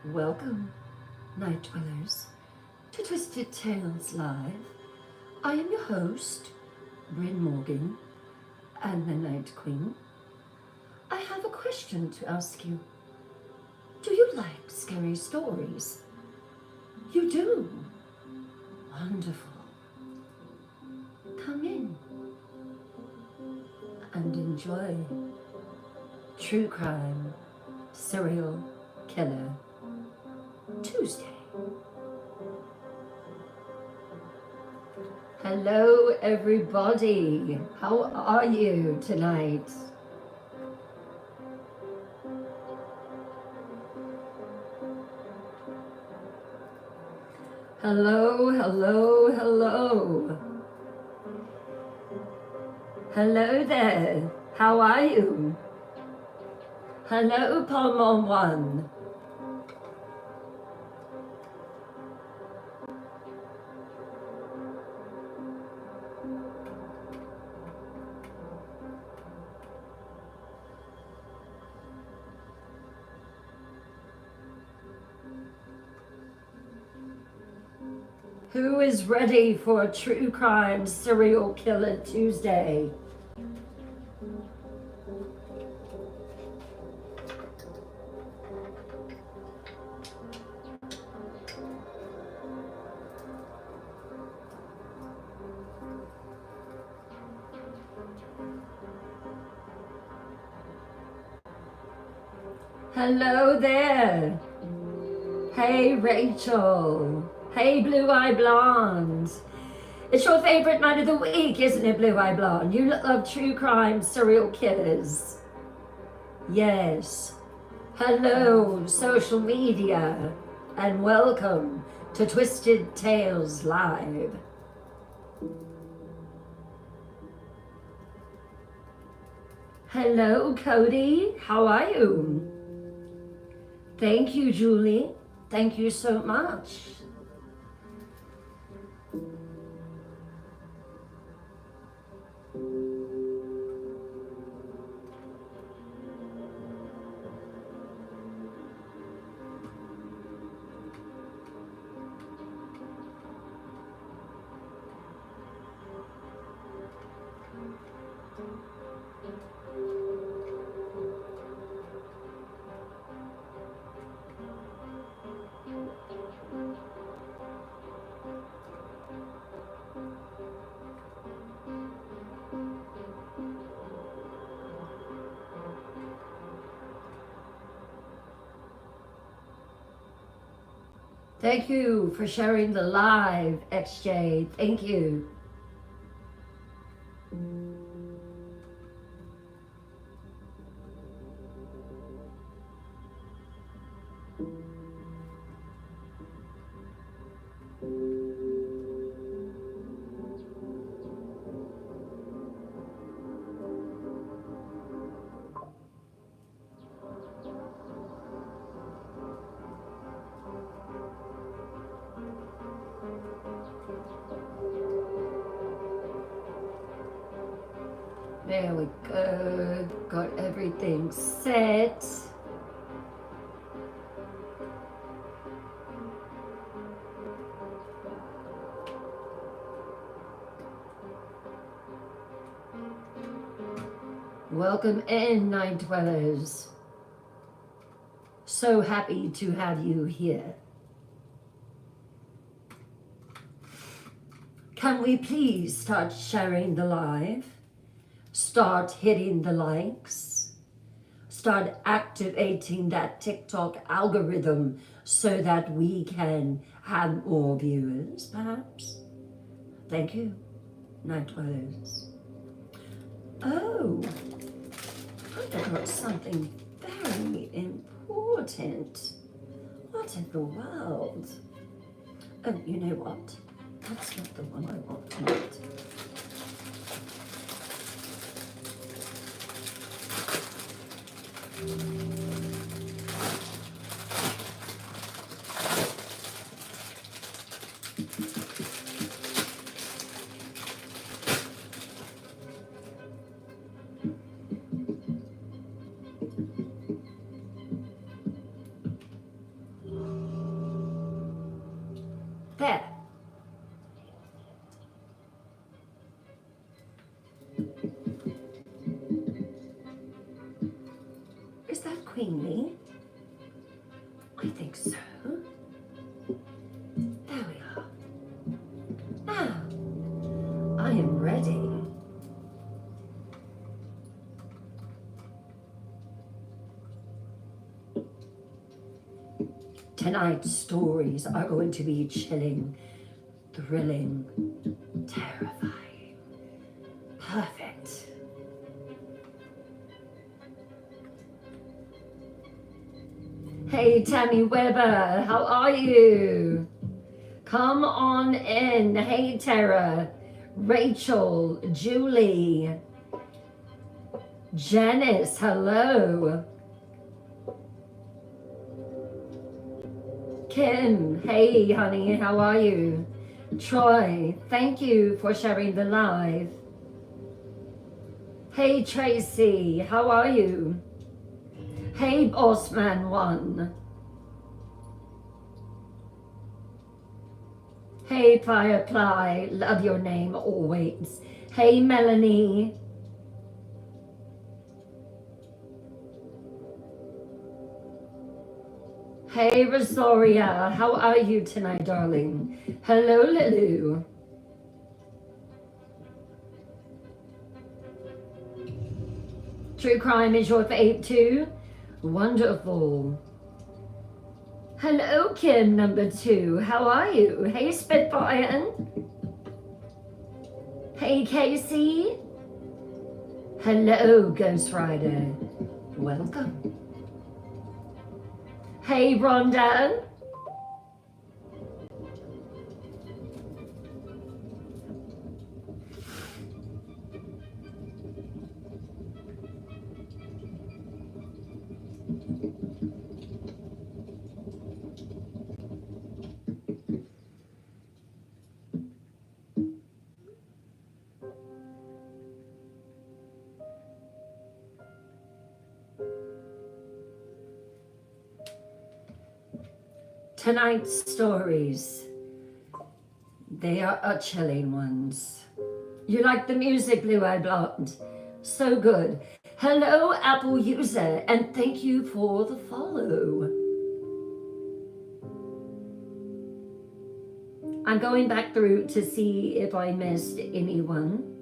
Welcome, Night Dwellers, to Twisted Tales Live. I am your host, Bryn Morgan, and the Night Queen. I have a question to ask you. Do you like scary stories? You do? Wonderful. Come in and enjoy True Crime Serial Killer Tuesday. Hello everybody, how are you tonight? Hello, hello, hello. Hello there, how are you? Hello, Palm One. Who is ready for a True Crime Serial Killer Tuesday? Hello there. Hey Rachel. Hey Blue Eye Blonde. It's your favorite night of the week, isn't it, Blue Eye Blonde? You love true crime serial killers. Yes. Hello, social media, and welcome to Twisted Tales Live. Hello, Cody. How are you? Thank you, Julie. Thank you so much. Thank you for sharing the live, XJ. Thank you. There we go, got everything set. Welcome in, Night Dwellers. So happy to have you here. Can we please start sharing the live? Start hitting the likes, start activating that TikTok algorithm so that we can have more viewers, perhaps. Thank you, Night Dwellers. Oh, I forgot something very important. What in the world? Oh, you know what? That's not the one I want tonight. I think so. There we are. Now, I am ready. Tonight's stories are going to be chilling, thrilling, terrifying. Perfect. Hey, Tammy Weber, how are you? Come on in. Hey, Tara, Rachel, Julie, Janice, hello. Kim, hey, honey, how are you? Troy, thank you for sharing the live. Hey, Tracy, how are you? Hey, Bossman1. Hey, Firefly, love your name always. Hey, Melanie. Hey, Rosaria, how are you tonight, darling? Hello, Lulu. True crime is your fave too? Wonderful. Hello, Kim number 2. How are you? Hey, Spitfire. Hey, Casey. Hello, Ghost Rider. Welcome. Hey, Rhonda. Tonight's stories, they are chilling ones. You like the music, Blue Eyed Blonde? So good. Hello, Apple user, and thank you for the follow. I'm going back through to see if I missed anyone.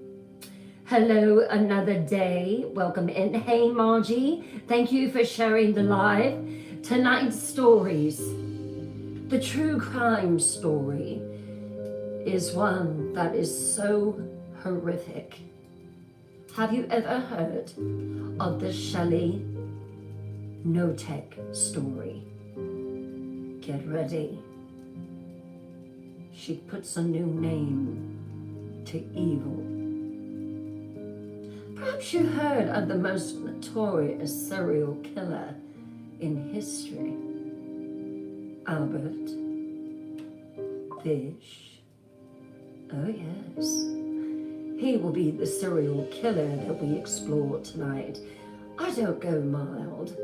Hello, another day. Welcome in. Hey, Margie, thank you for sharing the live. Tonight's stories. The true crime story is one that is so horrific. Have you ever heard of the Shelly Knotek story? Get ready. She puts a new name to evil. Perhaps you heard of the most notorious serial killer in history. Albert Fish. Oh yes. He will be the serial killer that we explore tonight. I don't go mild.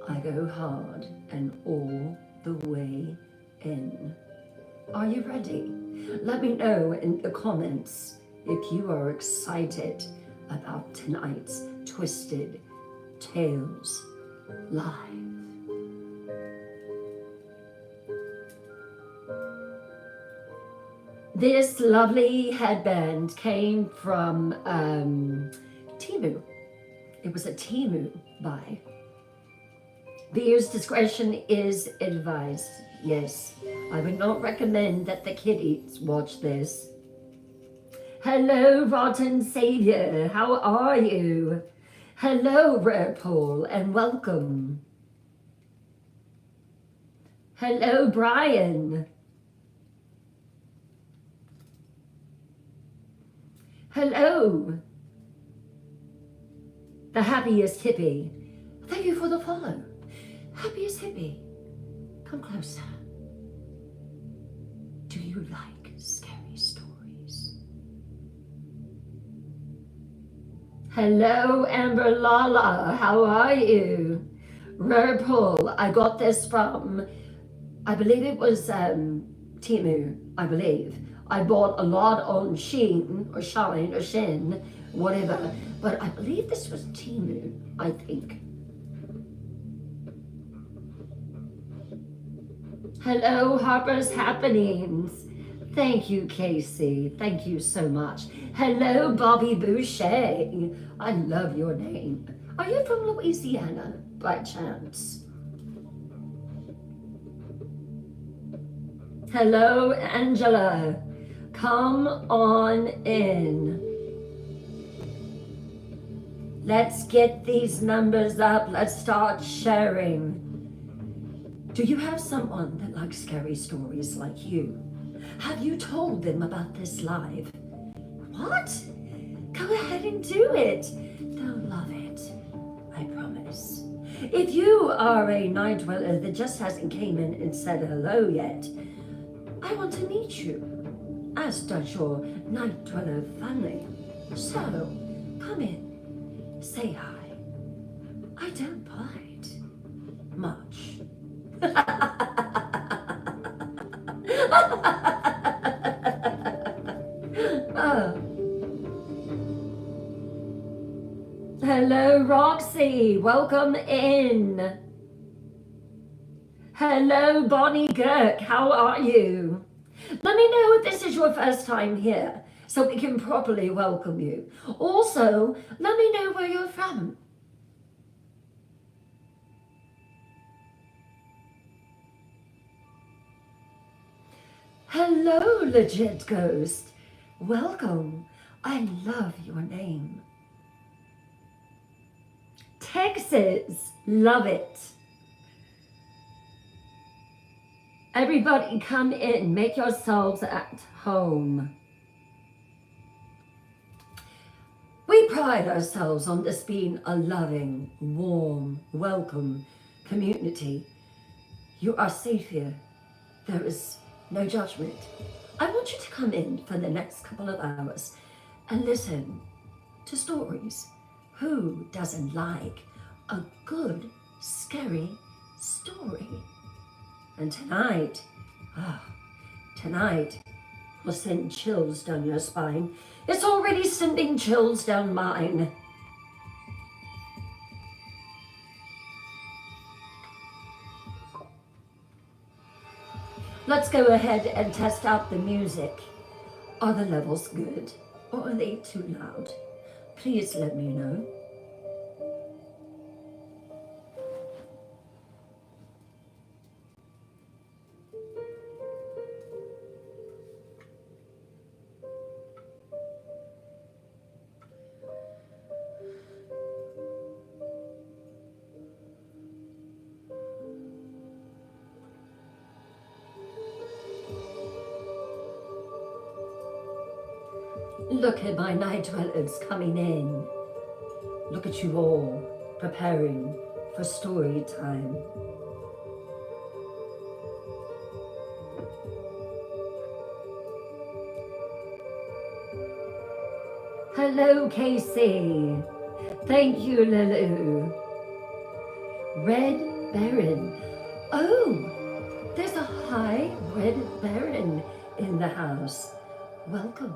I go hard and all the way in. Are you ready? Let me know in the comments if you are excited about tonight's Twisted Tales Live. This lovely headband came from Temu. It was a Temu buy. Viewers' discretion is advised. Yes, I would not recommend that the kiddies watch this. Hello, Rotten Savior. How are you? Hello, Rare Paul, and welcome. Hello, Brian. Hello, the happiest hippie. Thank you for the follow. Happiest hippie, come closer. Do you like scary stories? Hello, Amber Lala, how are you? Rurple, I got this from, I believe it was Temu, I believe. I bought a lot on Shein or Shine or Shin, whatever, but I believe this was Temu, I think. Hello, Harper's Happenings. Thank you, Casey. Thank you so much. Hello, Bobby Boucher. I love your name. Are you from Louisiana by chance? Hello, Angela. Come on in. Let's get these numbers up. Let's start sharing. Do you have someone that likes scary stories like you? Have you told them about this live? What? Go ahead and do it. They'll love it. I promise. If you are a night dweller that just hasn't came in and said hello yet, I want to meet you, as does your night dweller family. So, come in, say hi. I don't bite much. Oh. Hello, Roxy. Welcome in. Hello, Bonnie Girk. How are you? Let me know if this is your first time here so we can properly welcome you. Also, let me know where you're from. Hello, Legit Ghost. Welcome. I love your name. Texas. Love it. Everybody come in. Make yourselves at home. We pride ourselves on this being a loving, warm, welcome community. You are safe here. There is no judgment. I want you to come in for the next couple of hours and listen to stories. Who doesn't like a good, scary story? And tonight will send chills down your spine. It's already sending chills down mine. Let's go ahead and test out the music. Are the levels good or are they too loud? Please let me know. Look at my night dwellers coming in. Look at you all preparing for story time. Hello, Casey. Thank you, Lulu. Red Baron. Oh, there's a high Red Baron in the house. Welcome.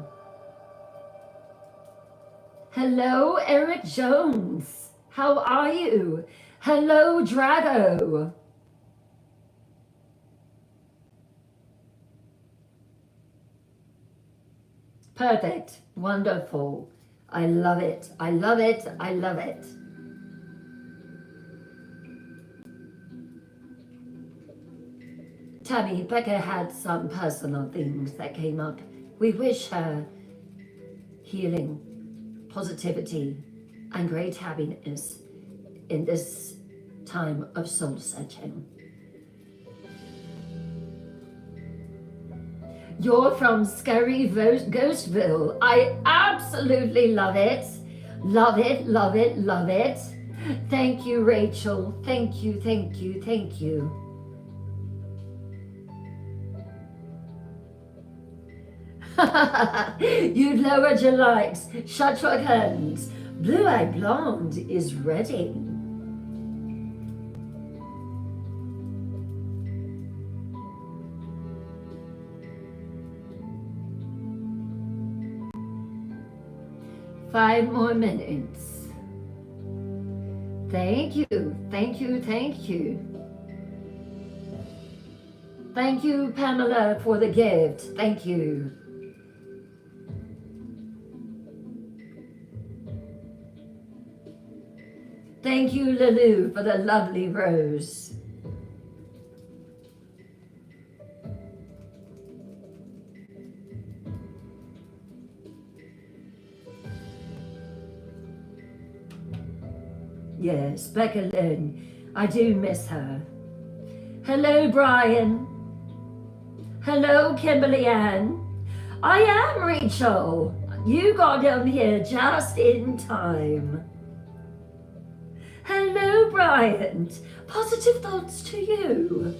Hello, Eric Jones. How are you? Hello, Drago. Perfect. Wonderful. I love it. I love it. I love it. Tammy, Becca had some personal things that came up. We wish her healing, positivity, and great happiness in this time of soul searching. You're from Scary Ghostville. I absolutely love it. Love it, love it, love it. Thank you, Rachel. Thank you, thank you, thank you. You lowered your lights. Shut your curtains. Blue-eyed blonde is ready. Five more minutes. Thank you, thank you, thank you. Thank you, Pamela, for the gift. Thank you. Thank you, Lulu, for the lovely rose. Yes, Becca Lynn. I do miss her. Hello, Brian. Hello, Kimberly Ann. I am Rachel. You got down here just in time. Hello, Brian. Positive thoughts to you.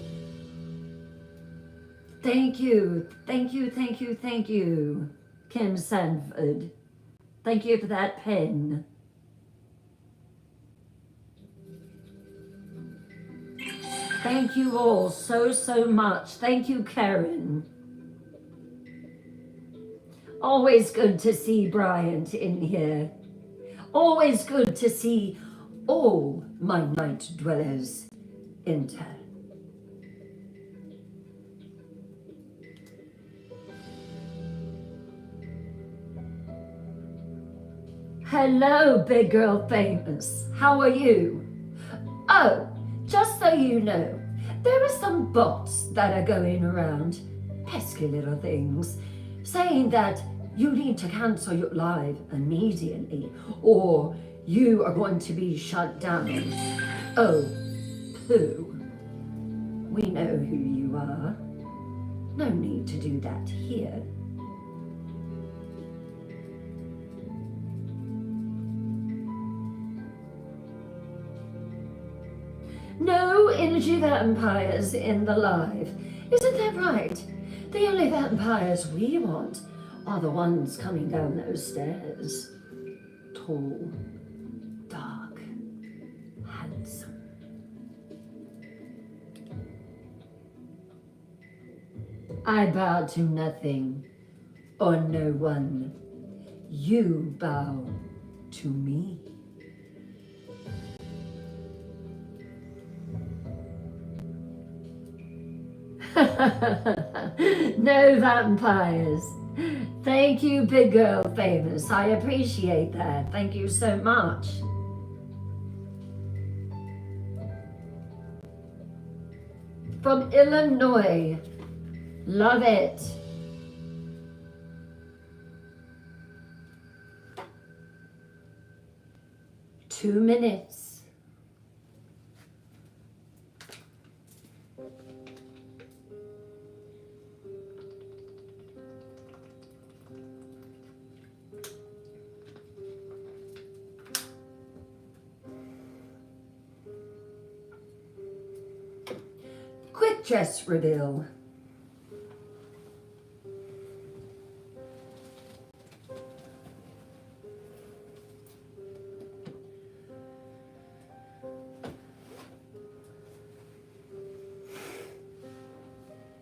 Thank you. Thank you, thank you, thank you, Kim Sanford. Thank you for that pen. Thank you all so much. Thank you, Karen. Always good to see Bryant in here. Always good to see all my night dwellers enter. Hello, Big Girl Famous. How are you? Oh, just so you know, there are some bots that are going around, pesky little things, saying that you need to cancel your live immediately or you are going to be shut down. Oh, pooh. We know who you are. No need to do that here. No energy vampires in the live. Isn't that right? The only vampires we want are the ones coming down those stairs. Tall, dark, handsome. I bow to nothing or no one. You bow to me. No vampires. Thank you, Big Girl Famous. I appreciate that. Thank you so much. From Illinois. Love it. Two minutes. Quick dress reveal.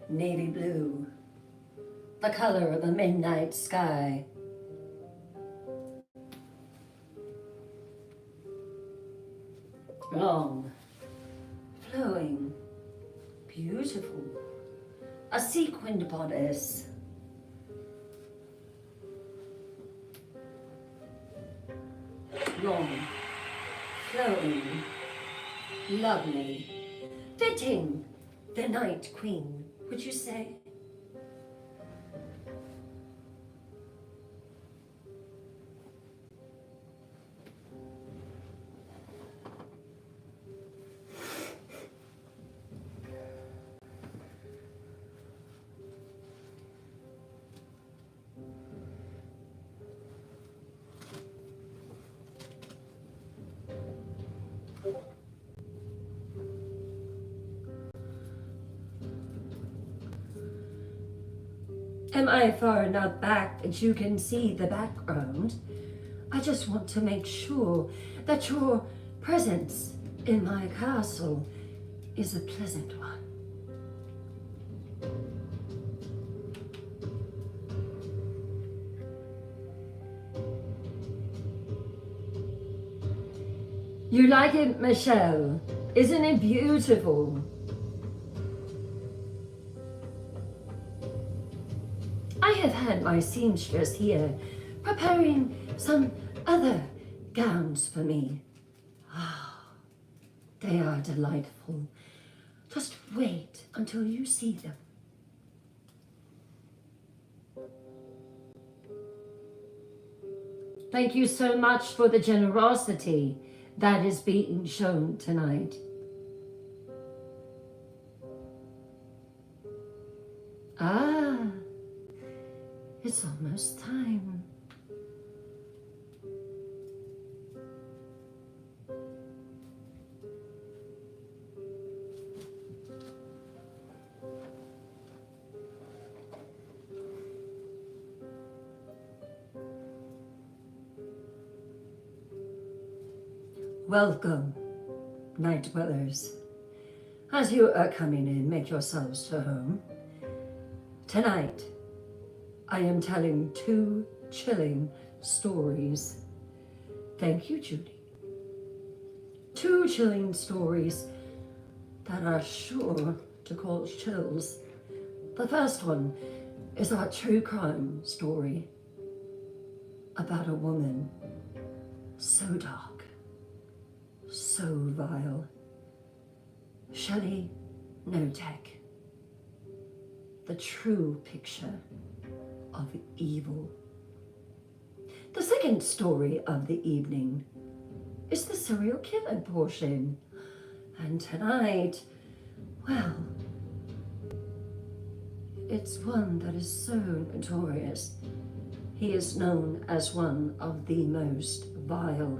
Navy blue, the color of a midnight sky. Long, flowing, beautiful, a sequined bodice. Long, flowing, lovely, fitting the Night Queen, would you say? Am I far enough back that you can see the background? I just want to make sure that your presence in my castle is a pleasant one. You like it, Michelle? Isn't it beautiful? I have had my seamstress here preparing some other gowns for me. Ah, they are delightful. Just wait until you see them. Thank you so much for the generosity that is being shown tonight. Ah, it's almost time. Welcome, night dwellers. As you are coming in, make yourselves to home. Tonight, I am telling 2 chilling stories. Thank you, Judy. 2 chilling stories that are sure to cause chills. The first one is our true crime story about a woman so dark, so vile. Shelly Knotek, the true picture of evil. The second story of the evening is the serial killer portion. And tonight, well, it's one that is so notorious. He is known as one of the most vile,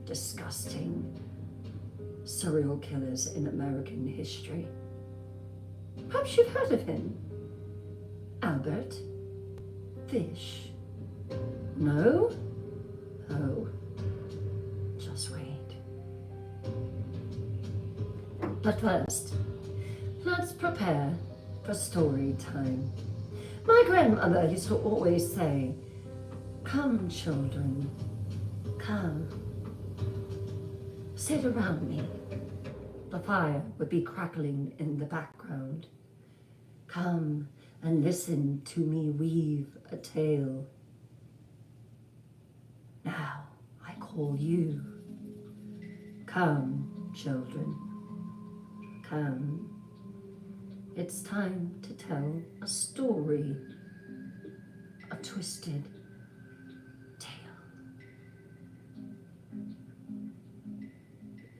disgusting serial killers in American history. Perhaps you've heard of him. Albert Fish. No? Oh, just wait. But first, let's prepare for story time. My grandmother used to always say, "Come, children, come. Sit around me." The fire would be crackling in the background. Come and listen to me weave a tale. Now I call you. Come, children, come. It's time to tell a story, a twisted tale.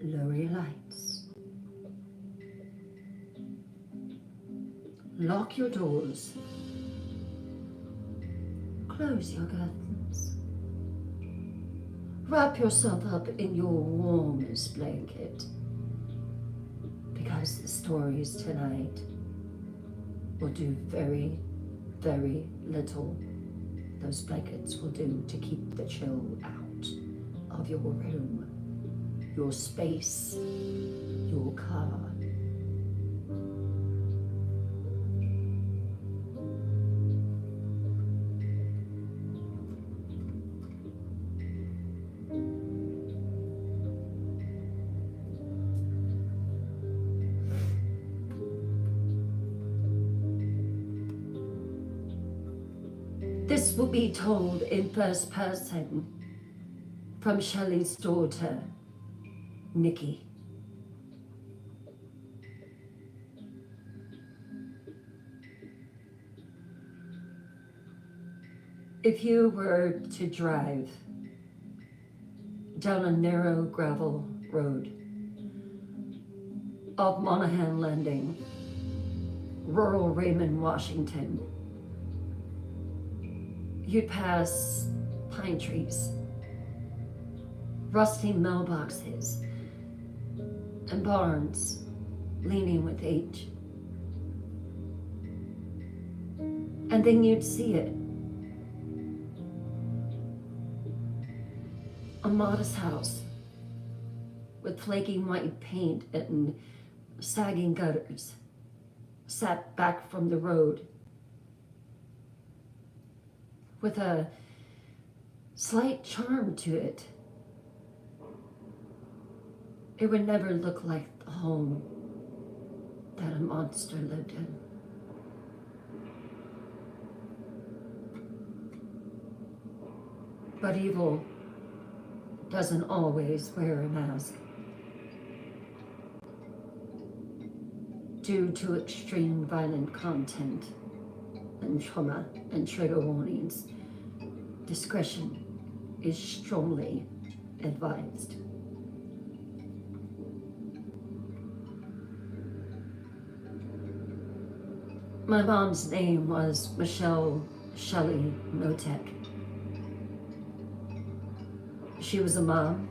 Lower your lights. Lock your doors. Close your curtains. Wrap yourself up in your warmest blanket, because the stories tonight will do very, very little. Those blankets will do to keep the chill out of your room, your space, your car. This will be told in first person from Shelly's daughter, Nikki. If you were to drive down a narrow gravel road off Monaghan Landing, rural Raymond, Washington, you'd pass pine trees, rusty mailboxes, and barns leaning with age. And then you'd see it. A modest house with flaky white paint and sagging gutters, set back from the road, with a slight charm to it. It would never look like the home that a monster lived in. But evil doesn't always wear a mask. Due to extreme violent content and trauma and trigger warnings, discretion is strongly advised. My mom's name was Shelly Knotek. She was a mom,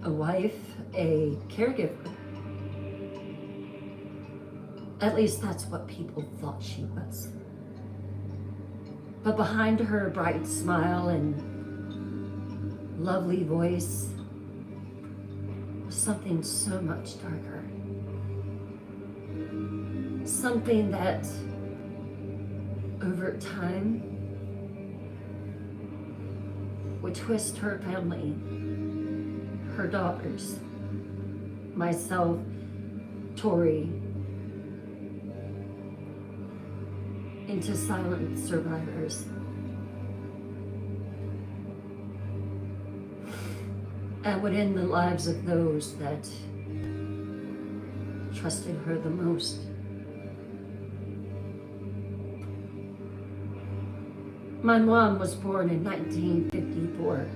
a wife, a caregiver. At least that's what people thought she was. But behind her bright smile and lovely voice was something so much darker. Something that, over time, would twist her family, her daughters, myself, Tori, into silent survivors. And would end the lives of those that trusted her the most. My mom was born in 1954.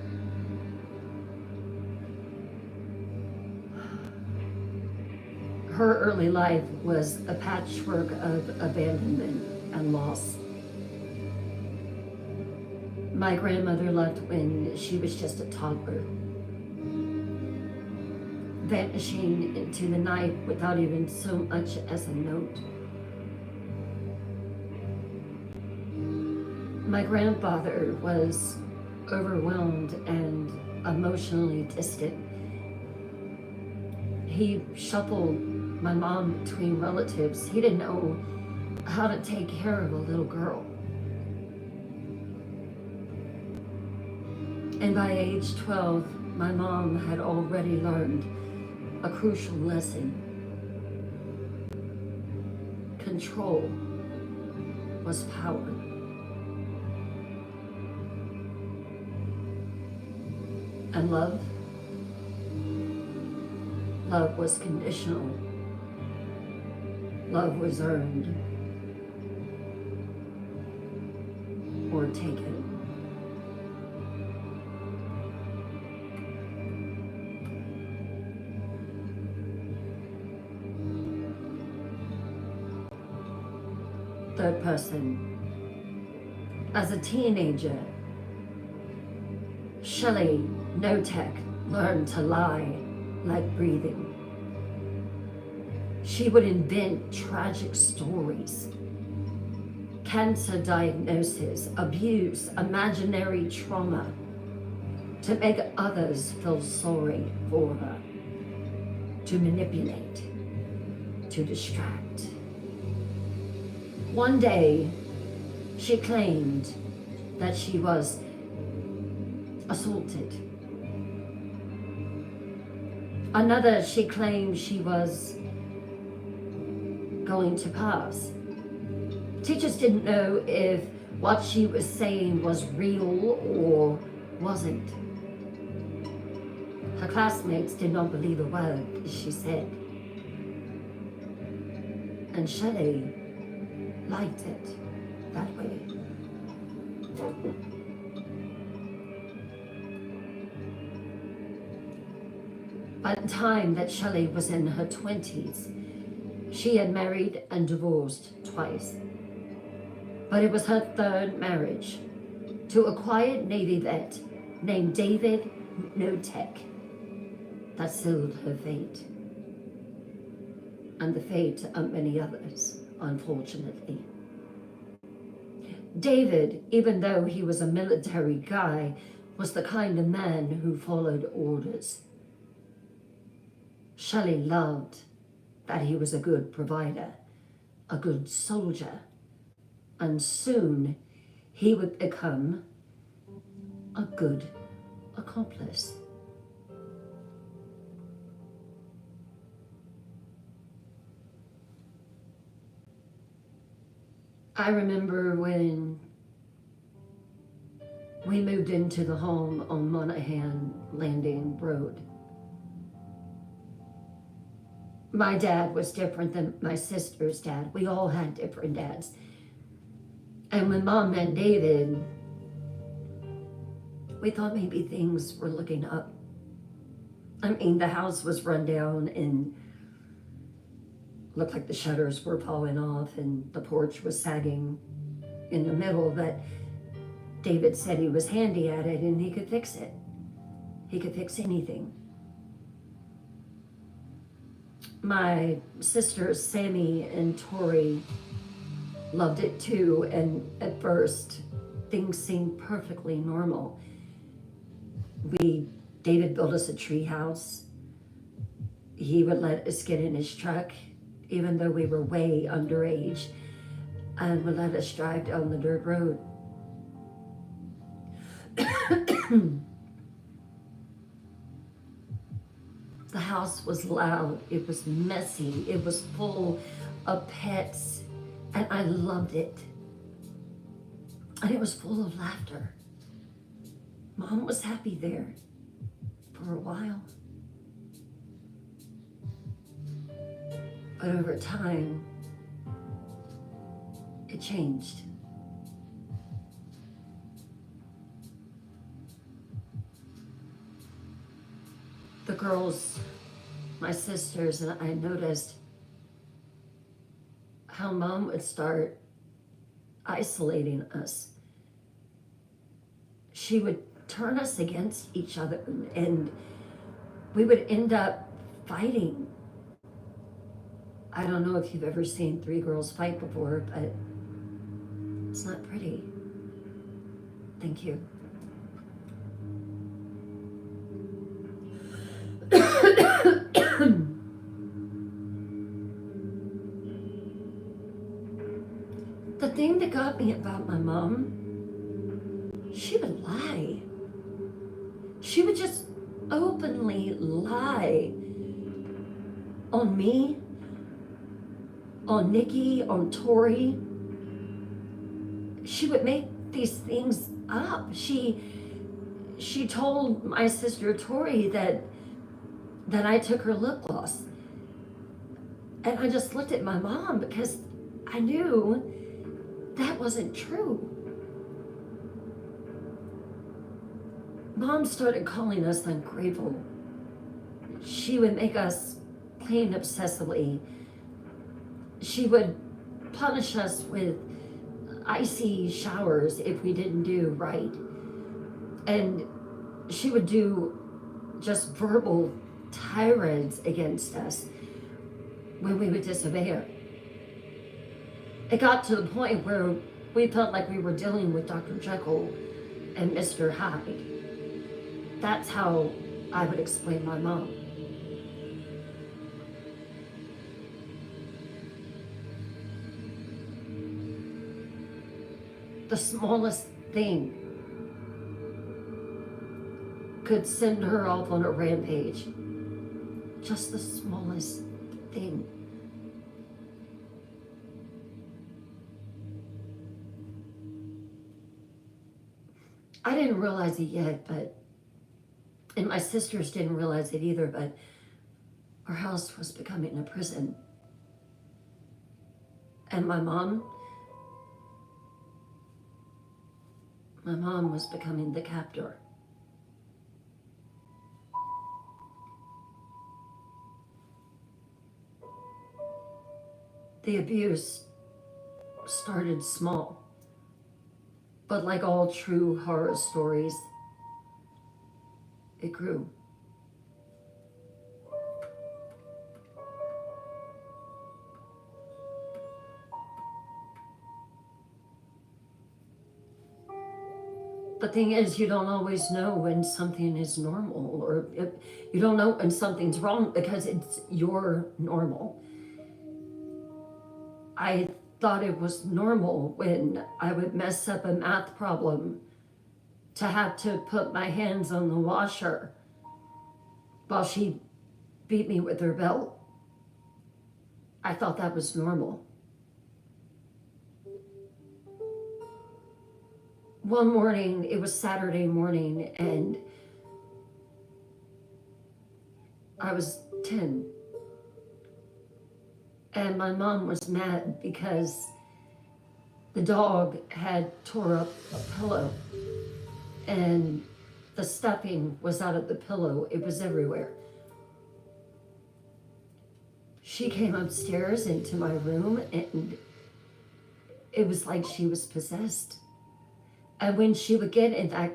Her early life was a patchwork of abandonment and loss. My grandmother left when she was just a toddler, vanishing into the night without even so much as a note. My grandfather was overwhelmed and emotionally distant. He shuffled my mom between relatives. He didn't know how to take care of a little girl. And by age 12, my mom had already learned a crucial lesson. Control was power. And love was conditional. Love was earned or taken. Third person. As a teenager, Shelly Knotek learned to lie like breathing. She would invent tragic stories, cancer diagnosis, abuse, imaginary trauma, to make others feel sorry for her, to manipulate, to distract. One day, she claimed that she was assaulted. Another, she claimed she was going to pass. Teachers didn't know if what she was saying was real or wasn't. Her classmates did not believe a word she said. And Shelly liked it that way. By the time that Shelly was in her 20s, she had married and divorced twice. But it was her third marriage to a quiet Navy vet named David Knotek that sealed her fate. And the fate of many others, unfortunately. David, even though he was a military guy, was the kind of man who followed orders. Shelly loved that he was a good provider, a good soldier, and soon he would become a good accomplice. I remember when we moved into the home on Monahan Landing Road. My dad was different than my sister's dad. We all had different dads. And when Mom met David, we thought maybe things were looking up. I mean, the house was run down and looked like the shutters were falling off and the porch was sagging in the middle, but David said he was handy at it and he could fix it. He could fix anything. My sisters, Sammy and Tori, loved it too, and at first, things seemed perfectly normal. David built us a tree house. He would let us get in his truck, even though we were way underage, and would let us drive down the dirt road. The house was loud, it was messy, it was full of pets, and I loved it. And it was full of laughter. Mom was happy there for a while. But over time, it changed. The girls, my sisters, and I noticed how Mom would start isolating us. She would turn us against each other, and we would end up fighting. I don't know if you've ever seen three girls fight before, but it's not pretty. Thank you. The thing that got me about my mom, she would lie. She would just openly lie on me, on Nikki, on Tori. She would make these things up. She told my sister Tori that I took her lip gloss. And I just looked at my mom because I knew that wasn't true. Mom started calling us ungrateful. She would make us clean obsessively. She would punish us with icy showers if we didn't do right. And she would do just verbal tirades against us when we would disobey her. It got to the point where we felt like we were dealing with Dr. Jekyll and Mr. Hyde. That's how I would explain my mom. The smallest thing could send her off on a rampage. Just the smallest thing. I didn't realize it yet, and my sisters didn't realize it either, but our house was becoming a prison. And my mom was becoming the captor. The abuse started small, but like all true horror stories, it grew. The thing is, you don't always know when something is normal, or you don't know when something's wrong because it's your normal. I thought it was normal when I would mess up a math problem to have to put my hands on the washer while she beat me with her belt. I thought that was normal. one morning, it was Saturday morning, and I was 10. And my mom was mad because the dog had tore up a pillow, and the stuffing was out of the pillow. It was everywhere. She came upstairs into my room, and it was like she was possessed. And when she would get in that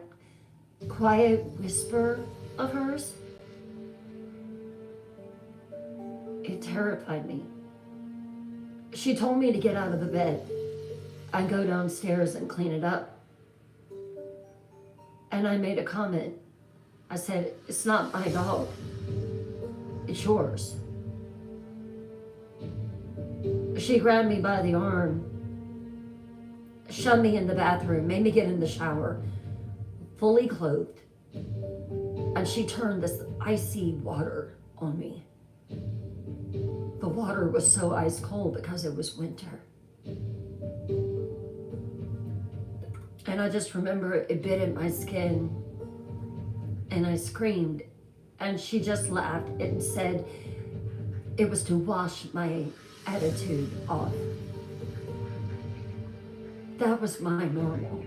quiet whisper of hers, it terrified me. She told me to get out of the bed and go downstairs and clean it up. And I made a comment. I said, "It's not my dog, it's yours." She grabbed me by the arm, shoved me in the bathroom, made me get in the shower, fully clothed, and she turned this icy water on me. The water was so ice cold because it was winter. And I just remember it bit at my skin, and I screamed, and she just laughed and said it was to wash my attitude off. That was my normal.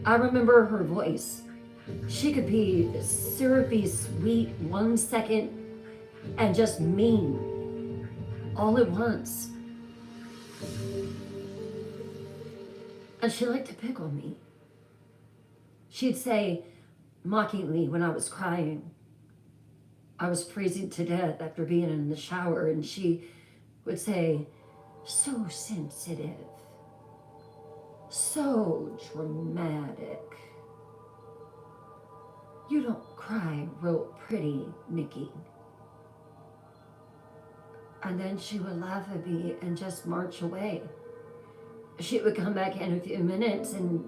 I remember her voice. She could be syrupy sweet 1 second and just mean all at once. And she liked to pick on me. She'd say mockingly when I was crying, I was freezing to death after being in the shower, and she would say, "So sensitive, so dramatic. You don't cry real pretty, Nikki." And then she would laugh at me and just march away. She would come back in a few minutes, and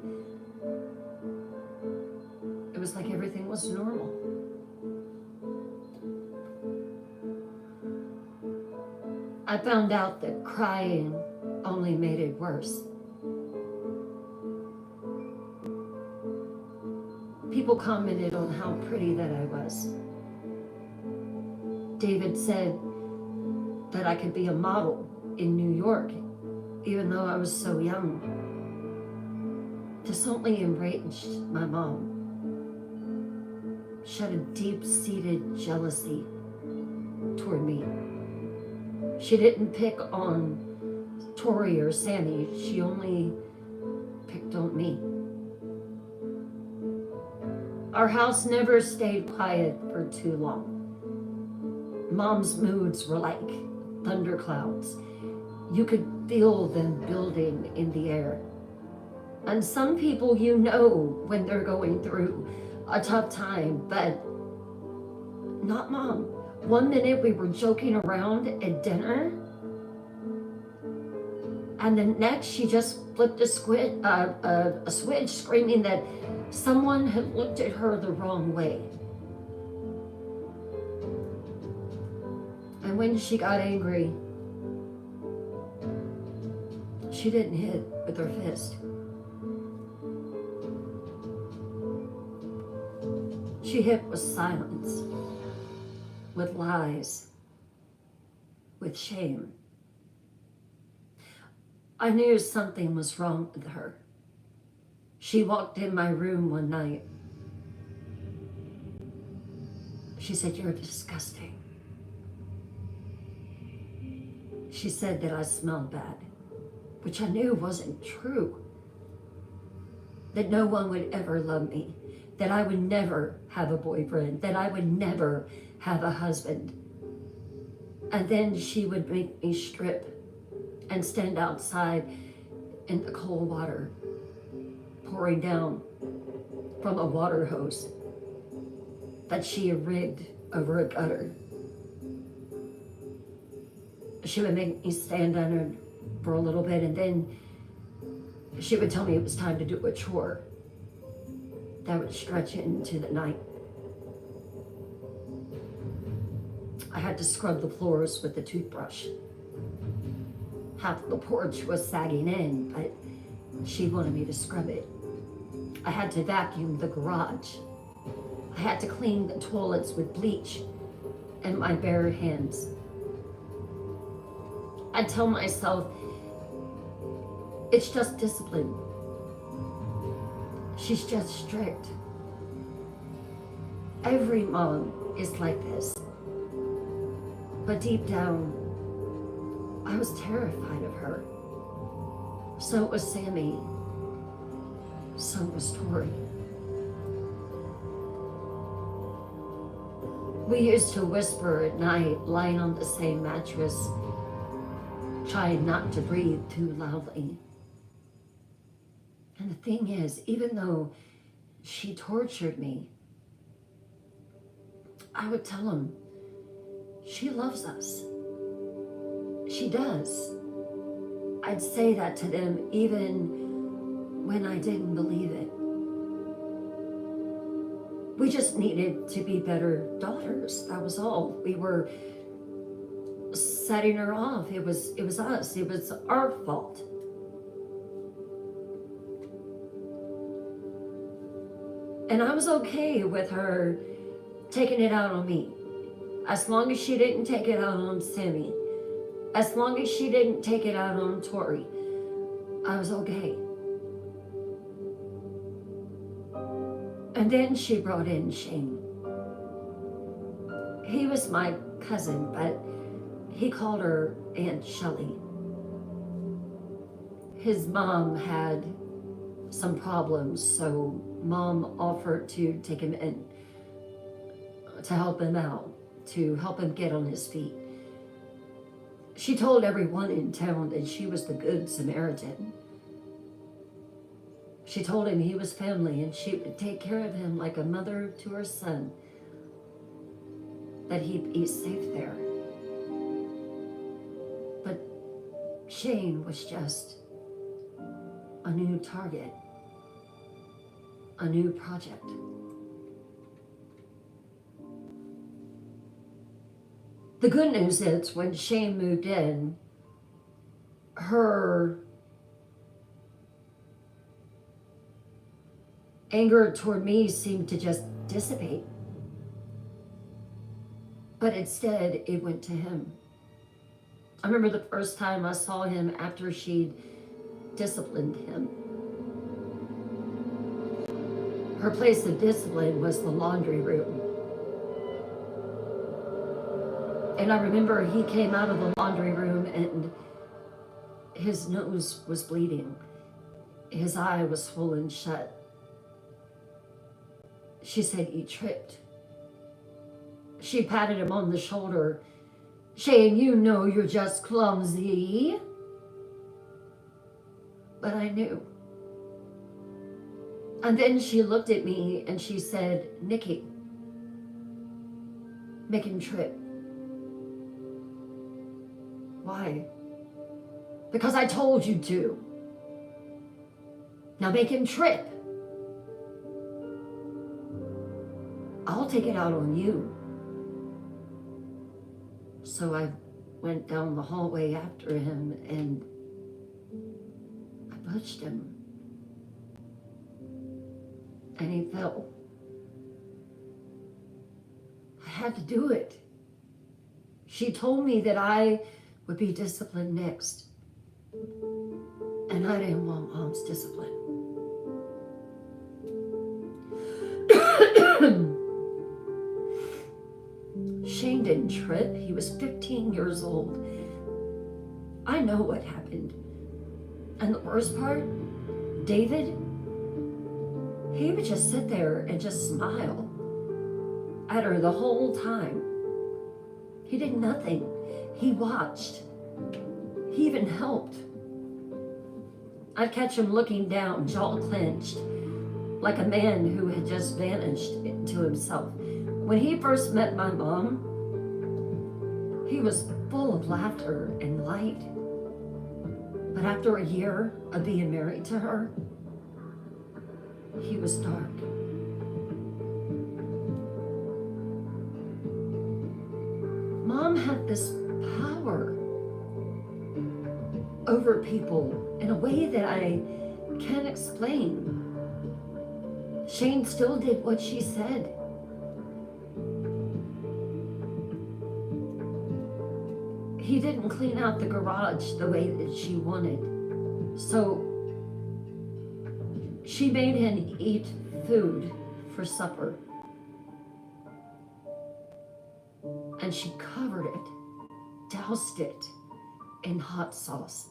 it was like everything was normal. I found out that crying only made it worse. People commented on how pretty that I was. David said that I could be a model in New York, even though I was so young. This only enraged my mom. She had a deep-seated jealousy toward me. She didn't pick on Tori or Sammy. She only picked on me. Our house never stayed quiet for too long. Mom's moods were like thunderclouds. You could feel them building in the air. And some people, you know when they're going through a tough time, but not Mom. One minute we were joking around at dinner, and the next she just flipped a switch, screaming that someone had looked at her the wrong way. And when she got angry, she didn't hit with her fist. She hit with silence, with lies, with shame. I knew something was wrong with her. She walked in my room one night. She said, "You're disgusting." She said that I smelled bad, which I knew wasn't true. That no one would ever love me, that I would never have a boyfriend, that I would never have a husband. And then she would make me strip and stand outside in the cold water pouring down from a water hose that she had rigged over a gutter. She would make me stand under for a little bit, and then she would tell me it was time to do a chore that would stretch into the night. I had to scrub the floors with a toothbrush. Half the porch was sagging in, but She wanted me to scrub it. I had to vacuum the garage. I had to clean the toilets with bleach and my bare hands. I tell myself, it's just discipline. She's just strict. Every mom is like this. But deep down, I was terrified of her. So was Sammy. So was Tori. We used to whisper at night, lying on the same mattress, trying not to breathe too loudly. And the thing is, even though she tortured me, I would tell him, she loves us. She does. I'd say that to them even when I didn't believe it. We just needed to be better daughters. That was all. We were setting her off. It was us. It was our fault. And I was okay with her taking it out on me. As long as she didn't take it out on Sammy. As long as she didn't take it out on Tori. I was okay. And then she brought in Shane. He was my cousin, but he called her Aunt Shelly. His mom had some problems, so Mom offered to take him in, to help him out, to help him get on his feet. She told everyone in town that she was the Good Samaritan. She told him he was family and she would take care of him like a mother to her son, that he'd be safe there. But Shane was just a new target, a new project. The good news is when Shane moved in, her anger toward me seemed to just dissipate. But instead, it went to him. I remember the first time I saw him after she'd disciplined him. Her place of discipline was the laundry room. And I remember he came out of the laundry room and his nose was bleeding. His eye was swollen shut. She said he tripped. She patted him on the shoulder. Shane, you know you're just clumsy. But I knew. And then she looked at me and she said, Nikki, make him trip. Why? Because I told you to. Now make him trip. I'll take it out on you. So I went down the hallway after him and I pushed him. And he fell. I had to do it. She told me that I would be disciplined next. And I didn't want Mom's discipline. Shane didn't trip. He was 15 years old. I know what happened. And the worst part, David, he would just sit there and just smile at her the whole time. He did nothing. He watched. He even helped. I'd catch him looking down, jaw clenched, like a man who had just vanished into himself. When he first met my mom, he was full of laughter and light. But after a year of being married to her, he was dark. Mom had this power over people in a way that I Can't explain. Shane still did what she said. He didn't clean out the garage the way that she wanted. So she made him eat food for supper. And she covered it, doused it in hot sauce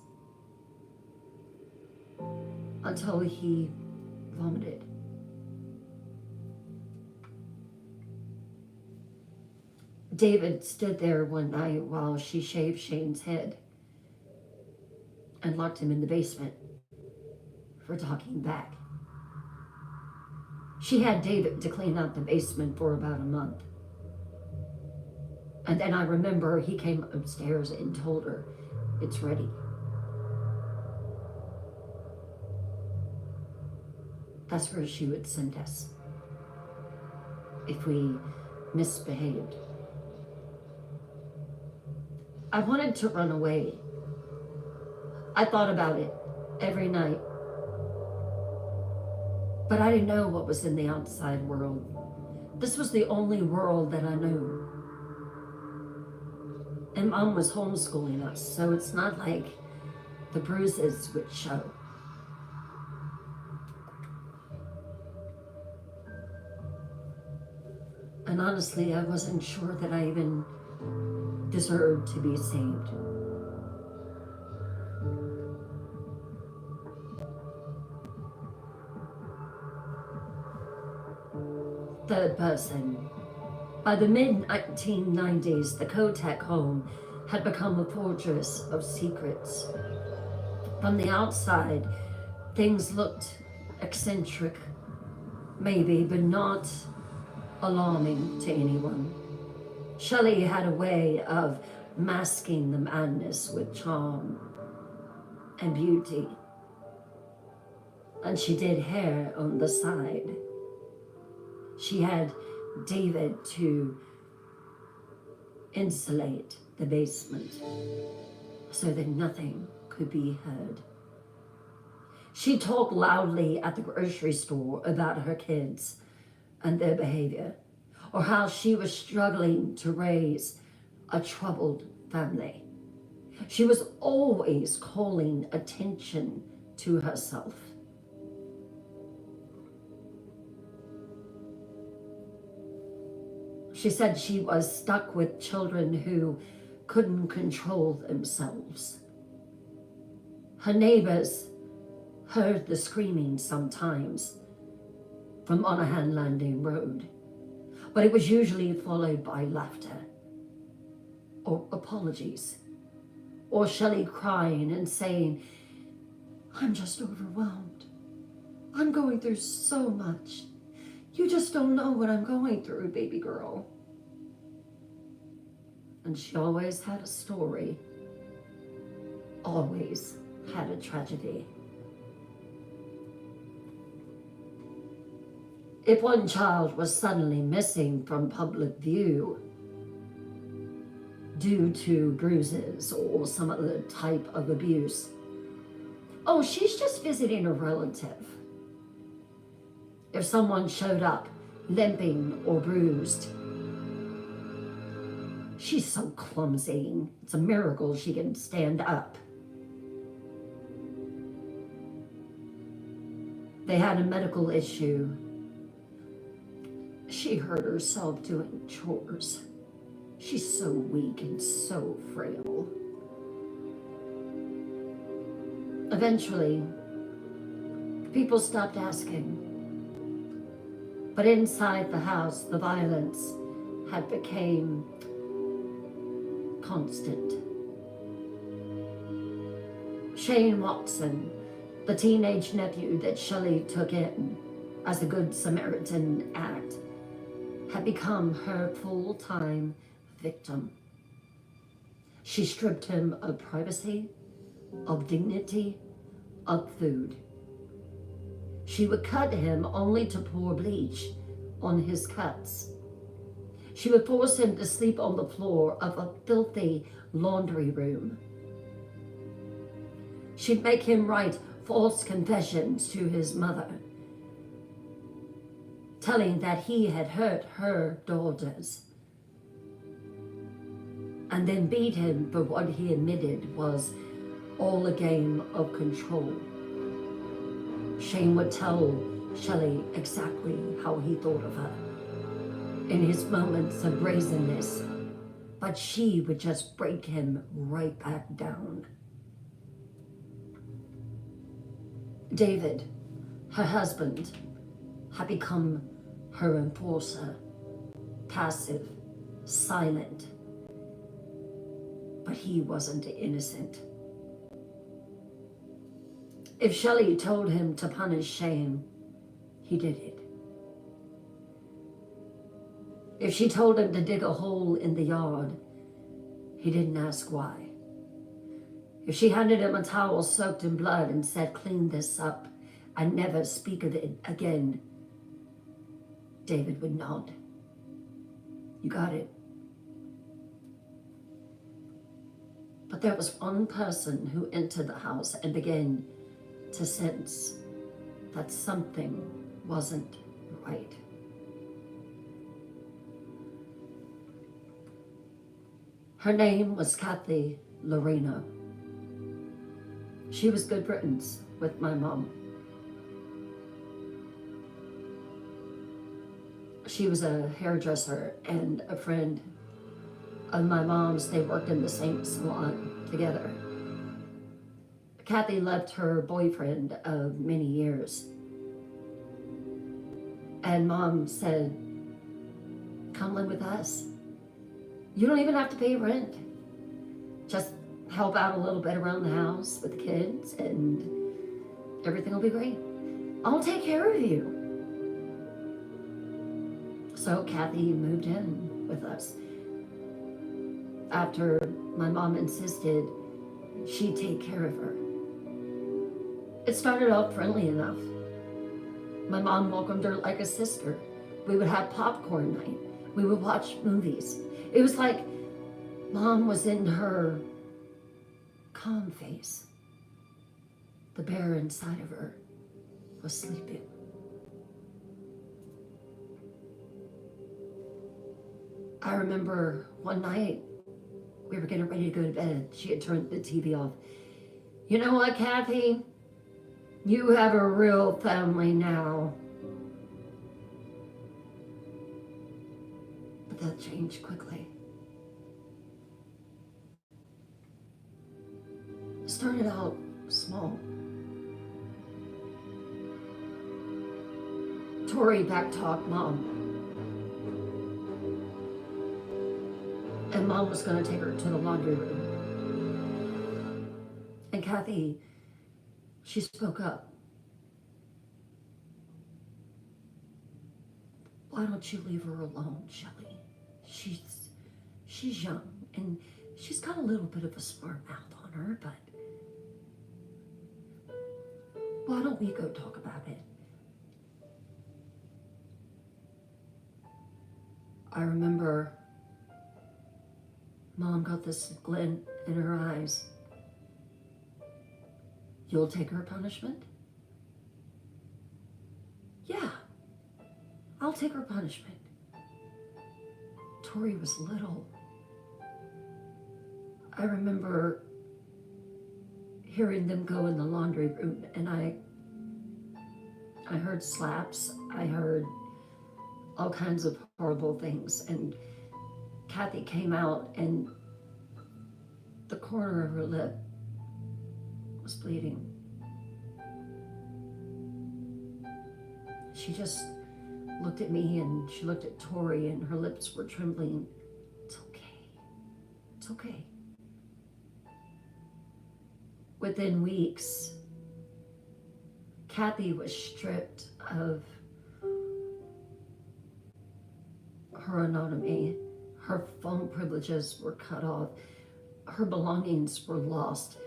until he vomited. David stood there one night while she shaved Shane's head and locked him in the basement for talking back. She had David to clean out the basement for about a month. And then I remember he came upstairs and told her, "It's ready." That's where she would send us if we misbehaved. I wanted to run away. I thought about it every night. But I didn't know what was in the outside world. This was the only world that I knew. And Mom was homeschooling us, so it's not like the bruises would show. And honestly, I wasn't sure that I even deserved to be saved. Third person. By the mid-1990s, the Knotek home had become a fortress of secrets. From the outside, things looked eccentric, maybe, but not alarming to anyone. Shelly had a way of masking the madness with charm and beauty. And she did hair on the side. She had David to insulate the basement so that nothing could be heard. She talked loudly at the grocery store about her kids and their behavior, or how she was struggling to raise a troubled family. She was always calling attention to herself. She said she was stuck with children who couldn't control themselves. Her neighbors heard the screaming sometimes from Monahan Landing Road, but it was usually followed by laughter or apologies, or Shelly crying and saying, "I'm just overwhelmed. I'm going through so much. You just don't know what I'm going through, baby girl." And she always had a story, always had a tragedy. If one child was suddenly missing from public view due to bruises or some other type of abuse, "Oh, she's just visiting a relative." If someone showed up limping or bruised, "She's so clumsy. It's a miracle she can stand up." They had a medical issue. "She hurt herself doing chores. She's so weak and so frail." Eventually, people stopped asking. But inside the house, the violence had become constant. Shane Watson, the teenage nephew that Shelly took in as a good Samaritan act, had become her full-time victim. She stripped him of privacy, of dignity, of food. She would cut him only to pour bleach on his cuts. She would force him to sleep on the floor of a filthy laundry room. She'd make him write false confessions to his mother, telling that he had hurt her daughters, and then beat him for what he admitted was all a game of control. Shane would tell Shelly exactly how he thought of her in his moments of brazenness, but she would just break him right back down. David, her husband, had become her enforcer, passive, silent, but he wasn't innocent. If Shelly told him to punish Shane, he did it. If she told him to dig a hole in the yard, he didn't ask why. If she handed him a towel soaked in blood and said, "Clean this up and never speak of it again," David would nod. "You got it." But there was one person who entered the house and began to sense that something wasn't right. Her name was Kathy Lorena. She was good riddance with my mom. She was a hairdresser and a friend of my mom's. They worked in the same salon together. Kathy left her boyfriend of many years, and Mom said, "Come live with us. You don't even have to pay rent. Just help out a little bit around the house with the kids and everything will be great. I'll take care of you." So Kathy moved in with us. After my mom insisted she'd take care of her. It started off friendly enough. My mom welcomed her like a sister. We would have popcorn night. We would watch movies. It was like Mom was in her calm phase. The bear inside of her was sleeping. I remember one night we were getting ready to go to bed. She had turned the TV off. "You know what, Kathy? You have a real family now." But that changed quickly. It started out small. Tori backtalked Mom. And Mom was going to take her to the laundry room. And Kathy, she spoke up. "Why don't you leave her alone, Shelly? She's young and she's got a little bit of a smart mouth on her, but why don't we go talk about it?" I remember Mom got this glint in her eyes. "You'll take her punishment?" "Yeah, I'll take her punishment." Tori was little. I remember hearing them go in the laundry room, and I heard slaps. I heard all kinds of horrible things, and Kathy came out and the corner of her lip was bleeding. She just looked at me and she looked at Tori and her lips were trembling. "It's okay. It's okay." Within weeks, Kathy was stripped of her autonomy. Her phone privileges were cut off. Her belongings were lost.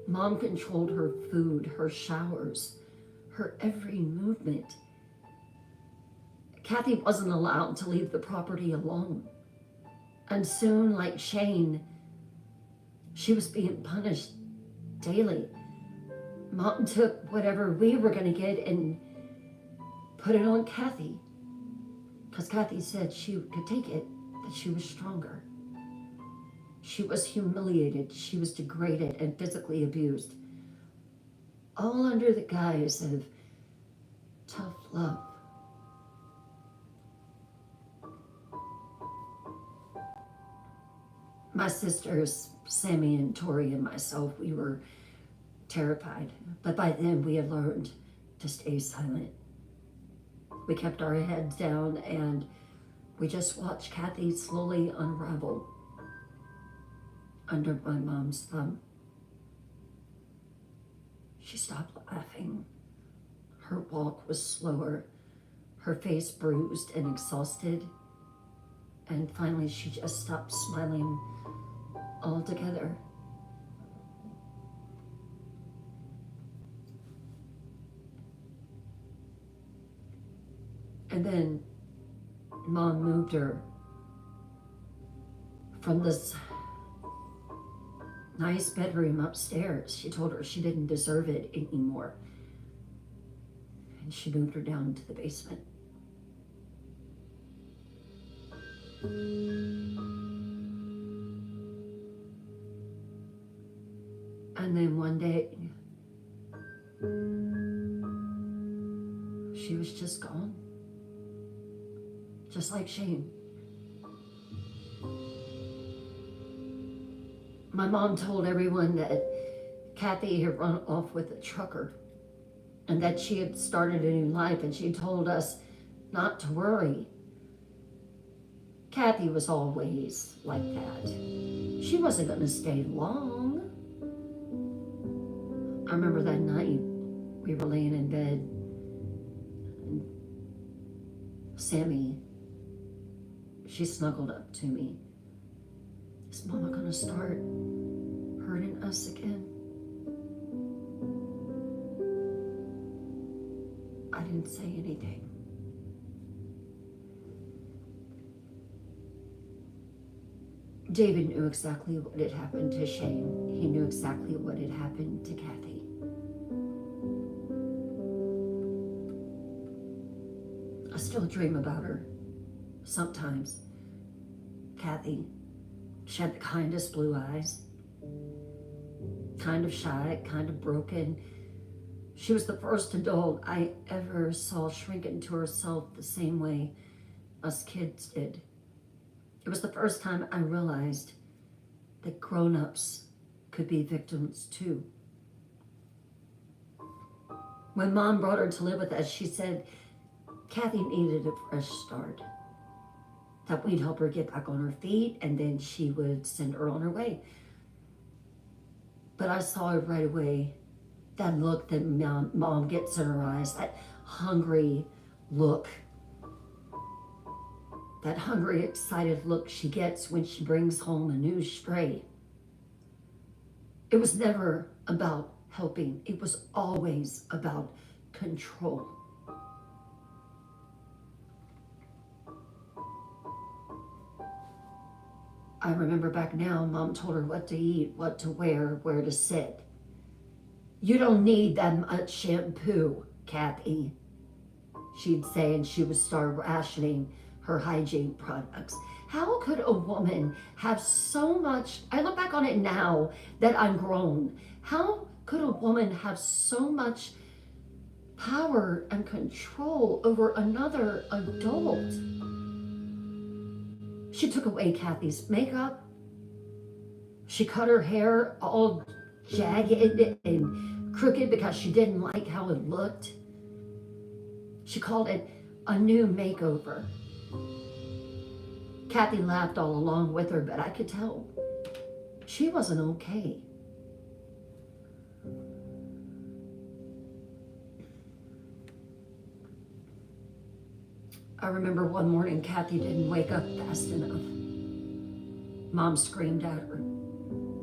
Mom controlled her food, her showers, her every movement. Kathy wasn't allowed to leave the property alone. And soon, like Shane, she was being punished daily. Mom took whatever we were going to get and put it on Kathy. Because Kathy said she could take it, that she was stronger. She was humiliated. She was degraded and physically abused. All under the guise of tough love. My sisters, Sammy and Tori and myself, we were terrified. But by then we had learned to stay silent. We kept our heads down and we just watched Kathy slowly unravel under my mom's thumb. She stopped laughing. Her walk was slower, her face bruised and exhausted. And finally she just stopped smiling altogether. And then Mom moved her from this nice bedroom upstairs. She told her she didn't deserve it anymore. And she moved her down to the basement. And then one day, she was just gone. Just like Shane. My mom told everyone that Kathy had run off with a trucker and that she had started a new life, and she told us not to worry. Kathy was always like that. She wasn't going to stay long. I remember that night we were laying in bed and Sammy, she snuggled up to me. Is Mama gonna start hurting us again? I didn't say anything. David knew exactly what had happened to Shane. He knew exactly what had happened to Kathy. I still dream about her sometimes. Kathy, she had the kindest blue eyes, kind of shy, kind of broken. She was the first adult I ever saw shrink into herself the same way us kids did. It was the first time I realized that grown-ups could be victims too. When Mom brought her to live with us, she said Kathy needed a fresh start, that we'd help her get back on her feet, and then she would send her on her way. But I saw it right away, that look that Mom gets in her eyes, that hungry look, that hungry, excited look she gets when she brings home a new stray. It was never about helping. It was always about control. I remember back now, Mom told her what to eat, what to wear, where to sit. You don't need that much shampoo, Kathy, she'd say, and she would start rationing her hygiene products. How could a woman have so much, I look back on it now that I'm grown, how could a woman have so much power and control over another adult? She took away Kathy's makeup. She cut her hair all jagged and crooked because she didn't like how it looked. She called it a new makeover. Kathy laughed all along with her, but I could tell she wasn't okay. I remember one morning Kathy didn't wake up fast enough. Mom screamed at her.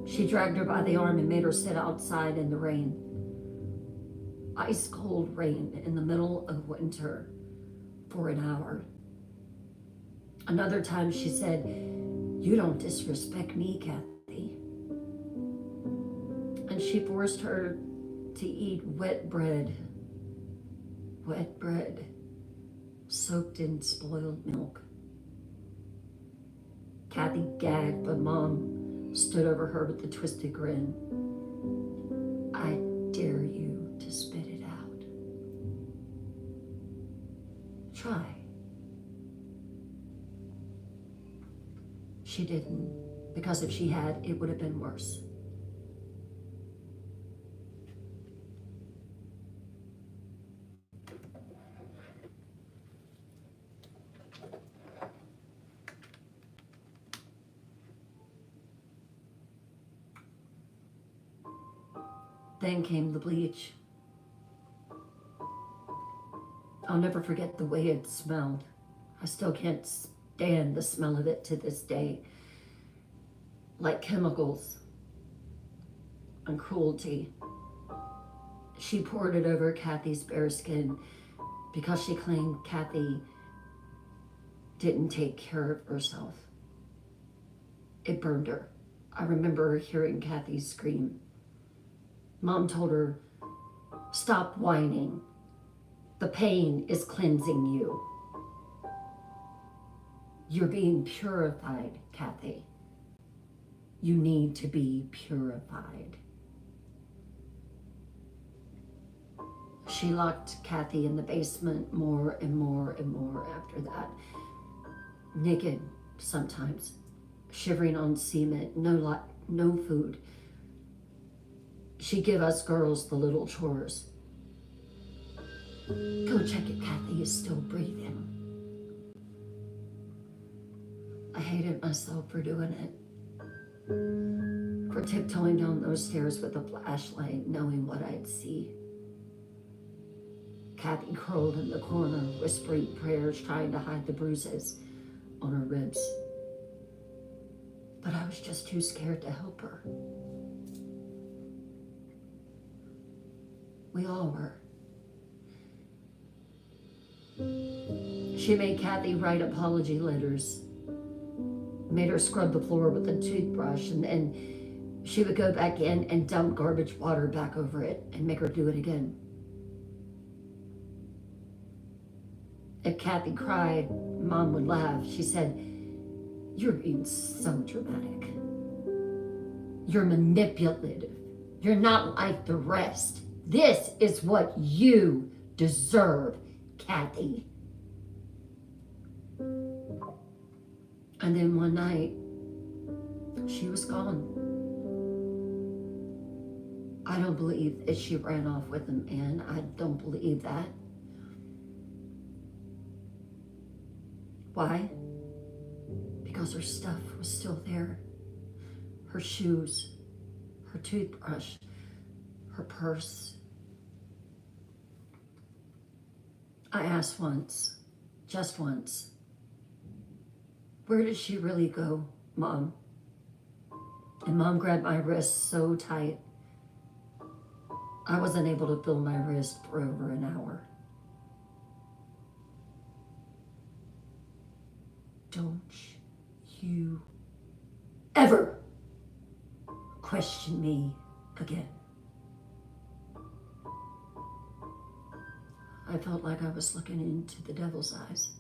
She dragged her by the arm and made her sit outside in the rain. Ice cold rain in the middle of winter for an hour. Another time she said, "You don't disrespect me, Kathy." And she forced her to eat wet bread soaked in spoiled milk. Kathy gagged, but Mom stood over her with a twisted grin. I dare you to spit it out. Try. She didn't, because if she had, it would have been worse. Then came the bleach. I'll never forget the way it smelled. I still can't stand the smell of it to this day. Like chemicals and cruelty. She poured it over Kathy's bare skin because she claimed Kathy didn't take care of herself. It burned her. I remember hearing Kathy scream. Mom told her, stop whining. The pain is cleansing you. You're being purified, Kathy. You need to be purified. She locked Kathy in the basement more and more and more after that. Naked sometimes, shivering on cement, no food. She'd give us girls the little chores. Go check if Kathy is still breathing. I hated myself for doing it. For tiptoeing down those stairs with a flashlight, knowing what I'd see. Kathy curled in the corner, whispering prayers, trying to hide the bruises on her ribs. But I was just too scared to help her. We all were. She made Kathy write apology letters, made her scrub the floor with a toothbrush, and then she would go back in and dump garbage water back over it and make her do it again. If Kathy cried, Mom would laugh. She said, "You're being so dramatic. You're manipulative. You're not like the rest. This is what you deserve, Kathy." And then one night, she was gone. I don't believe that she ran off with a man. I don't believe that. Why? Because her stuff was still there. Her shoes, her toothbrush, her purse. I asked once, just once, where did she really go, Mom? And Mom grabbed my wrist so tight, I wasn't able to feel my wrist for over an hour. Don't you ever question me again. I felt like I was looking into the devil's eyes.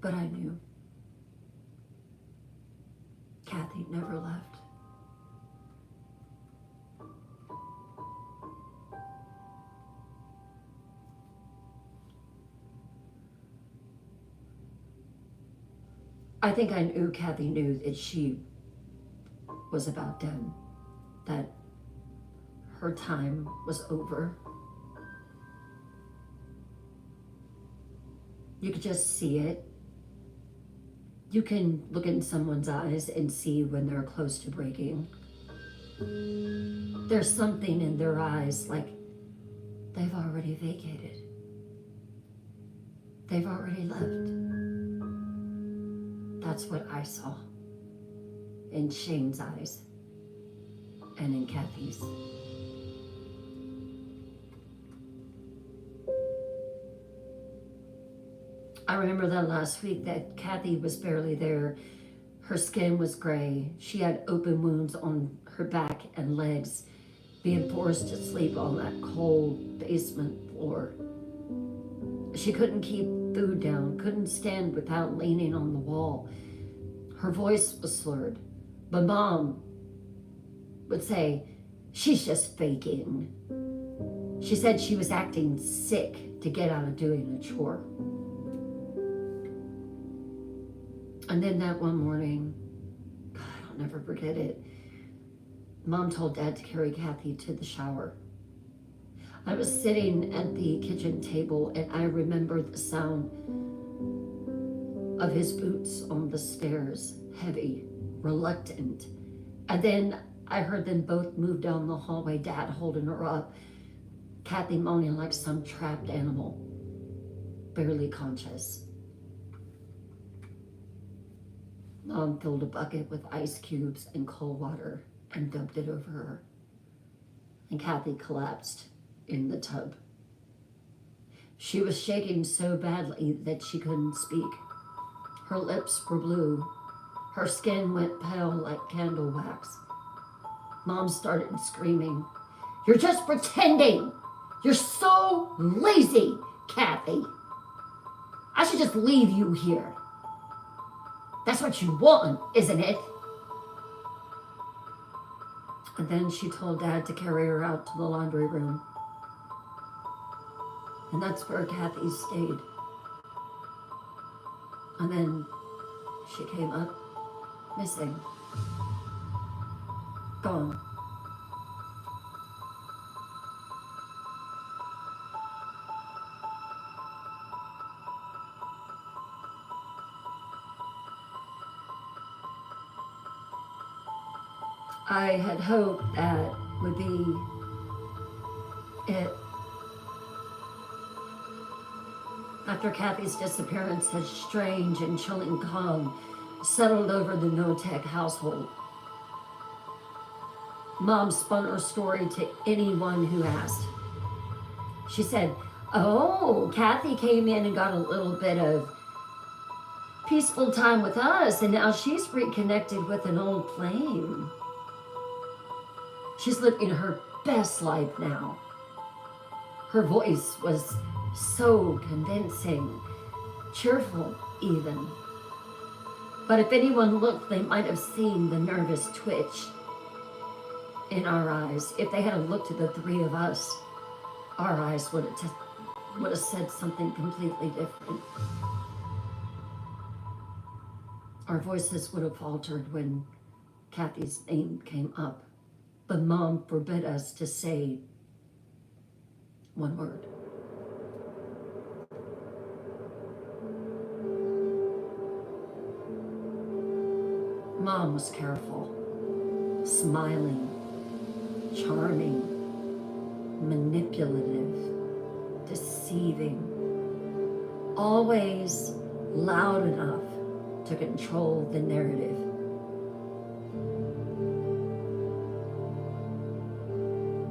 But I knew Kathy never left. I think I knew Kathy knew that she was about done, that her time was over. You could just see it. You can look in someone's eyes and see when they're close to breaking. There's something in their eyes, like they've already vacated. They've already left. That's what I saw in Shane's eyes and in Kathy's. I remember that last week that Kathy was barely there. Her skin was gray. She had open wounds on her back and legs, being forced to sleep on that cold basement floor. She couldn't keep food down, couldn't stand without leaning on the wall. Her voice was slurred, but Mom would say, "She's just faking." She said she was acting sick to get out of doing a chore. And then that one morning, God, I'll never forget it, Mom told Dad to carry Kathy to the shower. I was sitting at the kitchen table and I remember the sound of his boots on the stairs, heavy, reluctant. And then I heard them both move down the hallway, Dad holding her up, Kathy moaning like some trapped animal, barely conscious. Mom filled a bucket with ice cubes and cold water and dumped it over her. And Kathy collapsed in the tub. She was shaking so badly that she couldn't speak. Her lips were blue. Her skin went pale like candle wax. Mom started screaming, "You're just pretending! You're so lazy, Kathy! I should just leave you here. That's what you want, isn't it?" And then she told Dad to carry her out to the laundry room. And that's where Kathy stayed. And then she came up missing. Gone. I had hoped that would be it. After Kathy's disappearance, a strange and chilling calm settled over the Knotek household. Mom spun her story to anyone who asked. She said, "Oh, Kathy came in and got a little bit of peaceful time with us, and now she's reconnected with an old flame. She's living her best life now." Her voice was so convincing, cheerful even. But if anyone looked, they might have seen the nervous twitch in our eyes. If they had looked at the three of us, our eyes would have said something completely different. Our voices would have faltered when Kathy's name came up. But Mom forbid us to say one word. Mom was careful, smiling, charming, manipulative, deceiving, always loud enough to control the narrative.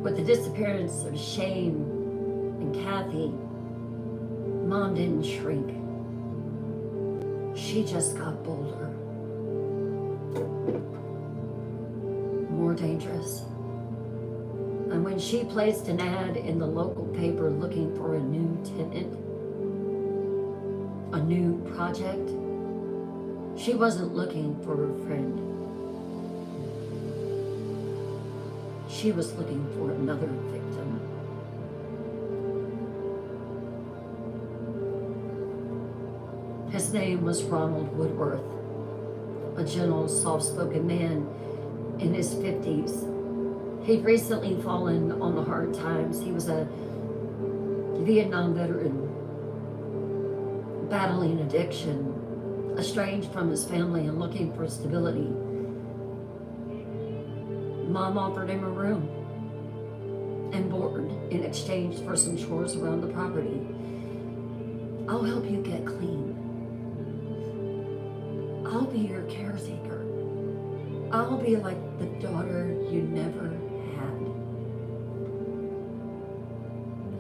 With the disappearance of Shane and Kathy, Mom didn't shrink. She just got bolder, more dangerous. And when she placed an ad in the local paper looking for a new tenant, a new project, she wasn't looking for a friend. She was looking for another victim. His name was Ronald Woodworth, a gentle, soft-spoken man in his 50s. He'd recently fallen on the hard times. He was a Vietnam veteran, battling addiction, estranged from his family and looking for stability. Mom offered him a room and board in exchange for some chores around the property. "I'll help you get clean. I'll be your caretaker. I'll be like the daughter you never had."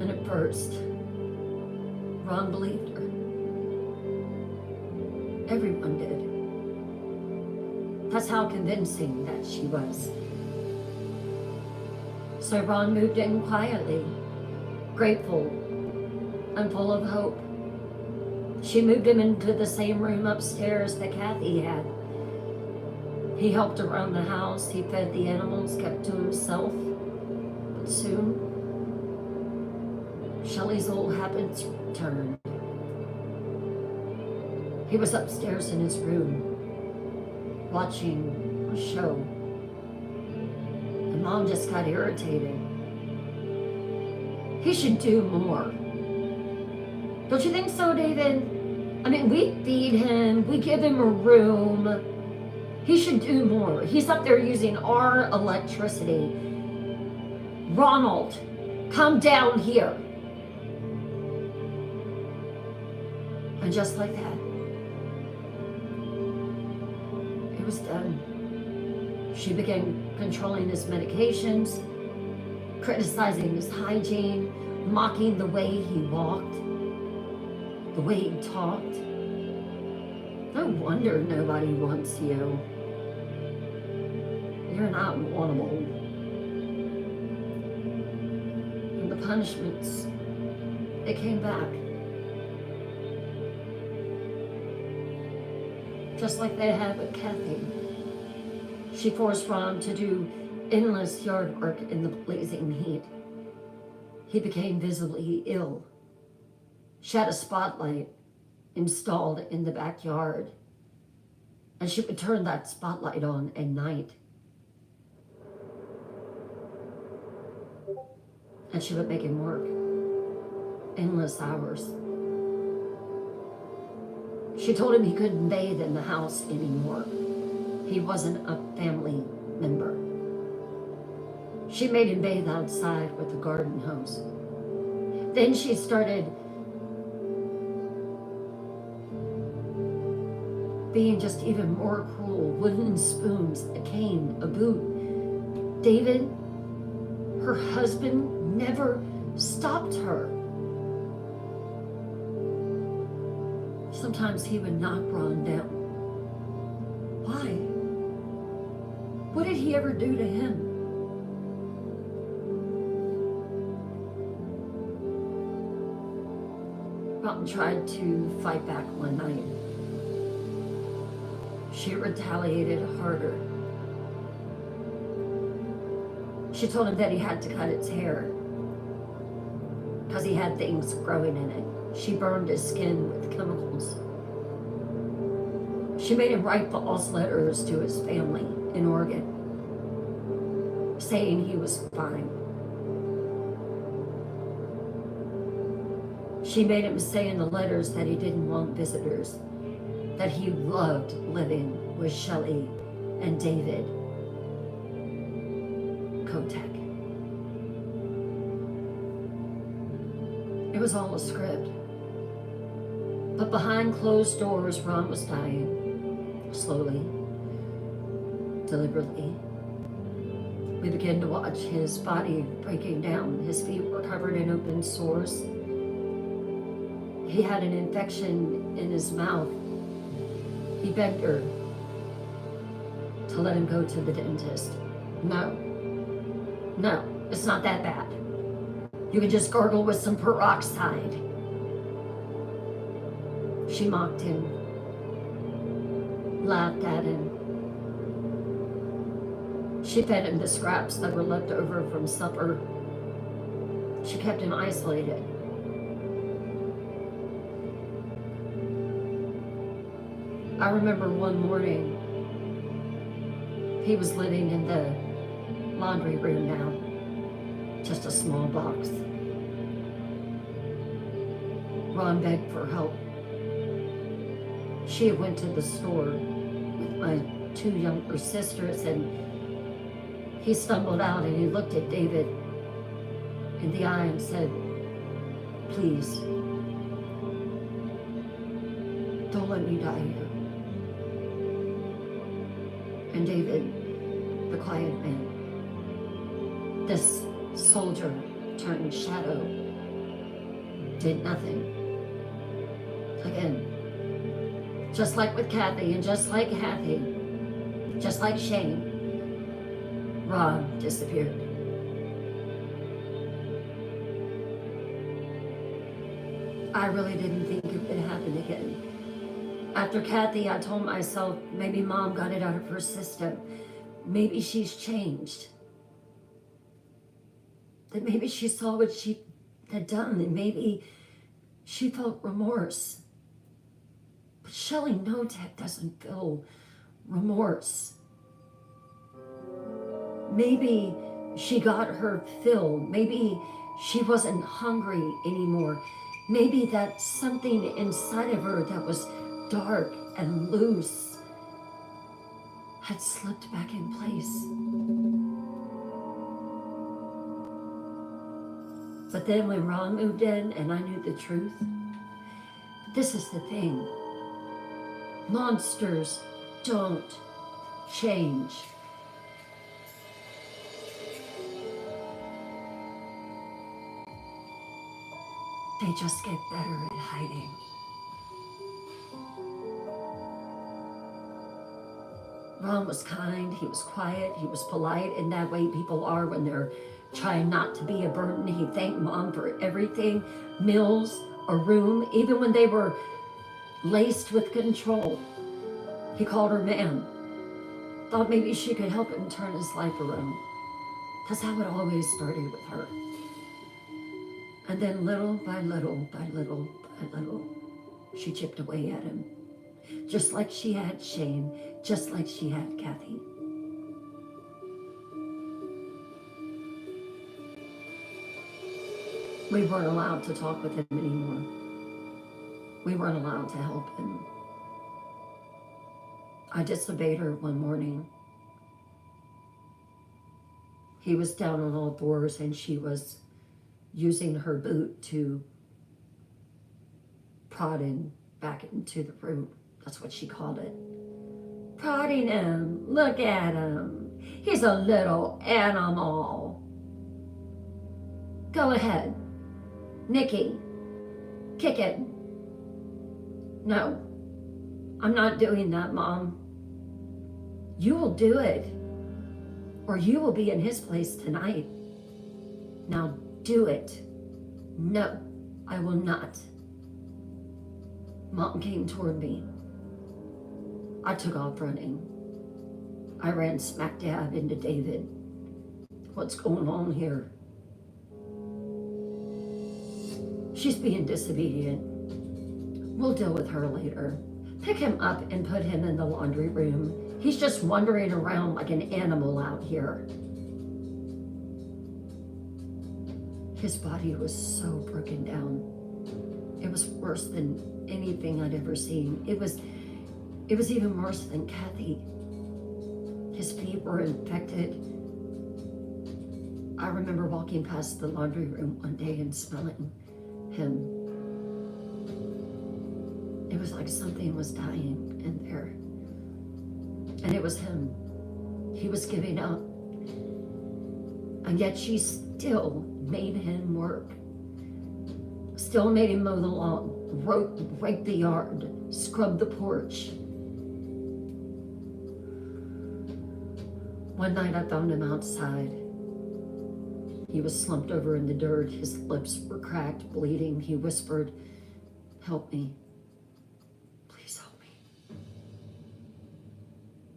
And at first, Ron believed her. Everyone did. That's how convincing that she was. So Ron moved in quietly, grateful and full of hope. She moved him into the same room upstairs that Kathy had. He helped around the house, he fed the animals, kept to himself. But soon, Shelly's old habits returned. He was upstairs in his room, watching a show. And Mom just got irritated. He should do more. Don't you think so, David? I mean, we feed him, we give him a room. He should do more. He's up there using our electricity. Ronald, come down here. And just like that, it was done. She began controlling his medications, criticizing his hygiene, mocking the way he walked, the way he talked. No wonder nobody wants you. You're not wantable. And the punishments, they came back. Just like they had with Kathy. She forced Ron to do endless yard work in the blazing heat. He became visibly ill. She had a spotlight installed in the backyard, and she would turn that spotlight on at night. And she would make him work endless hours. She told him he couldn't bathe in the house anymore. He wasn't a family member. She made him bathe outside with a garden hose. Then she started being just even more cruel. Wooden spoons, a cane, a boot. David, her husband, never stopped her. Sometimes he would knock Ron down. Why? What did he ever do to him? Ron tried to fight back one night. She retaliated harder. She told him that he had to cut his hair because he had things growing in it. She burned his skin with chemicals. She made him write false letters to his family in Oregon, saying he was fine. She made him say in the letters that he didn't want visitors, that he loved living with Shelly and David Knotek. It was all a script. But behind closed doors, Ron was dying, slowly, deliberately. We began to watch his body breaking down. His feet were covered in open sores. He had an infection in his mouth. He begged her to let him go to the dentist. No, it's not that bad. You can just gargle with some peroxide. She mocked him, laughed at him. She fed him the scraps that were left over from supper. She kept him isolated. I remember one morning, he was living in the laundry room now, just a small box. Ron begged for help. She went to the store with my two younger sisters, and he stumbled out and he looked at David in the eye and said, "Please, don't let me die here." And David, the quiet man, this soldier turned shadow, did nothing. Again, just like with Kathy and just like Kathy, Just like Shane, Ron disappeared. I really didn't think it would happen again. After Kathy, I told myself maybe Mom got it out of her system. Maybe she's changed. That maybe she saw what she had done and maybe she felt remorse. But Shelly Knotek doesn't feel remorse. Maybe she got her fill. Maybe she wasn't hungry anymore. Maybe that something inside of her that was dark and loose had slipped back in place. But then when Ron moved in and I knew the truth, this is the thing. Monsters don't change. They just get better at hiding. Ron was kind, he was quiet, he was polite, and that way people are when they're trying not to be a burden. He thanked Mom for everything, meals, a room, even when they were laced with control. He called her ma'am. Thought maybe she could help him turn his life around. That's how it always started with her. And then little by little, by little, by little, she chipped away at him. Just like she had Shane, just like she had Kathy. We weren't allowed to talk with him anymore. We weren't allowed to help him. I disobeyed her one morning. He was down on all fours and she was using her boot to prod him back into the room. That's what she called it. Prodding him. Look at him. He's a little animal. Go ahead. Nikki, kick it. No, I'm not doing that, Mom. You will do it, or you will be in his place tonight. Now do it. No, I will not. Mom came toward me. I took off running. I ran smack dab into David. What's going on here? She's being disobedient. We'll deal with her later. Pick him up and put him in the laundry room. He's just wandering around like an animal out here. His body was so broken down. It was worse than anything I'd ever seen. It was even worse than Kathy. His feet were infected. I remember walking past the laundry room one day and smelling him. It was like something was dying in there. And it was him. He was giving up. And yet she still made him work. Still made him mow the lawn, rake the yard, scrub the porch. One night I found him outside. He was slumped over in the dirt. His lips were cracked, bleeding. He whispered, "Help me. Please help me."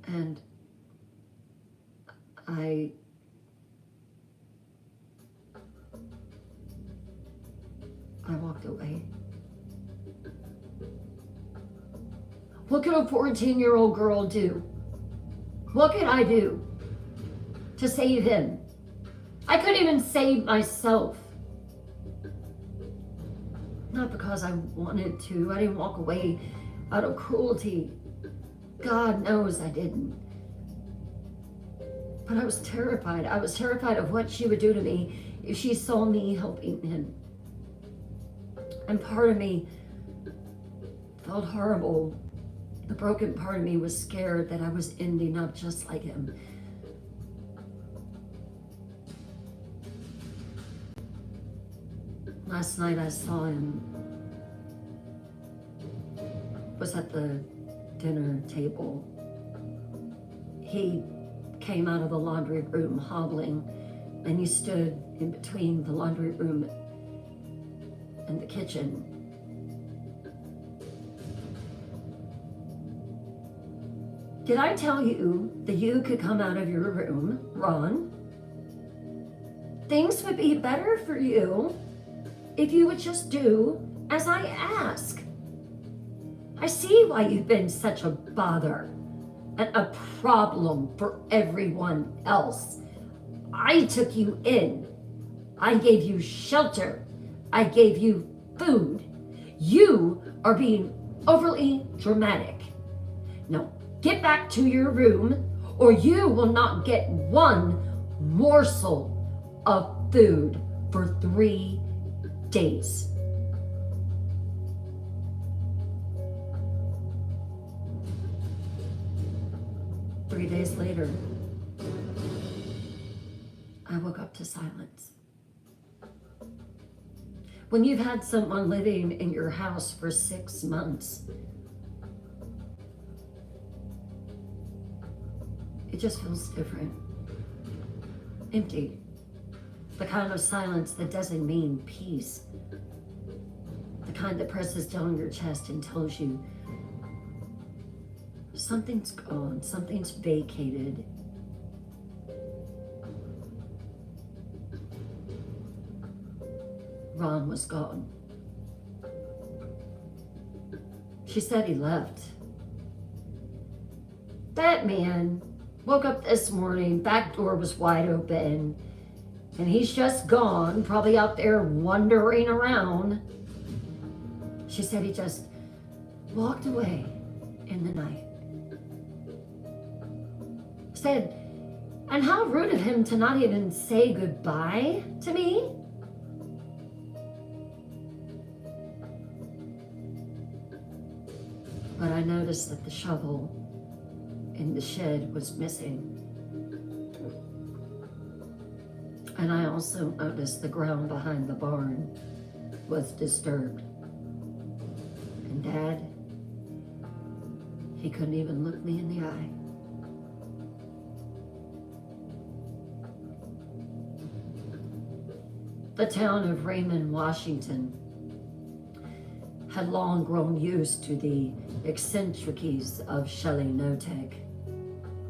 And I walked away. What could a 14-year-old girl do? What could I do to save him? I couldn't even save myself. Not because I wanted to. I didn't walk away out of cruelty. God knows I didn't. But I was terrified. I was terrified of what she would do to me if she saw me helping him. And part of me felt horrible. The broken part of me was scared that I was ending up just like him. Last night I saw him, was at the dinner table. he came out of the laundry room hobbling, and he stood in between the laundry room and the kitchen. Did I tell you that you could come out of your room, Ron? Things would be better for you if you would just do as I ask. I see why you've been such a bother and a problem for everyone else. I took you in. I gave you shelter. I gave you food. You are being overly dramatic. Now, get back to your room, or you will not get one morsel of food for 3 days. Three days later, I woke up to silence. When you've had someone living in your house for 6 months, it just feels different. Empty. The kind of silence that doesn't mean peace. The kind that presses down your chest and tells you something's gone, something's vacated. Ron was gone. She said he left. That man woke up this morning, back door was wide open, and he's just gone, probably out there wandering around. She said he just walked away in the night. Said, and how rude of him to not even say goodbye to me. But I noticed that the shovel in the shed was missing. And I also noticed the ground behind the barn was disturbed. And Dad, he couldn't even look me in the eye. The town of Raymond, Washington had long grown used to the eccentricities of Shelly Knotek.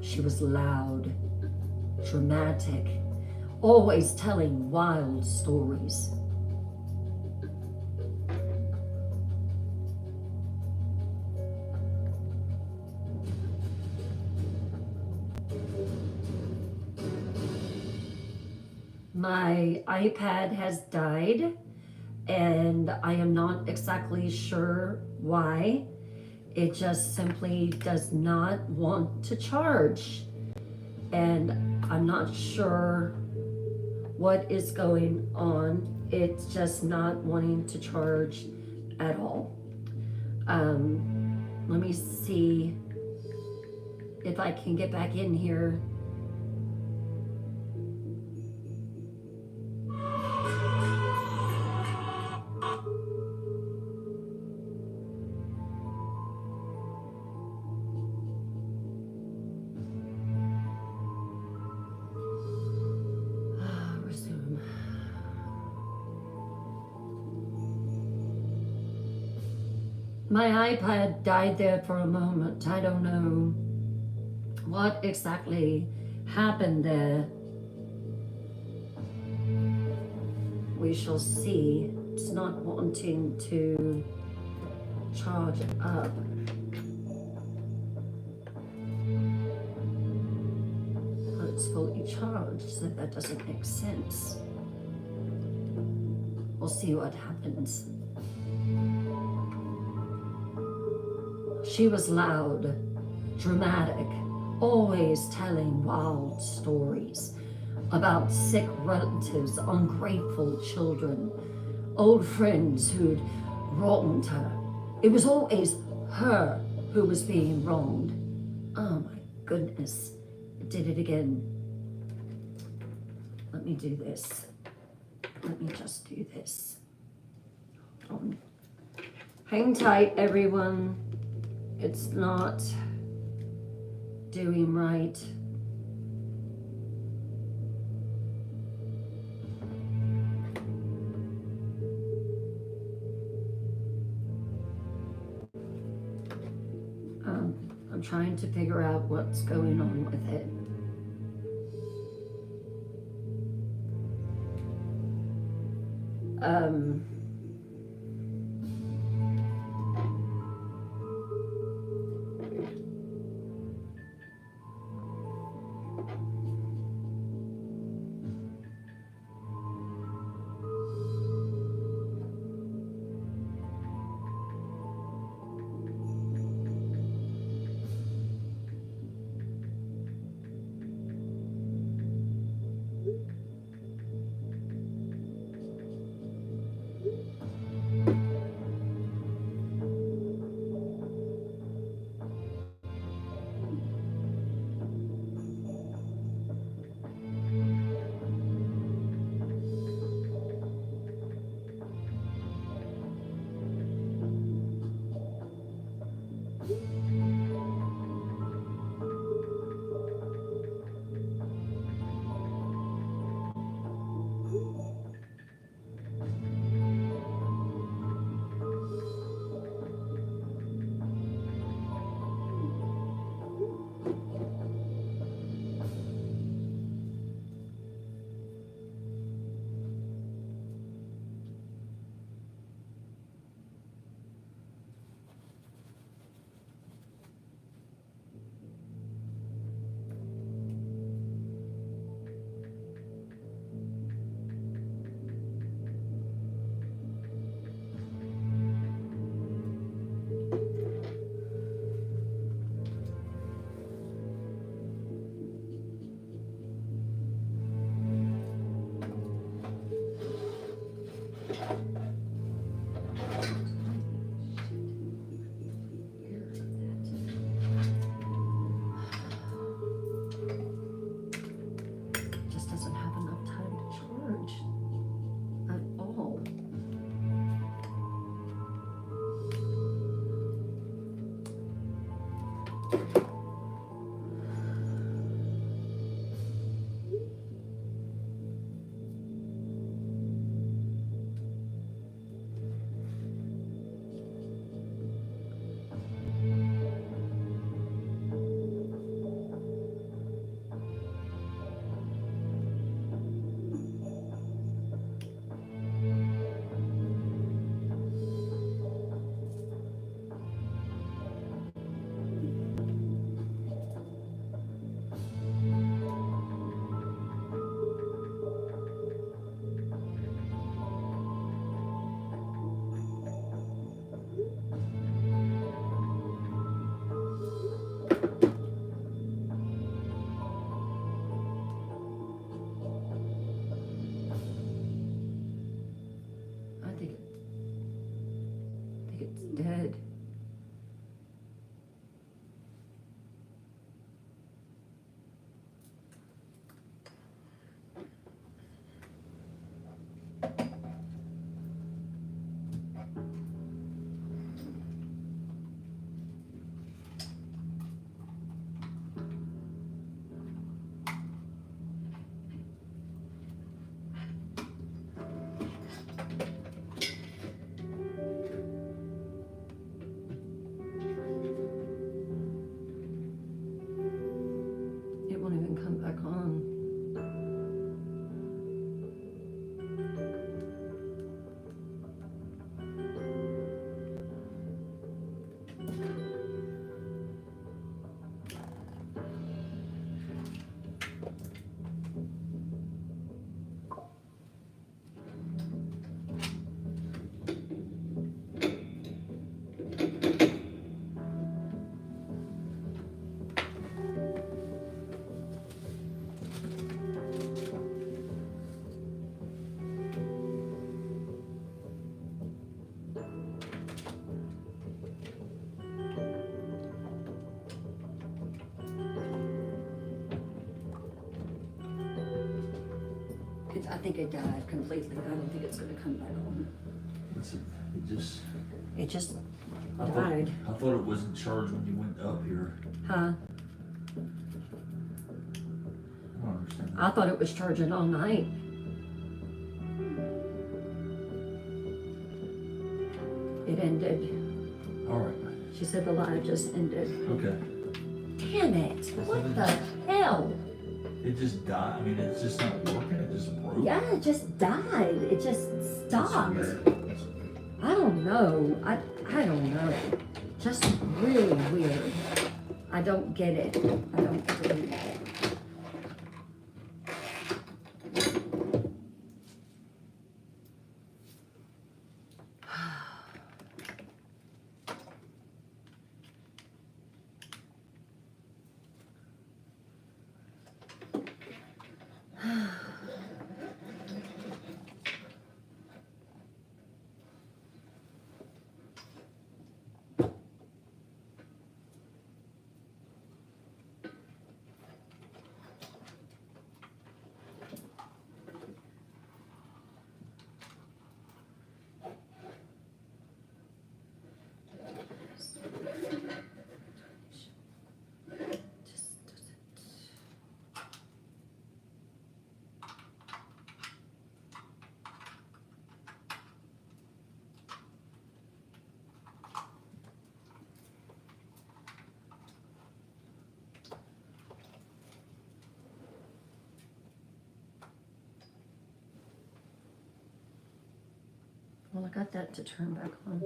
She was loud, dramatic, always telling wild stories. My iPad has died, and I am not exactly sure why. It just simply does not want to charge. And I'm not sure what is going on. It's just not wanting to charge at all. Let me see if I can get back in here. My iPad died there for a moment. I don't know what exactly happened there. We shall see. It's not wanting to charge up. But it's fully charged, so that doesn't make sense. We'll see what happens. She was loud, dramatic, always telling wild stories about sick relatives, ungrateful children, old friends who'd wronged her. It was always her who was being wronged. Oh my goodness, it did it again. Let me do this. Let me just do this. Hold on. Hang tight, everyone. It's not doing right. I'm trying to figure out what's going on with it. Just doesn't have enough time to charge at all. I think it's dead. It won't even come back on. I think it died completely. I don't think it's going to come back on. It just died. I thought it wasn't charged when you went up here. Huh? I thought it was charging all night. It ended. All right. She said the live just ended. Okay. Damn it. What the hell? It just died. I mean, it's just not working. It just broke. Yeah, it just died. It just stopped. That's weird. I don't know. I don't know. Just really weird. I don't get it. I don't get it. Well, I got that to turn back on.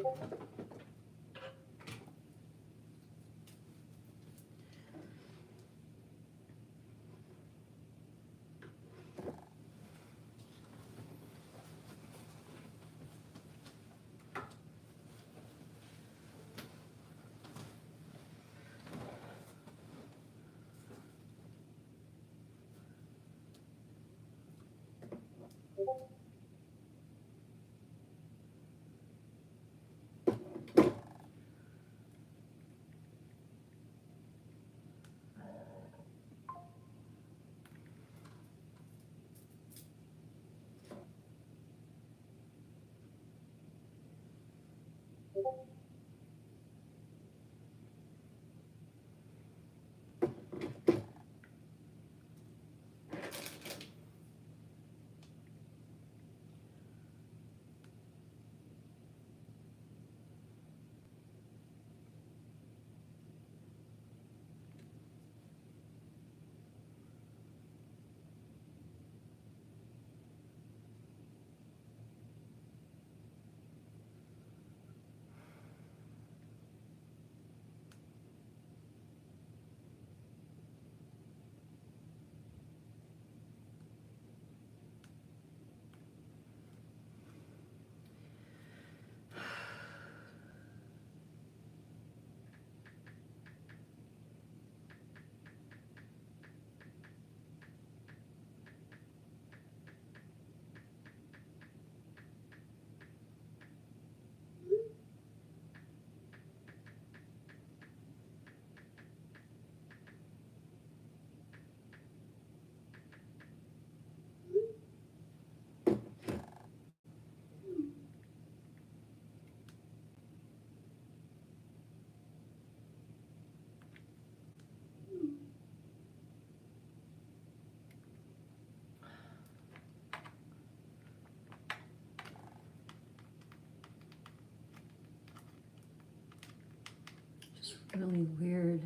Just really weird.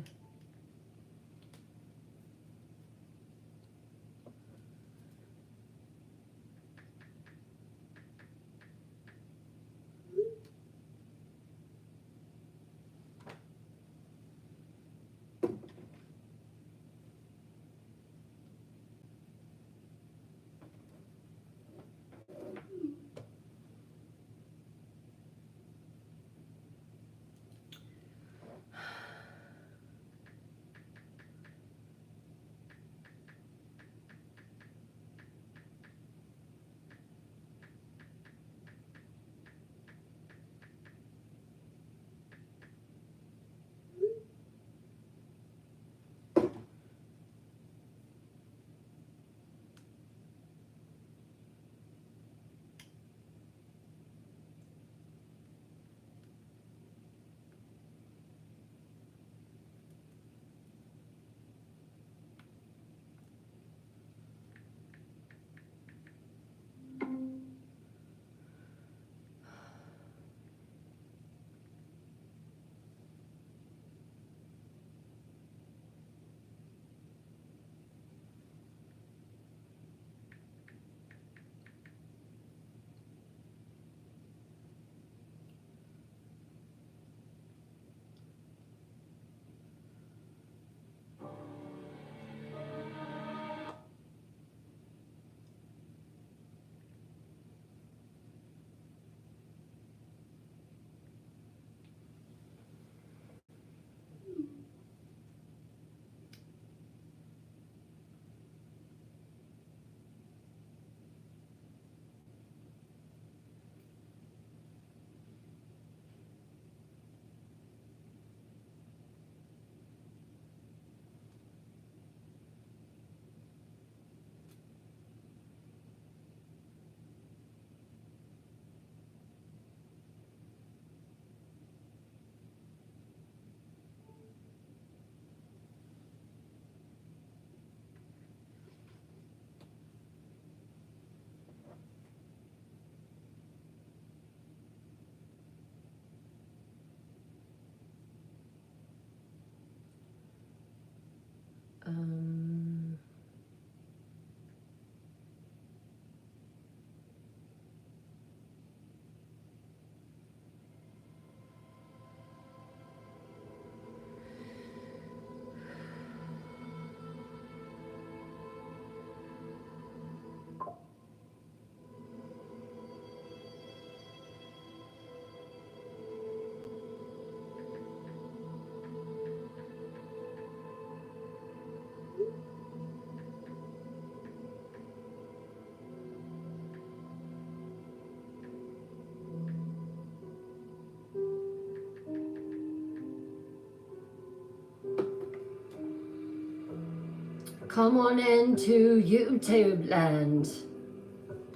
come on into YouTube land,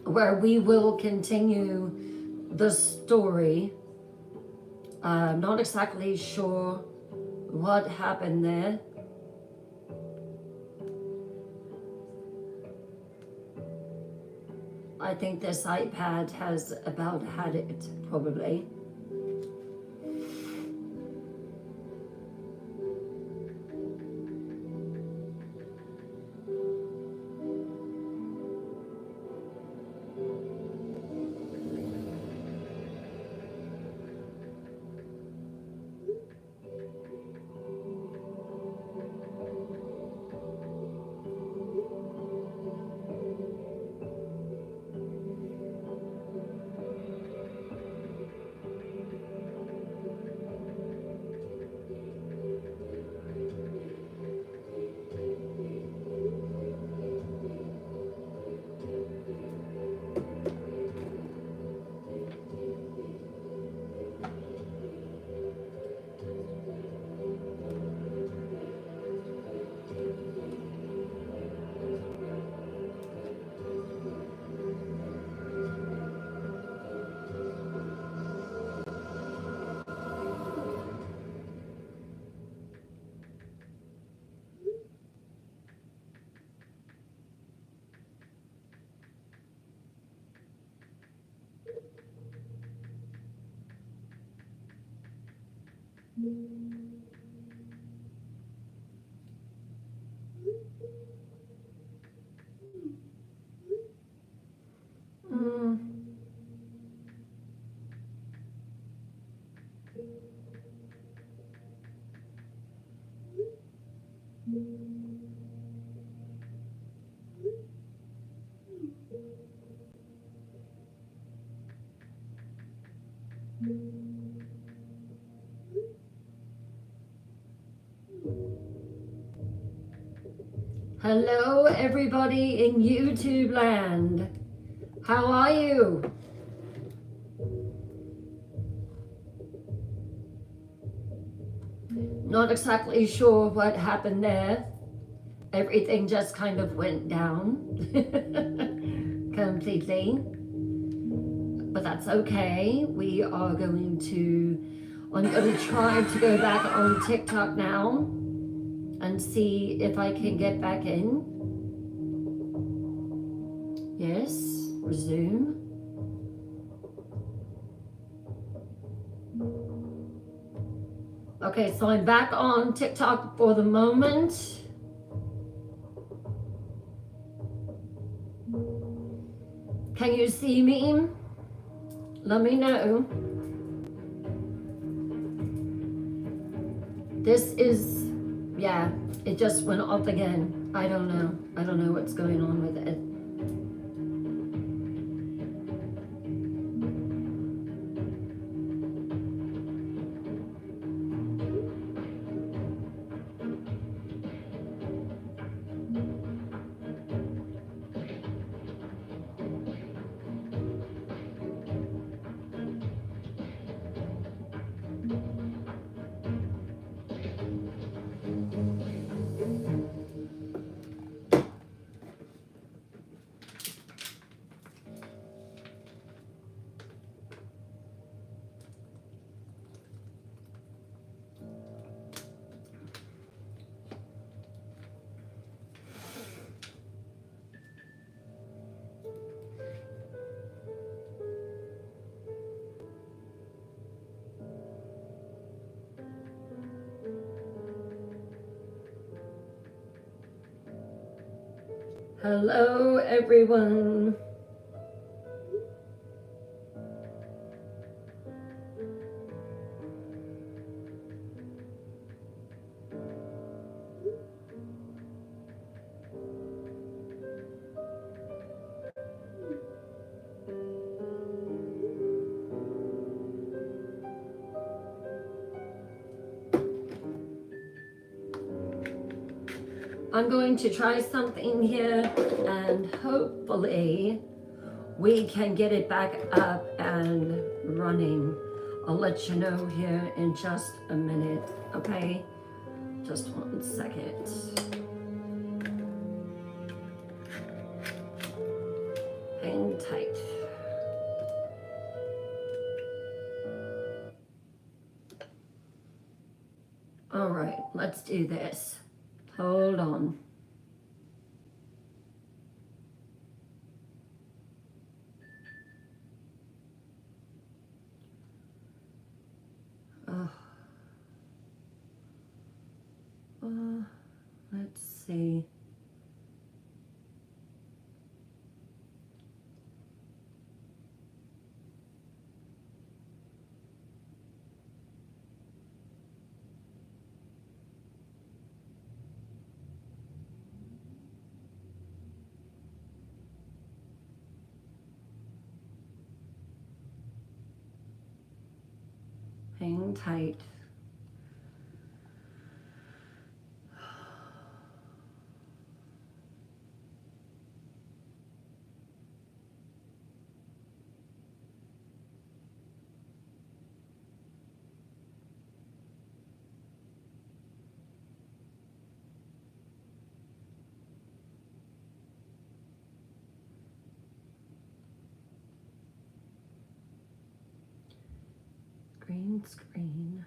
where we will continue the story. I'm not exactly sure what happened there. I think this iPad has about had it, probably. Hello, everybody in YouTube land. How are you? Not exactly sure what happened there. Everything just kind of went down completely. But that's okay. We are going to, I'm going to try to go back on TikTok now and see if I can get back in. Yes, resume. Okay, so I'm back on TikTok for the moment. Can you see me? Let me know. This is, yeah, it just went off again. I don't know. I don't know what's going on with it. Hello, everyone. I'm going to try something here and hopefully we can get it back up and running. I'll let you know here in just a minute, okay? Just 1 second. tight. All right, let's do this. Hold on. Let's see. Hang tight. Green screen.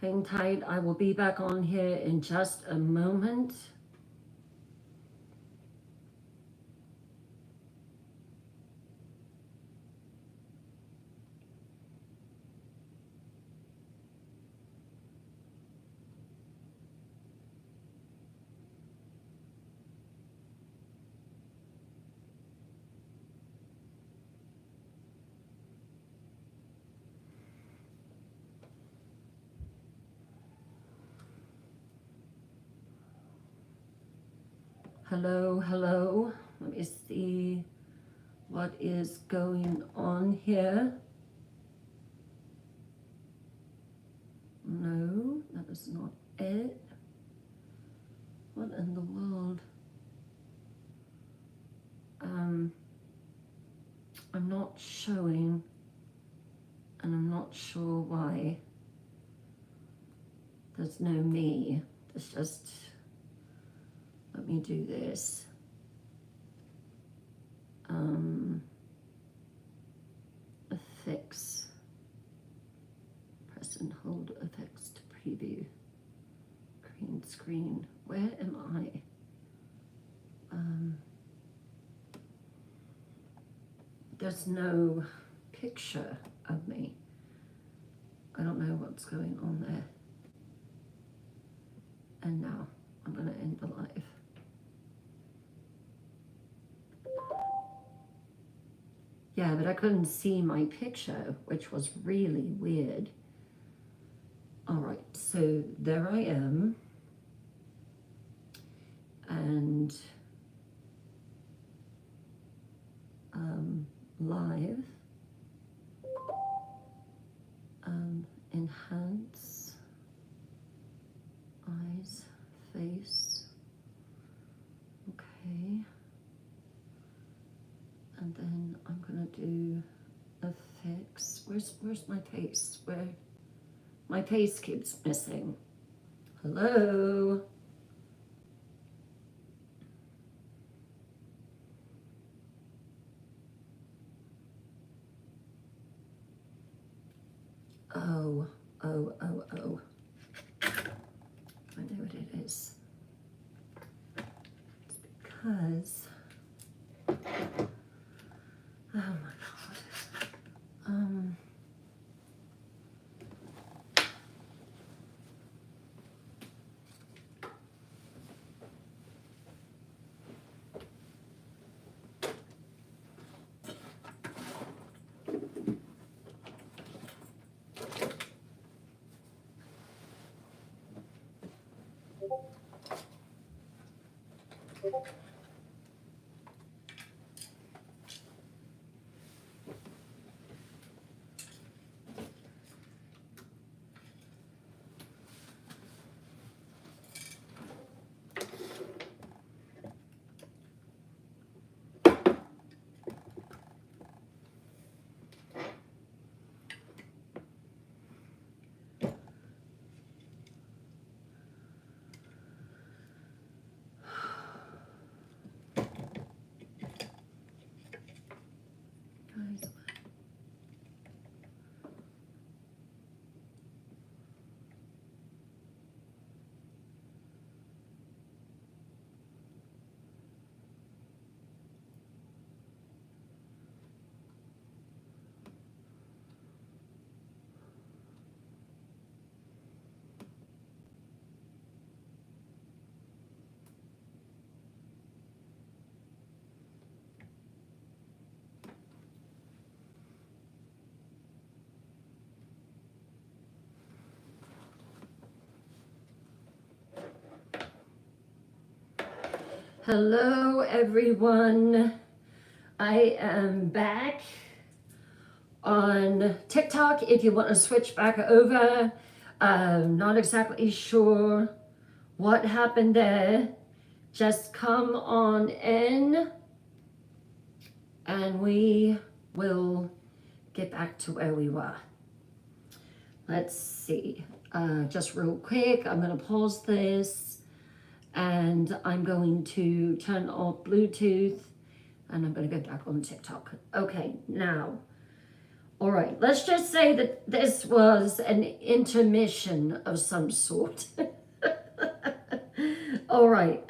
Hang tight. I will be back on here in just a moment. Hello, hello. Let me see what is going on here. No, that is not it. What in the world? I'm not showing, and I'm not sure why. There's no me. There's just, let me do this. Effects. Press and hold effects to preview. Green screen. Where am I? There's no picture of me. I don't know what's going on there. And now I'm going to end the live. Yeah, but I couldn't see my picture, which was really weird. All right, so there I am. And live. Enhance. Eyes, face. Okay. And then I'm gonna do effects. Where's my face? Where my face keeps missing. Hello. Oh. I know what it is. It's because, oh my God. Hello, everyone. I am back on TikTok. If you want to switch back over, not exactly sure what happened there. Just come on in and we will get back to where we were. Let's see. Just real quick, I'm going to pause this and I'm going to turn off Bluetooth and I'm going to go back on TikTok. Okay, now, all right, let's just say that this was an intermission of some sort. All right,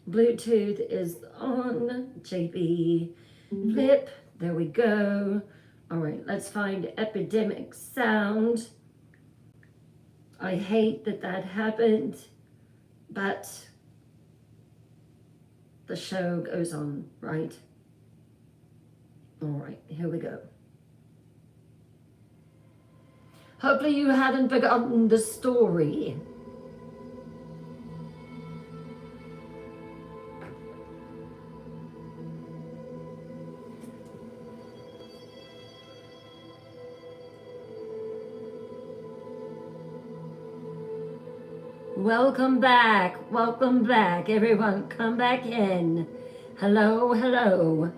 Bluetooth is on, JB Flip, there we go. All right, let's find epidemic sound. I hate that that happened, but the show goes on, right? All right, here we go. Hopefully you haven't forgotten the story. Welcome back, everyone. Come back in. Hello, hello.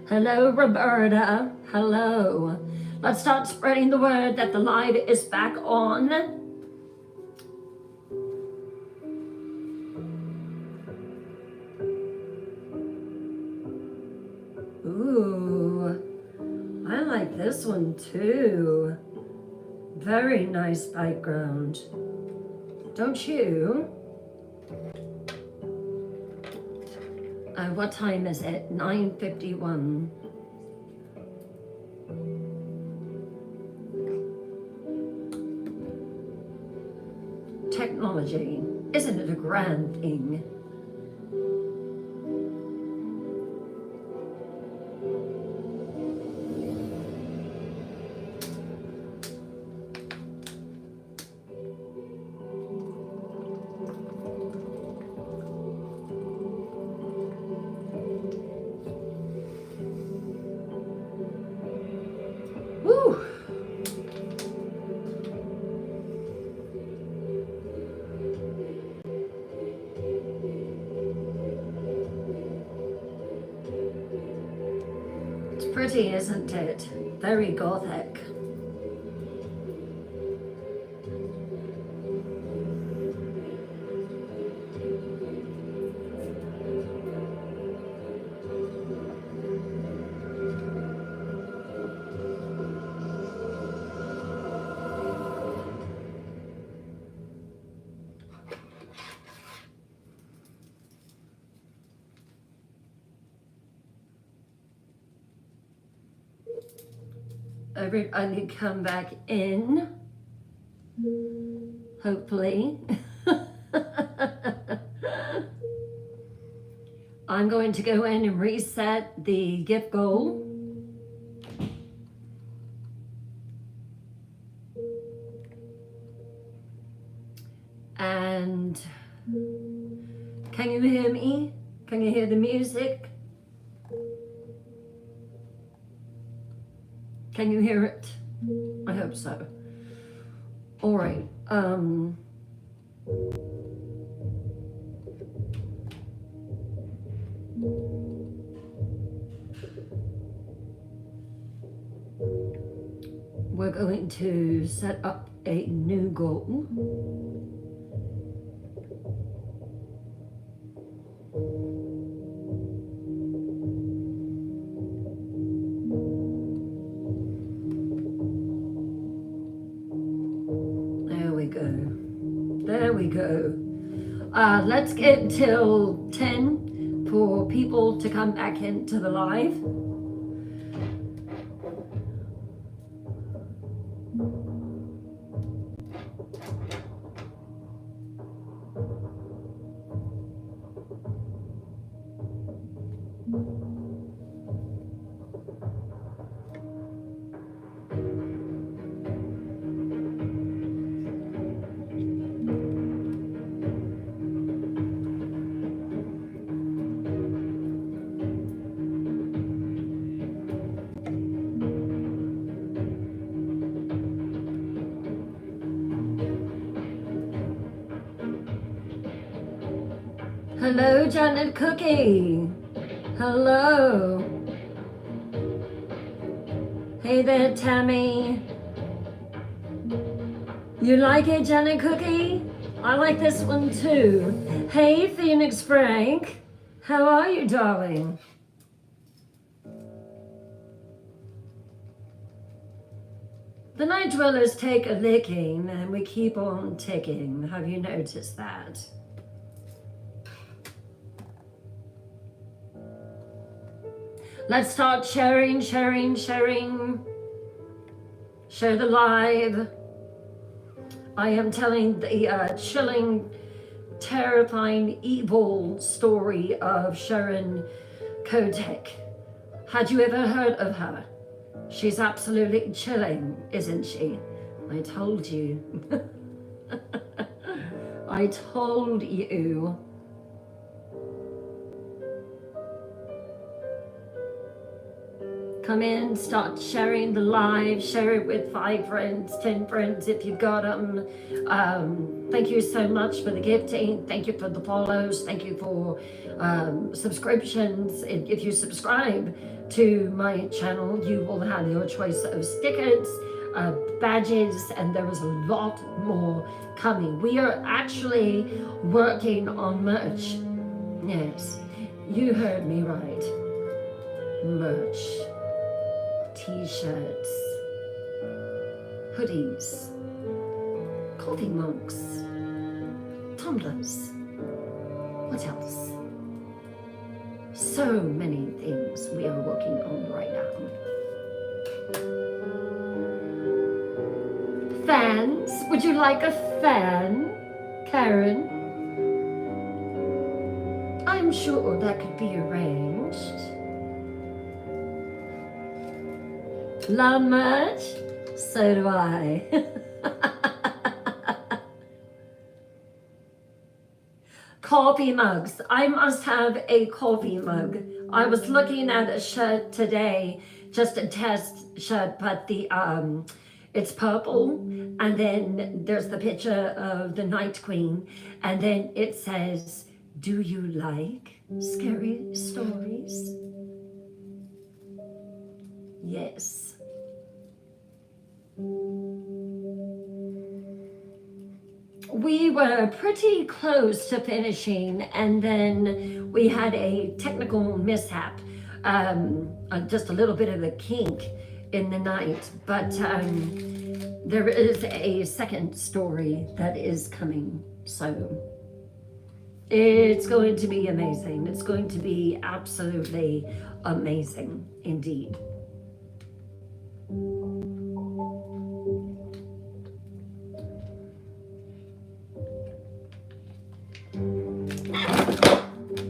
Hello, Roberta. Hello. Let's start spreading the word that the live is back on. Ooh, I like this one too. Very nice background. Don't you? What time is it? 9:51. Technology, isn't it a grand thing? Woo! It's pretty, isn't it? Very gothic. Everybody come back in, hopefully. I'm going to go in and reset the gift goal. And can you hear me? Can you hear the music? Can you hear it? I hope so. All right. We're going to set up a new goal. There we go. Let's get till 10 for people to come back into the live. Hello, Janet Cookie. Hello. Hey there, Tammy. You like it, Janet Cookie? I like this one too. Hey, Phoenix Frank. How are you, darling? The night dwellers take a licking and we keep on ticking. Have you noticed that? Let's start sharing. Share the live. I am telling the chilling, terrifying, evil story of Shelly Knotek. Had you ever heard of her? She's absolutely chilling, isn't she? I told you. I told you. Come in, start sharing the live, share it with 5 friends, 10 friends if you've got them. Thank you so much for the gifting. Thank you for the follows. Thank you for subscriptions. If you subscribe to my channel, you will have your choice of stickers, badges, and there is a lot more coming. We are actually working on merch. Yes, you heard me right. Merch. T-shirts, hoodies, coffee mugs, tumblers. What else? So many things we are working on right now. Fans? Would you like a fan, Karen? I'm sure that could be arranged. Love merch? So do I. Coffee mugs. I must have a coffee mug. I was looking at a shirt today, just a test shirt, but the it's purple, and then there's the picture of the Night Queen, and then it says, "Do you like scary stories?" Yes. We were pretty close to finishing, and then we had a technical mishap, just a little bit of a kink in the night, but there is a second story that is coming, so it's going to be amazing. It's going to be absolutely amazing indeed.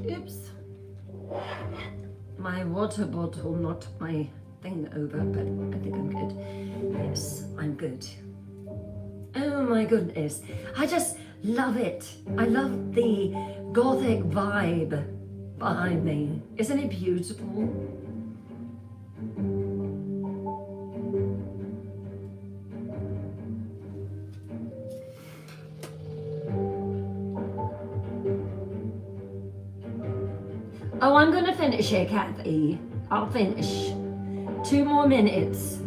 Oops. My water bottle knocked my thing over, but I think I'm good. Yes, I'm good. Oh my goodness. I just love it. I love the gothic vibe behind me. Isn't it beautiful? Oh, I'm gonna finish it, Kathy. I'll finish. 2 more minutes.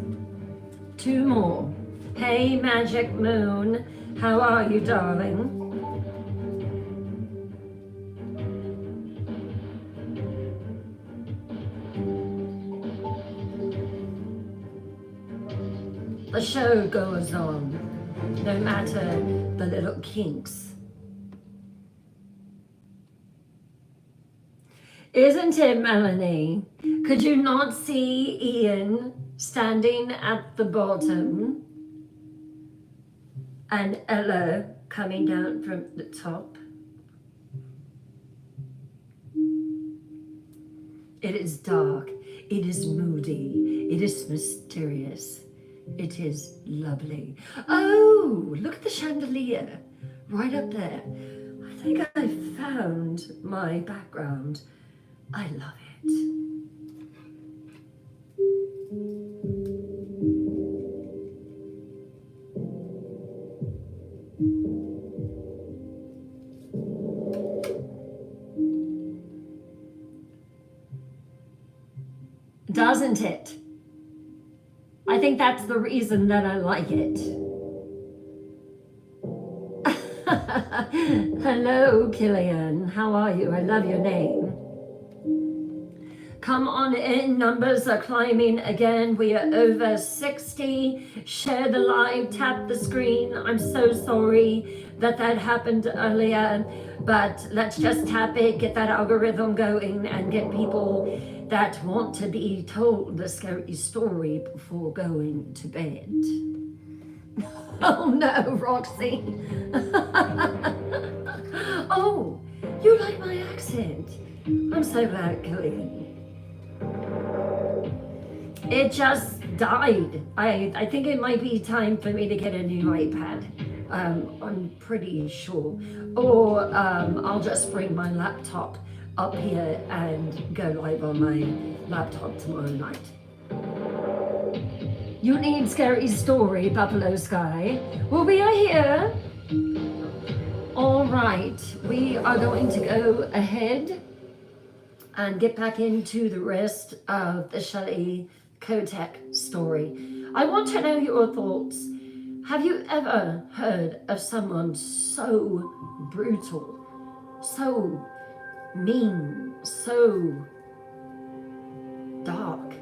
2 more. Hey, Magic Moon. How are you, darling? The show goes on, no matter the little kinks. Isn't it, Melanie? Could you not see Ian standing at the bottom and Ella coming down from the top? It is dark, it is moody, it is mysterious, it is lovely. Oh, look at the chandelier right up there. I think I found my background. I love it. that's the reason that I like it. Hello, Killian. How are you? I love your name. Come on in. Numbers are climbing again. We are over 60. Share the live. Tap the screen. I'm so sorry that happened earlier, but let's just tap it, get that algorithm going, and get people that want to be told the scary story before going to bed. Oh no, Roxy. Oh, you like my accent. I'm so glad, Killian. It just died. I think it might be time for me to get a new iPad. I'm pretty sure. Or I'll just bring my laptop up here and go live on my laptop tomorrow night. You need scary story, Buffalo Sky. Well, we are here. All right, we are going to go ahead and get back into the rest of the Shelly Knotek story. I want to know your thoughts. Have you ever heard of someone so brutal, so mean, so dark?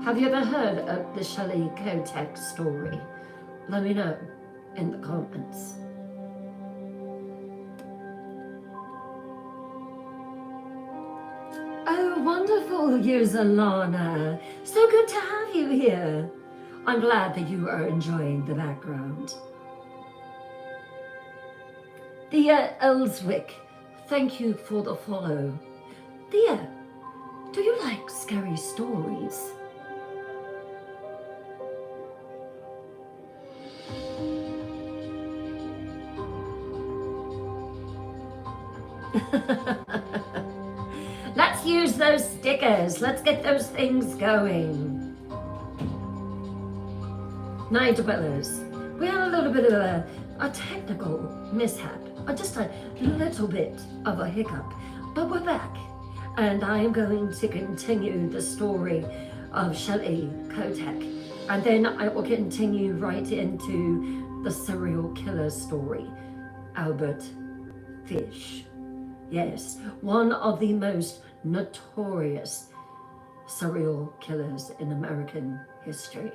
Have you ever heard of the Shelly Knotek story? Let me know in the comments. Oh, wonderful, Yuzalana. So good to have you here. I'm glad that you are enjoying the background. Thea Elswick, thank you for the follow. Thea, do you like scary stories? Let's use those stickers. Let's get those things going. Night dwellers, we had a little bit of a technical mishap, just a little bit of a hiccup, but we're back, and I am going to continue the story of Shelly Knotek, and then I will continue right into the serial killer story, Albert Fish. Yes, one of the most notorious serial killers in American history.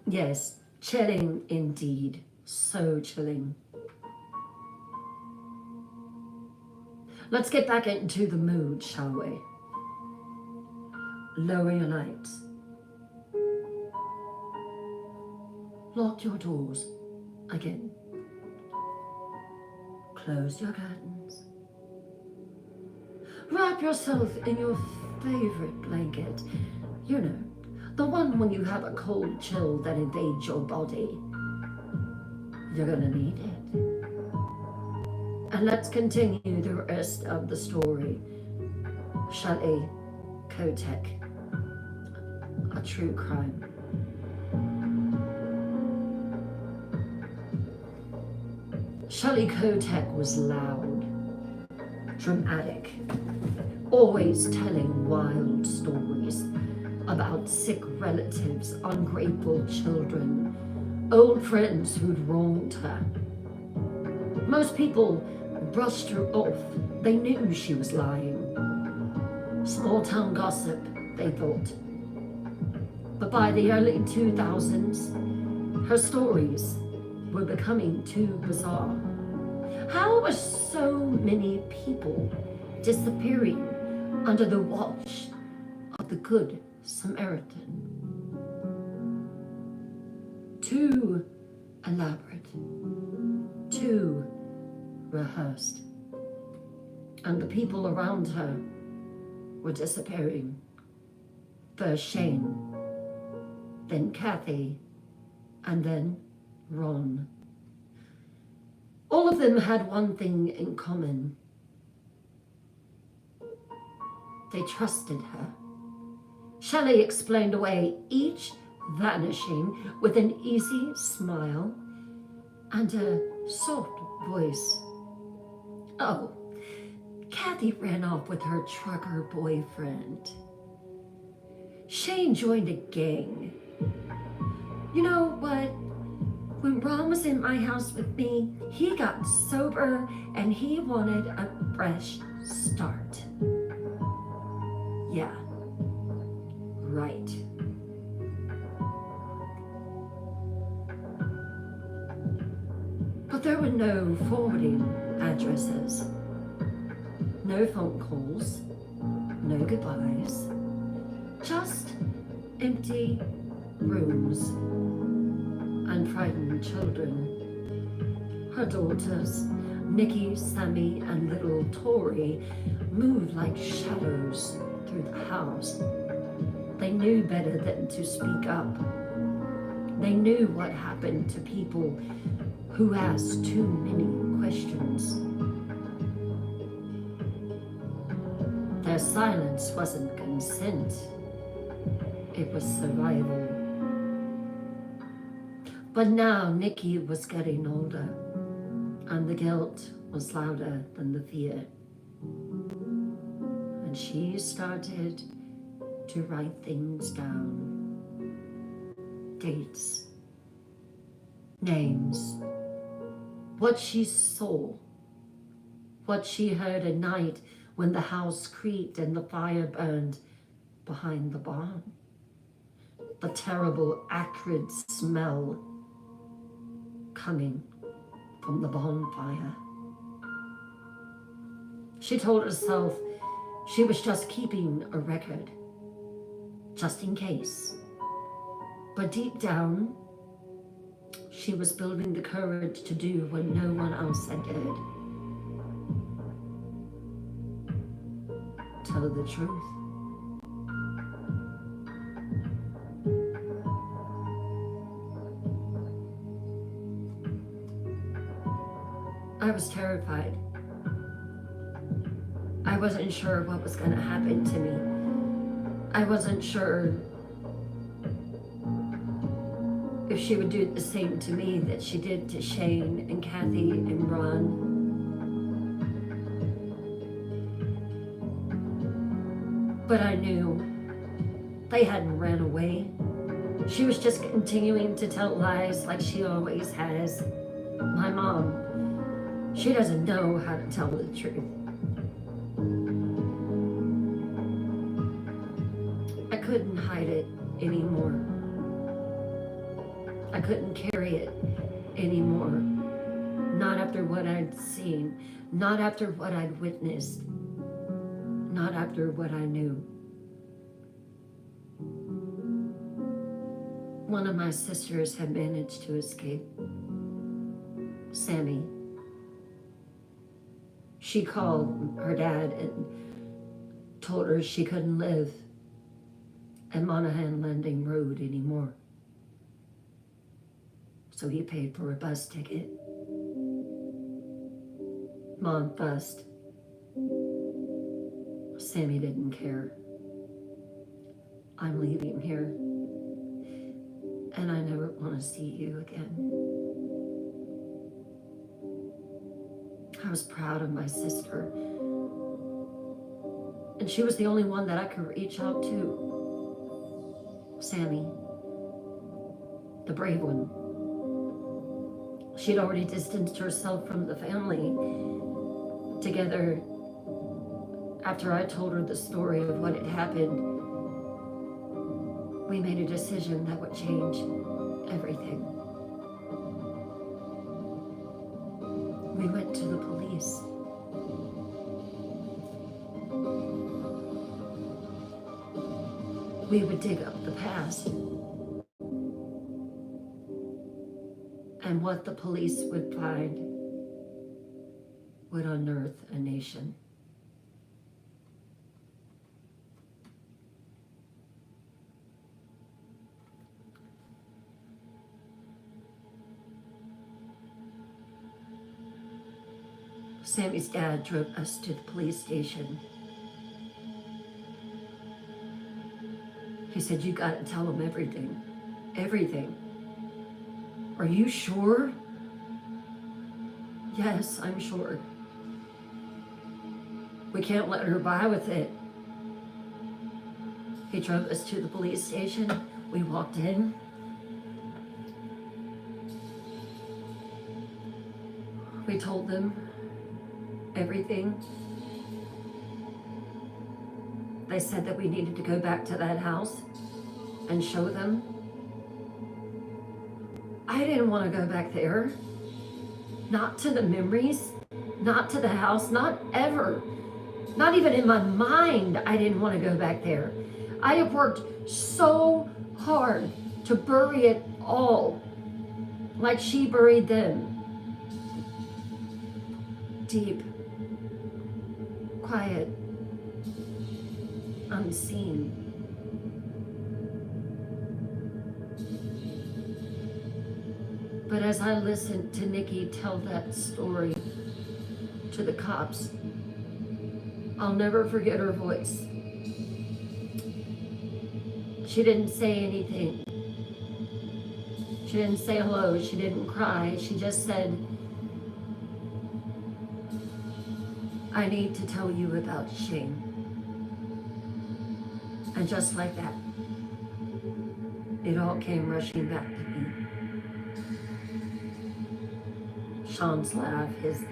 Yes, chilling indeed, so chilling. Let's get back into the mood, shall we? Lower your lights. Lock your doors again. Close your curtains. Wrap yourself in your favorite blanket. You know, the one when you have a cold chill that invades your body. You're gonna need it. And let's continue the rest of the story. Shelly Knotek, a true crime. Shelly Knotek was loud, dramatic, always telling wild stories about sick relatives, ungrateful children, old friends who'd wronged her. Most people brushed her off. They knew she was lying. Small town gossip, they thought. But by the early 2000s, her stories were becoming too bizarre. How were so many people disappearing under the watch of the Good Samaritan? Too elaborate, too rehearsed. And the people around her were disappearing. First Shane, then Kathy, and then Ron. All of them had one thing in common. They trusted her. Shelly explained away each vanishing with an easy smile and a soft voice. Oh, Kathy ran off with her trucker boyfriend. Shane joined a gang. You know what? When Ron was in my house with me, he got sober and he wanted a fresh start. Yeah, right. But there were no forwarding addresses, no phone calls, no goodbyes, just empty rooms and frightened children. Her daughters, Nikki, Sammy, and little Tori, moved like shadows through the house. They knew better than to speak up. They knew what happened to people who asked too many questions. Their silence wasn't consent, it was survival. But now Nikki was getting older, and the guilt was louder than the fear. And she started to write things down. Dates, names, what she saw, what she heard at night when the house creaked and the fire burned behind the barn. The terrible, acrid smell coming from the bonfire. She told herself she was just keeping a record, just in case. But deep down, she was building the courage to do what no one else had dared. Tell the truth. I was terrified. I wasn't sure what was going to happen to me. I wasn't sure if she would do the same to me that she did to Shane and Kathy and Ron. But I knew they hadn't ran away. She was just continuing to tell lies like she always has. My mom, she doesn't know how to tell the truth. I couldn't hide it anymore. I couldn't carry it anymore. Not after what I'd seen, not after what I'd witnessed, not after what I knew. One of my sisters had managed to escape. Sammy. She called her dad and told her she couldn't live at Monahan Landing Road anymore. So he paid for a bus ticket. Mom fussed. Sammy didn't care. I'm leaving here, and I never want to see you again. I was proud of my sister, and she was the only one that I could reach out to. Sammy, the brave one. She'd already distanced herself from the family together after I told her the story of what had happened. We made a decision that would change everything. We went to the police. We would dig up the past. And what the police would find would unearth a nation. Sammy's dad drove us to the police station. He said, "You gotta tell them everything. Everything." "Are you sure?" "Yes, I'm sure." We can't let her by with it. He drove us to the police station. We walked in. We told them everything. They said that we needed to go back to that house and show them. I didn't want to go back there. Not to the memories, not to the house, not ever. Not even in my mind, I didn't want to go back there. I have worked so hard to bury it all, like she buried them. Deep, quiet, unseen. But as I listened to Nikki tell that story to the cops, I'll never forget her voice. She didn't say anything. She didn't say hello. She didn't cry. She just said, I need to tell you about Shane. And just like that, it all came rushing back to me. Sean's laugh, his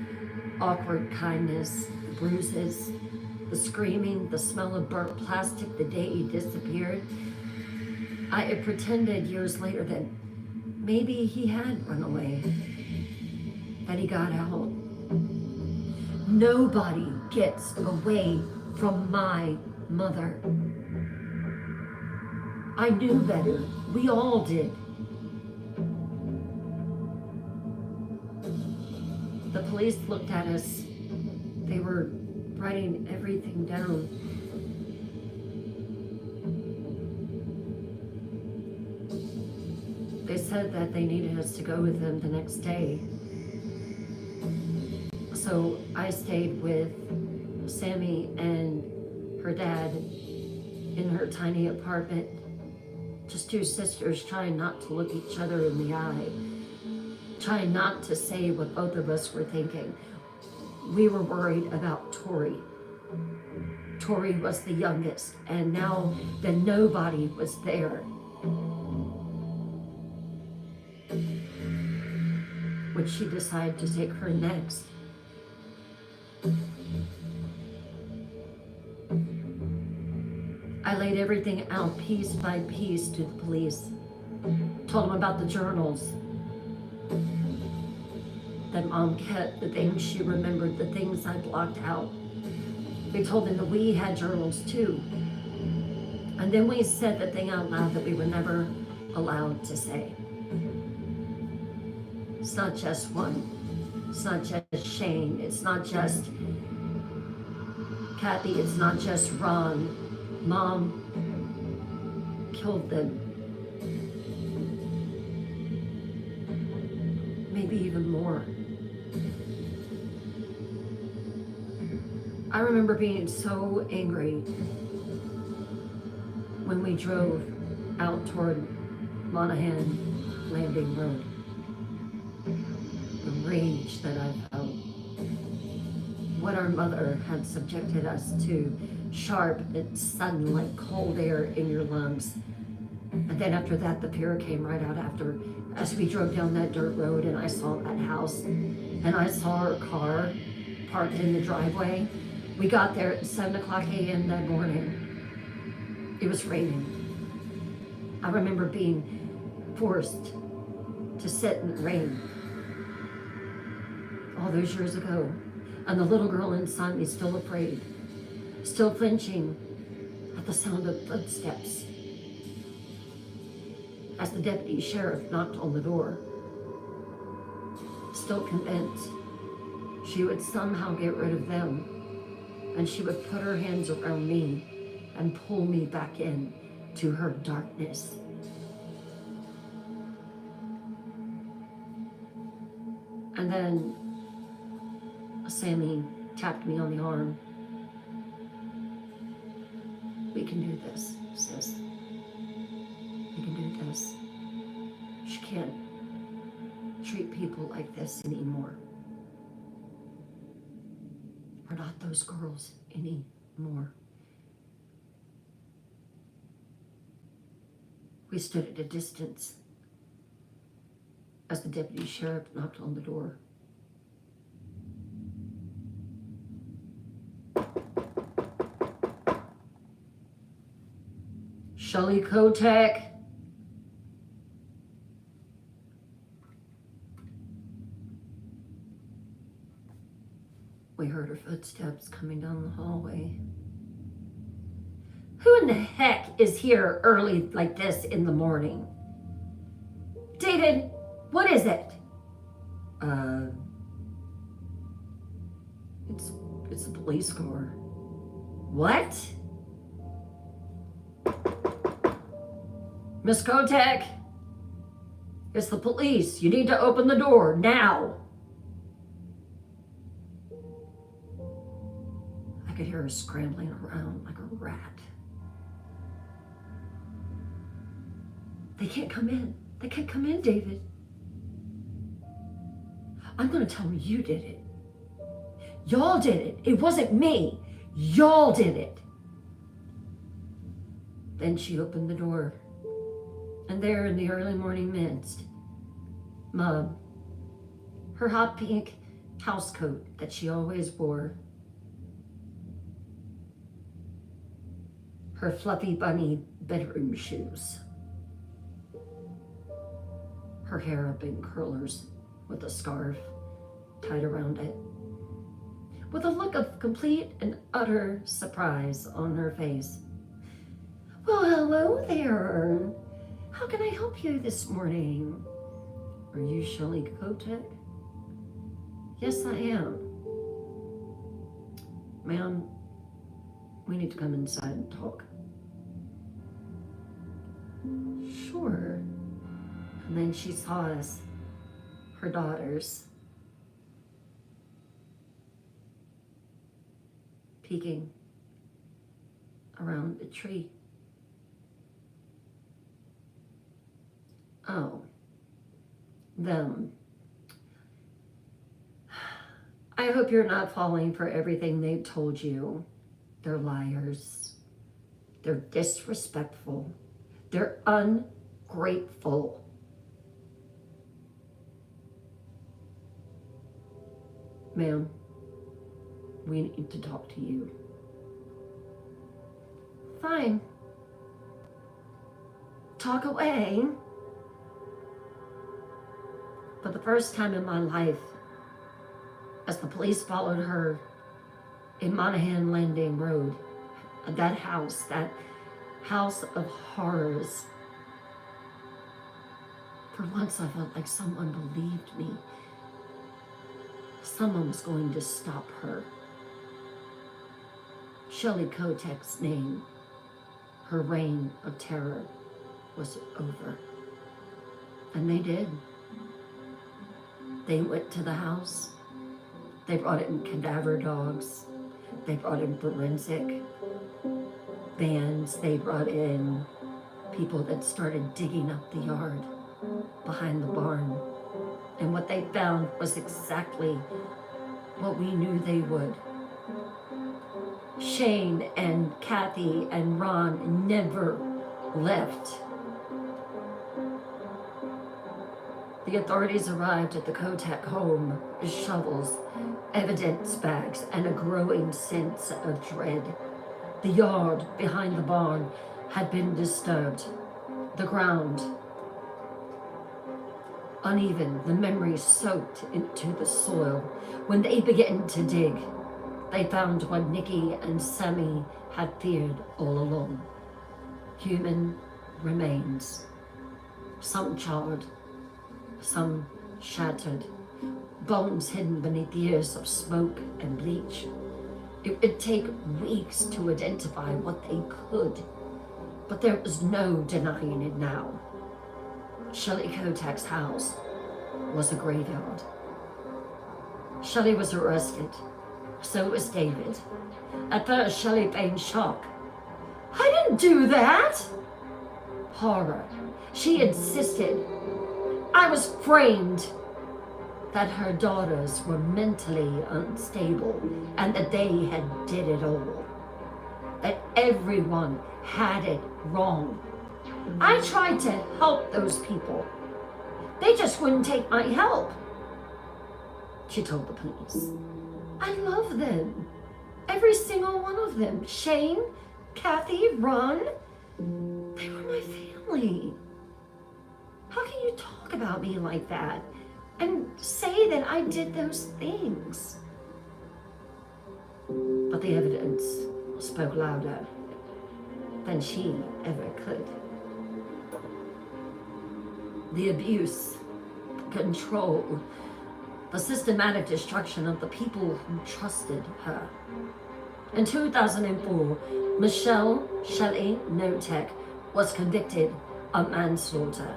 awkward kindness, the bruises, the screaming, the smell of burnt plastic the day he disappeared. I had pretended years later that maybe he had run away, that he got out. Nobody gets away from my mother. I knew better. We all did. The police looked at us. They were writing everything down. They said that they needed us to go with them the next day. So I stayed with Sammy and her dad in her tiny apartment. Just two sisters trying not to look each other in the eye. Trying not to say what both of us were thinking. We were worried about Tori. Tori was the youngest, and now that nobody was there. Would she decide to take her next? I laid everything out piece by piece to the police. Told them about the journals that Mom kept, the things she remembered, the things I blocked out. We told them that we had journals too. And then we said the thing out loud that we were never allowed to say. It's not just one. It's not just Shane. It's not just Kathy. It's not just Ron. Mom killed them. Maybe even more. I remember being so angry when we drove out toward Monahan Landing Road. The rage that I felt. What our mother had subjected us to. Sharp and sudden, like cold air in your lungs. And then after that, the fear came right out after. As we drove down that dirt road and I saw that house and I saw her car parked in the driveway. We got there at 7 o'clock a.m. that morning. It was raining. I remember being forced to sit in the rain all those years ago. And the little girl inside me still afraid, still flinching at the sound of footsteps. As the deputy sheriff knocked on the door, still convinced she would somehow get rid of them, and she would put her hands around me and pull me back in to her darkness. And then Sammy tapped me on the arm. We can do this, sis. We can do this. She can't treat people like this anymore. We're not want those girls anymore. We stood at a distance as the deputy sheriff knocked on the door. Shelly Knotek. We heard her footsteps coming down the hallway. Who in the heck is here early like this in the morning? David, what is it? It's a police car. What? Miss Knotek, it's the police. You need to open the door now. I could hear her scrambling around like a rat. They can't come in. They can't come in, David. I'm gonna tell them you did it. Y'all did it. It wasn't me. Y'all did it. Then she opened the door. And there in the early morning mist, Mom, her hot pink housecoat that she always wore, her fluffy bunny bedroom shoes, her hair up in curlers with a scarf tied around it, with a look of complete and utter surprise on her face. Well, hello there. How can I help you this morning? Are you Shelly Knotek? Yes, I am. Ma'am, we need to come inside and talk. Sure. And then she saw us, her daughters, peeking around the tree. Oh, them. I hope you're not falling for everything they've told you. They're liars. They're disrespectful. They're ungrateful. Ma'am, we need to talk to you. Fine. Talk away. For the first time in my life, as the police followed her in Monahan Landing Road, that house of horrors, for once I felt like someone believed me. Someone was going to stop her. Shelly Knotek's name, her reign of terror was over. And they did. They went to the house. They brought in cadaver dogs. They brought in forensic vans. They brought in people that started digging up the yard behind the barn. And what they found was exactly what we knew they would. Shane and Kathy and Ron never left. The authorities arrived at the Knotek home with shovels, evidence bags, and a growing sense of dread. The yard behind the barn had been disturbed. The ground uneven, the memories soaked into the soil. When they began to dig, they found what Nikki and Sammy had feared all along. Human remains, some charred, some shattered, bones hidden beneath years of smoke and bleach. It would take weeks to identify what they could, but there was no denying it now. Shelly Knotek's house was a graveyard. Shelly was arrested. So was David. At first, Shelly feigned shock. I didn't do that! Horror. She insisted. I was framed. that her daughters were mentally unstable and that they had did it all. That everyone had it wrong. I tried to help those people. They just wouldn't take my help. She told the police. I love them. Every single one of them. Shane, Kathy, Ron. They were my family. How can you talk about me like that and say that I did those things? But the evidence spoke louder than she ever could. The abuse, the control, the systematic destruction of the people who trusted her. In 2004, Shelly Knotek was convicted of manslaughter.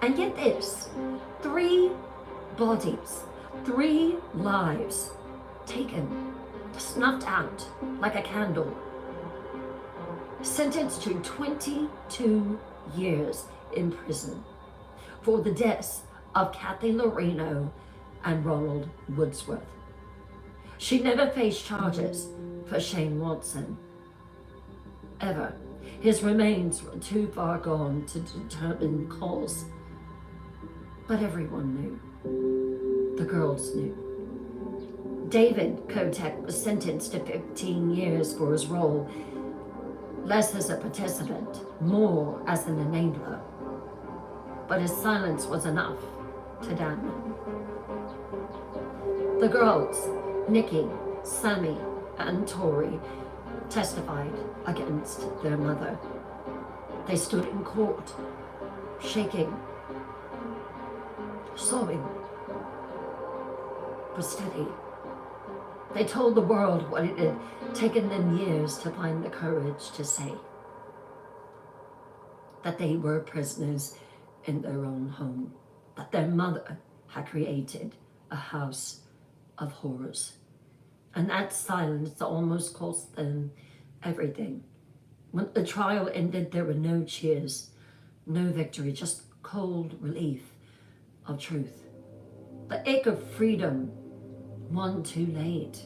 And get this, 3 bodies, 3 lives taken, snuffed out like a candle. Sentenced to 22 years in prison for the deaths of Kathy Loreno and Ronald Woodsworth. She never faced charges for Shane Watson, ever. His remains were too far gone to determine cause. But everyone knew. The girls knew. David Kotek was sentenced to 15 years for his role, less as a participant, more as an enabler. But his silence was enough to damn him. The girls, Nikki, Sammy, and Tori, testified against their mother. They stood in court, shaking, sobbing, but steady. They told the world what it had taken them years to find the courage to say. That they were prisoners in their own home. That their mother had created a house of horrors. And that silence almost cost them everything. When the trial ended, there were no cheers, no victory, just cold relief of truth. The ache of freedom won too late.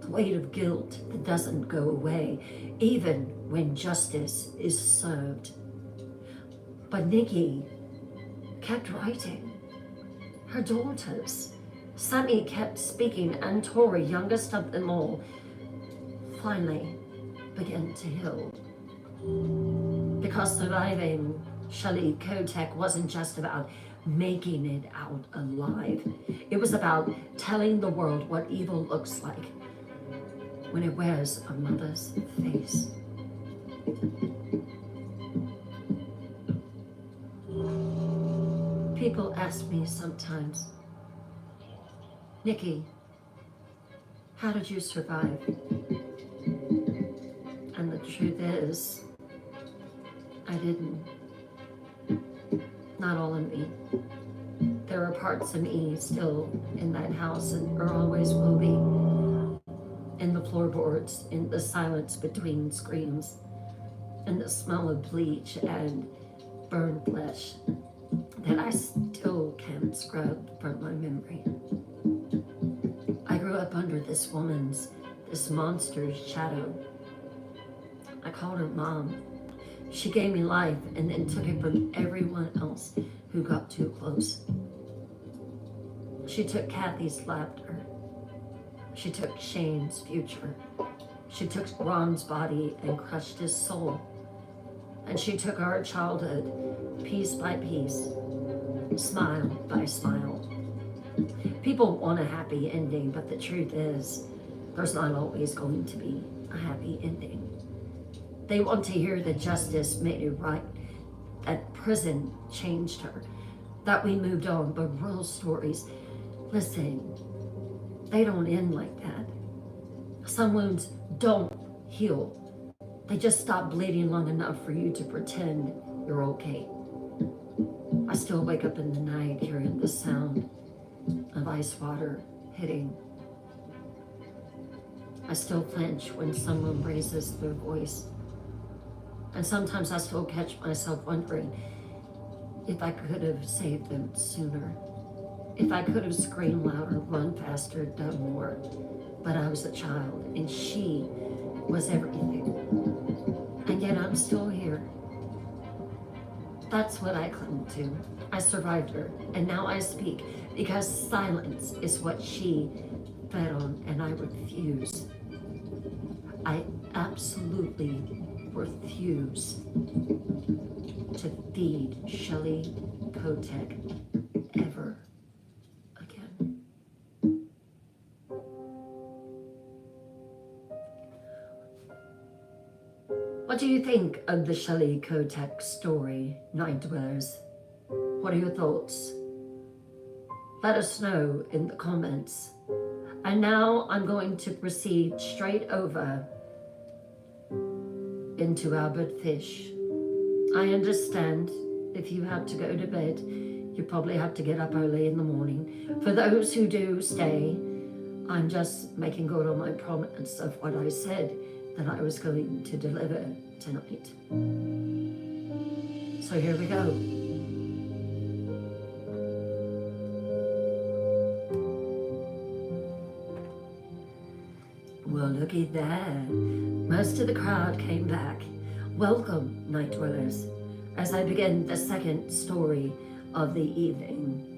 The weight of guilt that doesn't go away, even when justice is served. But Nikki kept writing. Her daughters, Sammy kept speaking, and Tori, youngest of them all, finally began to heal. Because surviving Shelly Knotek wasn't just about making it out alive. It was about telling the world what evil looks like when it wears a mother's face. People ask me sometimes, Nikki, how did you survive? And the truth is, I didn't. Not all of me. There are parts of me still in that house and there always will be. In the floorboards, in the silence between screams, in the smell of bleach and burned flesh that I still can't scrub from my memory. I grew up under this woman's, this monster's shadow. I called her Mom. She gave me life and then took it from everyone else who got too close. She took Kathy's laughter. She took Shane's future. She took Ron's body and crushed his soul. And she took our childhood piece by piece, smile by smile. People want a happy ending, but the truth is, there's not always going to be a happy ending. They want to hear that justice made it right, that prison changed her, that we moved on, but real stories, listen, they don't end like that. Some wounds don't heal. They just stop bleeding long enough for you to pretend you're okay. I still wake up in the night hearing the sound of ice water hitting. I still flinch when someone raises their voice. And sometimes I still catch myself wondering if I could have saved them sooner. If I could have screamed louder, run faster, done more. But I was a child, and she was everything. And yet I'm still here. That's what I clung to. I survived her, and now I speak because silence is what she fed on, and I refuse. I absolutely refuse to feed Shelly Knotek ever again. What do you think of the Shelly Knotek story, Night Dwellers? What are your thoughts? Let us know in the comments. And now I'm going to proceed straight over into Albert Fish. I understand if you have to go to bed, you probably have to get up early in the morning. For those who do stay, I'm just making good on my promise of what I said that I was going to deliver tonight. So here we go. Well, looky there. Most of the crowd came back. Welcome, Night Dwellers, as I begin the second story of the evening.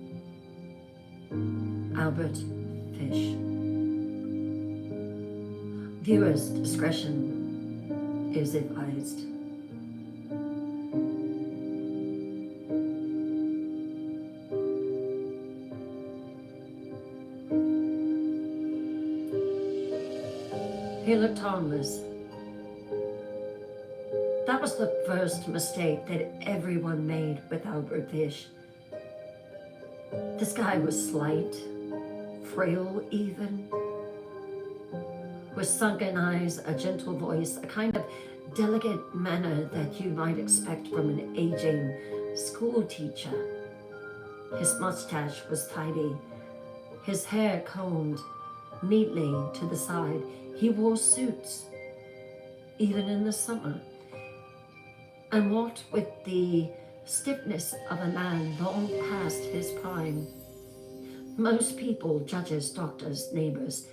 Albert Fish. Viewers' discretion is advised. He looked harmless. That was the first mistake that everyone made with Albert Fish. This guy was slight, frail even, with sunken eyes, a gentle voice, a kind of delicate manner that you might expect from an aging school teacher. His mustache was tidy, his hair combed neatly to the side. He wore suits, even in the summer, and walked with the stiffness of a man long past his prime. Most people, judges, doctors, neighbors,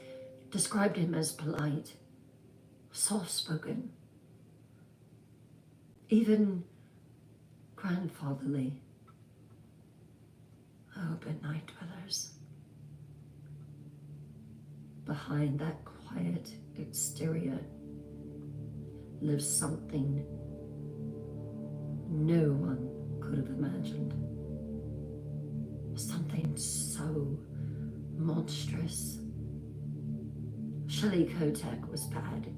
described him as polite, soft-spoken, even grandfatherly. Oh, but Night Dwellers, behind that quiet exterior lives something no one could have imagined. Something so monstrous. Shelly Knotek was bad.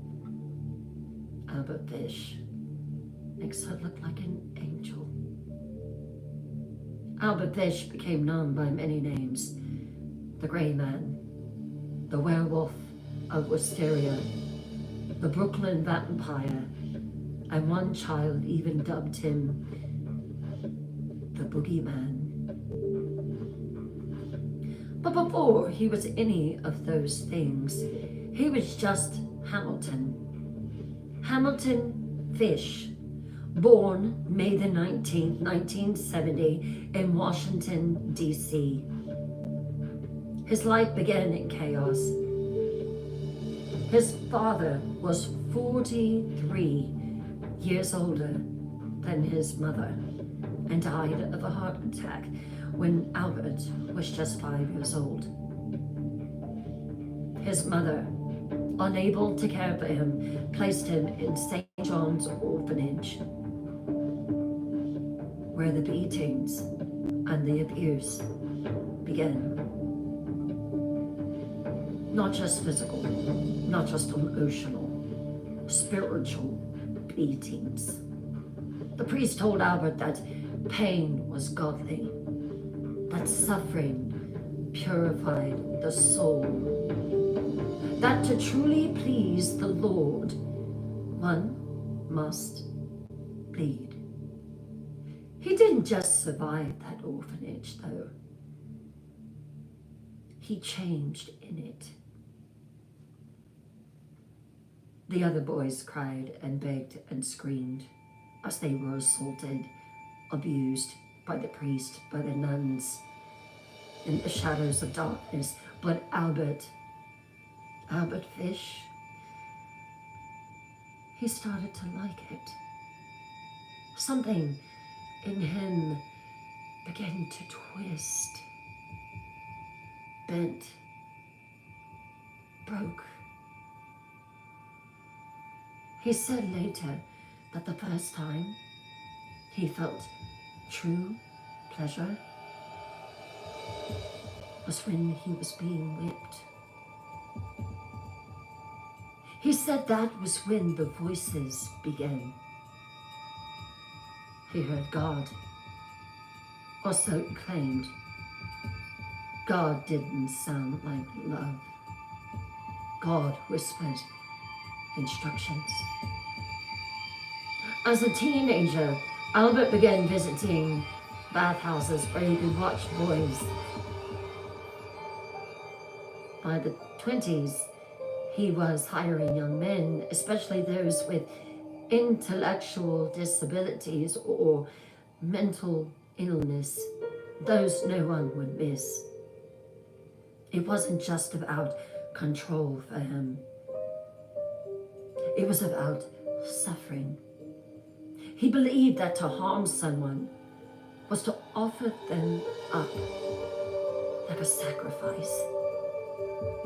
Albert Fish makes her look like an angel. Albert Fish became known by many names. The Gray Man, the Werewolf of Wisteria, the Brooklyn Vampire, and one child even dubbed him the Boogeyman. But before he was any of those things, he was just Hamilton. Hamilton Fish, born May the 19th, 1970 in Washington, D.C. His life began in chaos. His father was 43 years older than his mother and died of a heart attack when Albert was just 5 years old. His mother, unable to care for him, placed him in St. John's Orphanage, where the beatings and the abuse began. Not just physical, not just emotional, spiritual beatings. The priest told Albert that pain was godly, that suffering purified the soul, that to truly please the Lord, one must bleed. He didn't just survive that orphanage, though. He changed in it. The other boys cried and begged and screamed as they were assaulted, abused by the priest, by the nuns. in the shadows of darkness. But Albert Fish, he started to like it. Something in him began to twist, bent, broke. He said later that the first time he felt true pleasure was when he was being whipped. He said that was when the voices began. He heard God, or so it claimed. God didn't sound like love. God whispered instructions. As a teenager, Albert began visiting bathhouses where he could watch boys. By the 20s, he was hiring young men, especially those with intellectual disabilities or mental illness, those no one would miss. It wasn't just about control for him. It was about suffering. He believed that to harm someone was to offer them up like a sacrifice.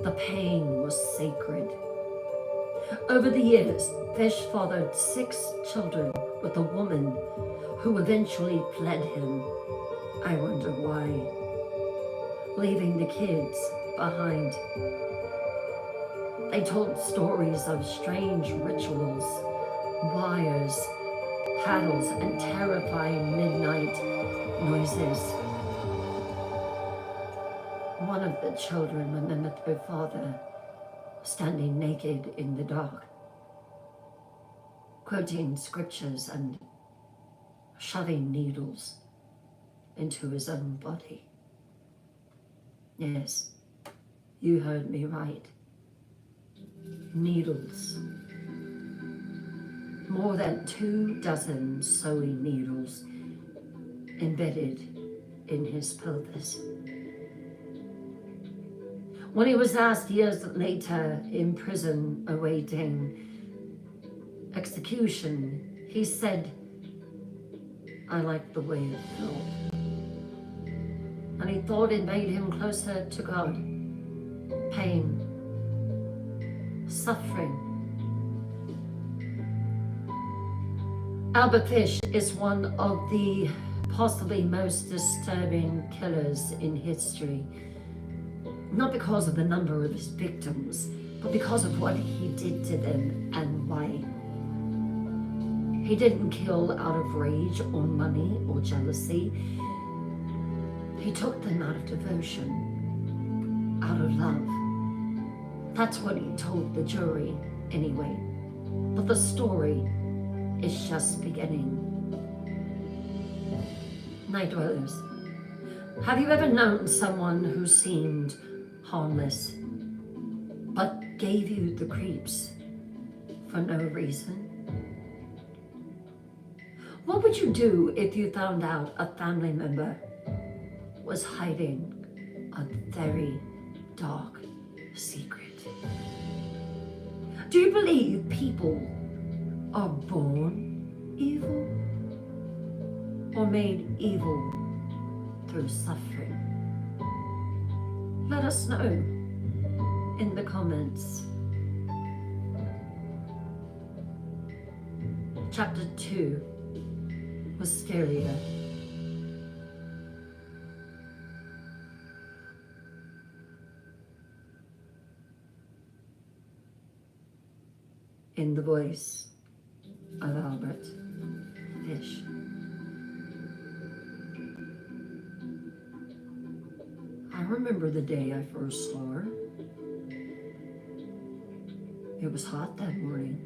The pain was sacred. Over the years, Fish fathered 6 children with a woman who eventually fled him. I wonder why. Leaving the kids behind. They told stories of strange rituals, wires, paddles, and terrifying midnight noises. One of the children remembered her father standing naked in the dark, quoting scriptures and shoving needles into his own body. Yes, you heard me right. Needles. More than 24 sewing needles embedded in his pelvis. When he was asked years later in prison awaiting execution, he said, "I liked the way it felt." And he thought it made him closer to God. Pain, suffering. Albert Fish is one of the possibly most disturbing killers in history. Not because of the number of his victims, but because of what he did to them and why. He didn't kill out of rage or money or jealousy. He took them out of devotion, out of love. That's what he told the jury anyway. But the story is just beginning. Night dwellers, have you ever known someone who seemed harmless, but gave you the creeps for no reason? What would you do if you found out a family member was hiding a very dark secret? Do you believe people are born evil or made evil through suffering? Let us know in the comments. Chapter 2, Wisteria. In the voice of Albert Fish. I remember the day I first saw her. It was hot that morning.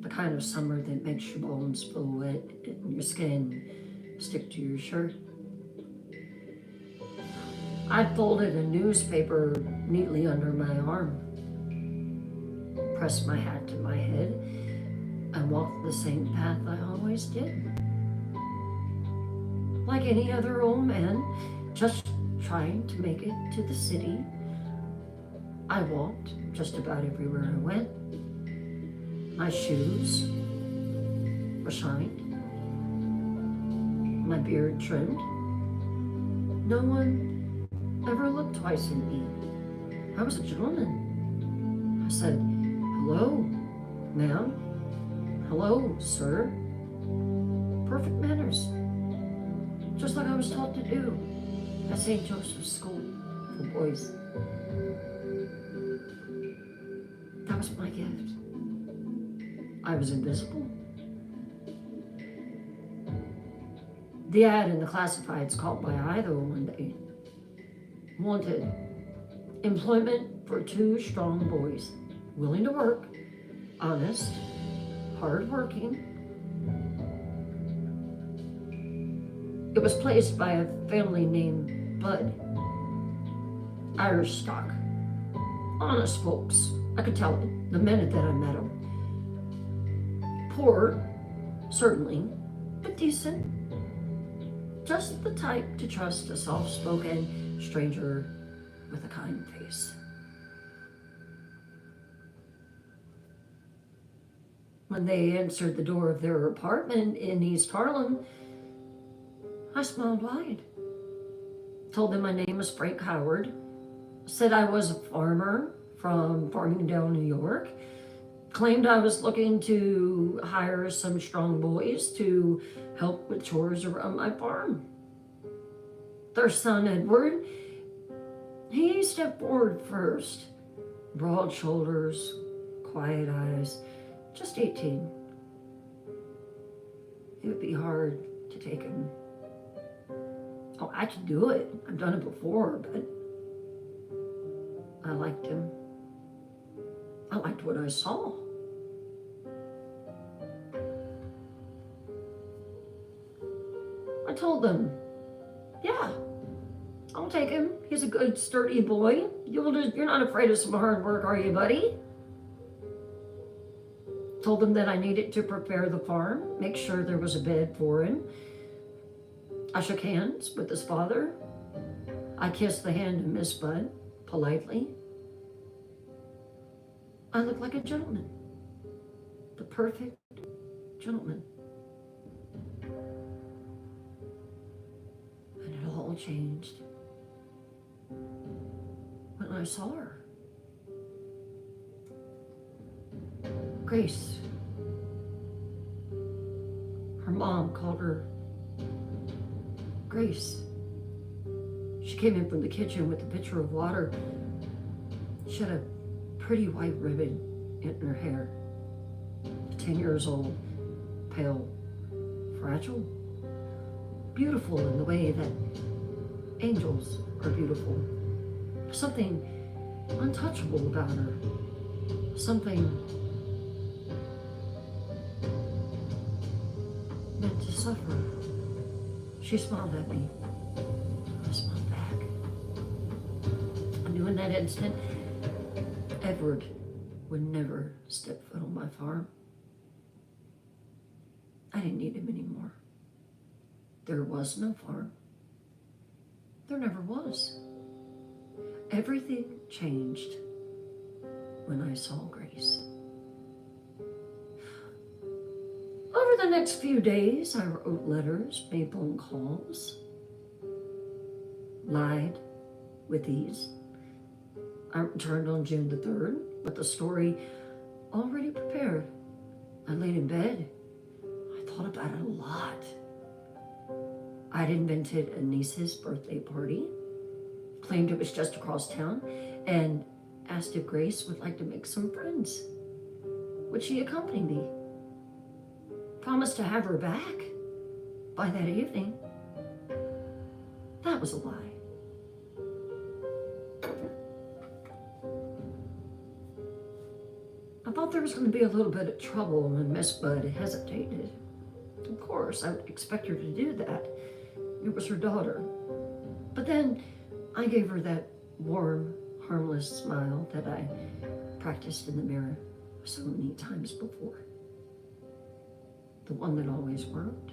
The kind of summer that makes your bones feel wet and your skin stick to your shirt. I folded a newspaper neatly under my arm, pressed my hat to my head, and walked the same path I always did. Like any other old man, just trying to make it to the city. I walked just about everywhere I went. My shoes were shined. My beard trimmed. No one ever looked twice at me. I was a gentleman. I said, "Hello, ma'am. Hello, sir." Perfect manners. Just like I was taught to do at St. Joseph's School for Boys. That was my gift. I was invisible. The ad in the classifieds caught my eye though one day. Wanted employment for 2 strong boys, willing to work, honest, hardworking. It was placed by a family named Bud. Irish stock. Honest folks. I could tell it the minute that I met them. Poor, certainly, but decent. Just the type to trust a soft-spoken stranger with a kind face. When they answered the door of their apartment in East Harlem, I smiled wide. Told them my name was Frank Howard. Said I was a farmer from Farmingdale, New York. Claimed I was looking to hire some strong boys to help with chores around my farm. Their son, Edward, he stepped forward first. Broad shoulders, quiet eyes, just 18. It would be hard to take him. Oh, I could do it. I've done it before, but I liked him. I liked what I saw. I told them, yeah, I'll take him. He's a good, sturdy boy. You're not afraid of some hard work, are you, buddy? Told them that I needed to prepare the farm, make sure there was a bed for him. I shook hands with his father. I kissed the hand of Miss Bud, politely. I looked like a gentleman. The perfect gentleman. And it all changed when I saw her. Grace. Her mom called her Grace. She came in from the kitchen with a pitcher of water. She had a pretty white ribbon in her hair. 10 years old, pale, fragile, beautiful in the way that angels are beautiful. Something untouchable about her. Something meant to suffer. She smiled at me. I smiled back. I knew in that instant, Edward would never step foot on my farm. I didn't need him anymore. There was no farm. There never was. Everything changed when I saw Grace. Over the next few days, I wrote letters, made phone calls, lied with ease. I returned on June the 3rd with the story already prepared. I laid in bed. I thought about it a lot. I'd invented a niece's birthday party, claimed it was just across town, and asked if Grace would like to make some friends. Would she accompany me? Promised to have her back by that evening. That was a lie. I thought there was going to be a little bit of trouble when Miss Bud hesitated. Of course, I would expect her to do that. It was her daughter. But then I gave her that warm, harmless smile that I practiced in the mirror so many times before. The one that always worked.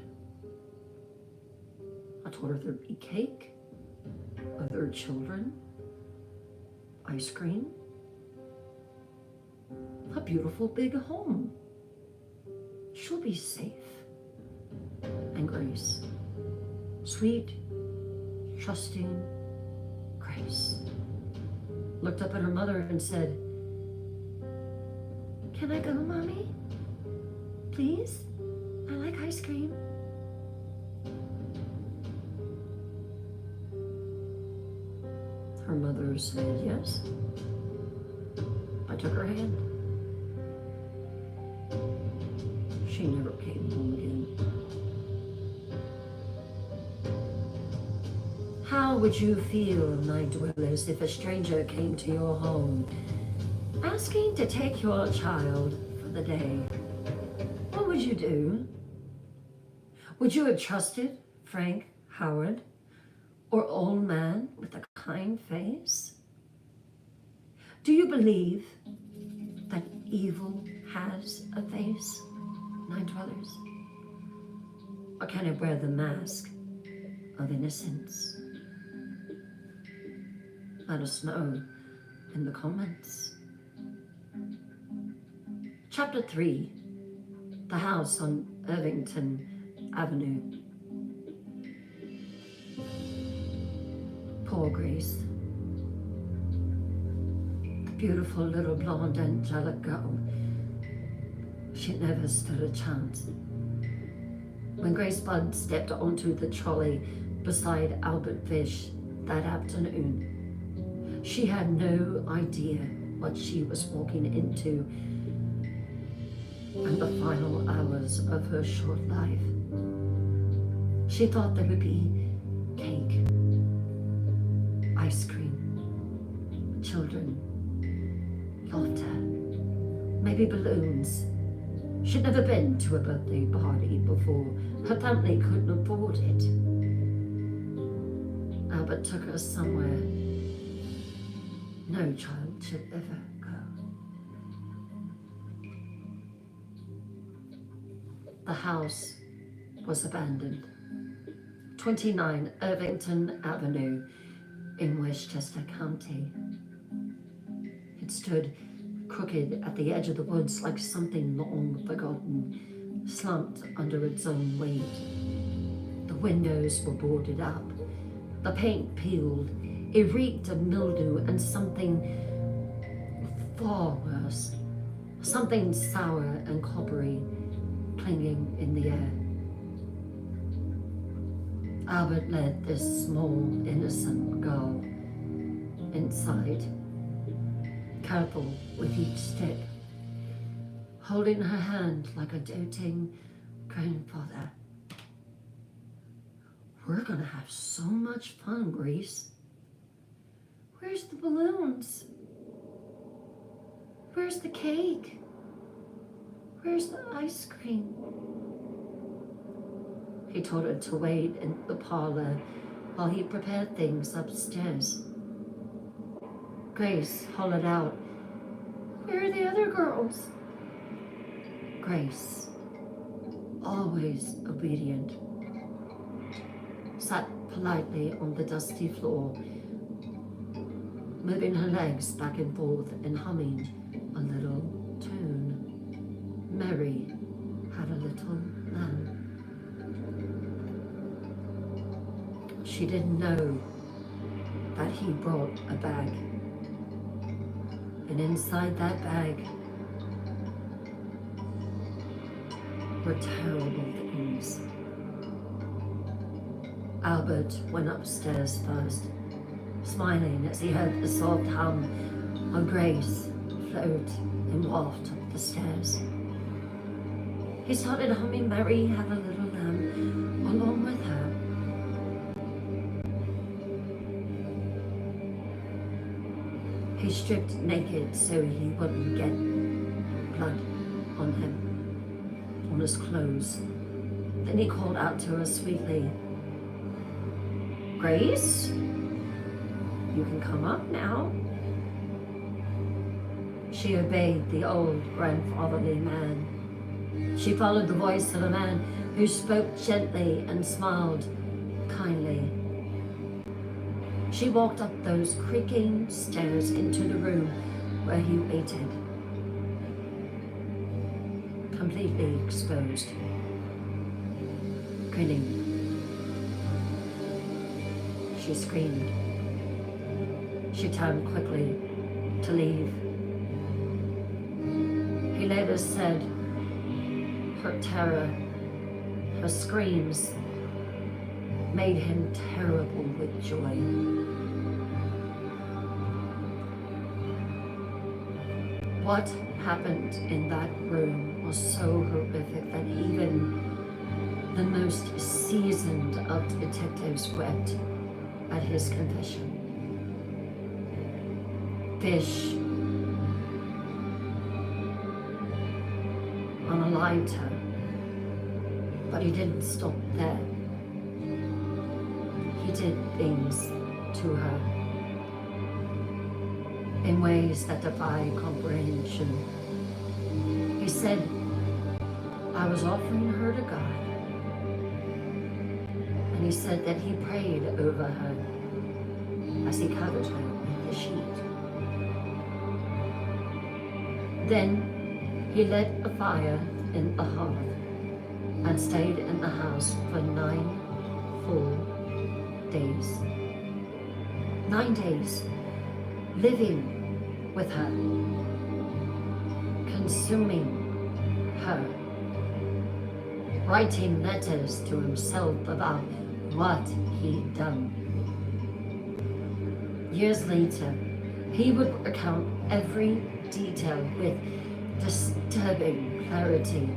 I told her there'd be cake, Other children? Ice cream? A beautiful big home. She'll be safe. And Grace, sweet, trusting Grace, looked up at her mother and said, "Can I go, Mommy? Please? I like ice cream." Her mother said yes. I took her hand. She never came home again. How would you feel, night dwellers, if a stranger came to your home asking to take your child for the day? What would you do? Would you have trusted Frank Howard, or old man with a kind face? Do you believe that evil has a face, night dwellers? Or can it wear the mask of innocence? Let us know in the comments. Chapter 3, The House on Irvington Avenue. Poor Grace. The beautiful little blonde angelic girl. She never stood a chance. When Grace Budd stepped onto the trolley beside Albert Fish that afternoon, she had no idea what she was walking into and the final hours of her short life. She thought there would be cake, ice cream, children, laughter, maybe balloons. She'd never been to a birthday party before. Her family couldn't afford it. Albert took her somewhere no child should ever go. The house was abandoned. 29 Irvington Avenue in Westchester County. It stood crooked at the edge of the woods like something long forgotten, slumped under its own weight. The windows were boarded up, the paint peeled. It reeked of mildew and something far worse, something sour and coppery clinging in the air. Albert led this small, innocent girl inside, careful with each step, holding her hand like a doting grandfather. "We're gonna have so much fun, Grace. Where's the balloons? Where's the cake? Where's the ice cream?" He told her to wait in the parlor while he prepared things upstairs. Grace hollered out, "Where are the other girls?" Grace, always obedient, sat politely on the dusty floor, moving her legs back and forth and humming a little tune. Mary had a little lamb. She didn't know that he brought a bag. And inside that bag were terrible things. Albert went upstairs first, smiling as he heard the soft hum of Grace float and waft up the stairs. He started humming Mary Had a Little Lamb along with her. He stripped naked so he wouldn't get blood on him, on his clothes. Then he called out to her sweetly, "Grace, you can come up now." She obeyed the old grandfatherly man. She followed the voice of a man who spoke gently and smiled kindly. She walked up those creaking stairs into the room where he waited, completely exposed, grinning. She screamed. She turned quickly to leave. He later said her terror, her screams, made him terrible with joy. What happened in that room was so horrific that even the most seasoned of detectives wept at his confession. Fish unaligned her, but he didn't stop there. He did things to her in ways that defy comprehension. He said, I was offering her to God, and he said that he prayed over her as he covered her with the sheet. Then he lit a fire in the hearth and stayed in the house for 9 full days. 9 days, living with her, consuming her, writing letters to himself about what he'd done. Years later, he would recount every detail with disturbing clarity,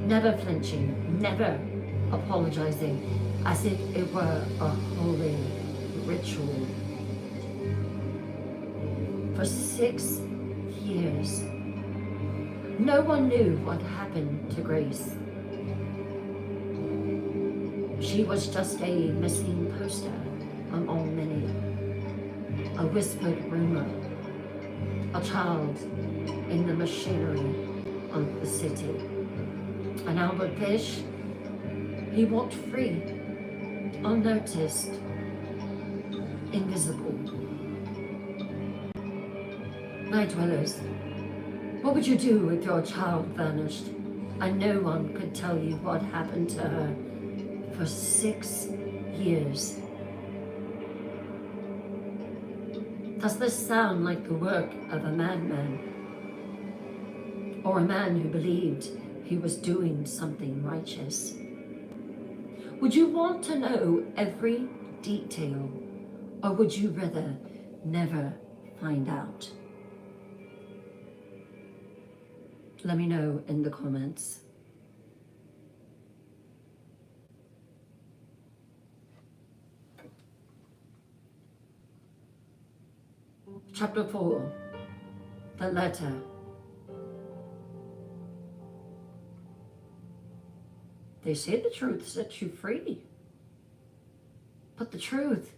never flinching, never apologizing, as if it were a holy ritual. For 6 years, no one knew what happened to Grace. She was just a missing poster among many, a whispered rumor, a child in the machinery of the city. And Albert Fish, he walked free, unnoticed, invisible. Night dwellers, what would you do if your child vanished and no one could tell you what happened to her for 6 years? Does this sound like the work of a madman? Or a man who believed he was doing something righteous? Would you want to know every detail, or would you rather never find out? Let me know in the comments. Chapter 4, the letter. They say the truth sets you free. But the truth,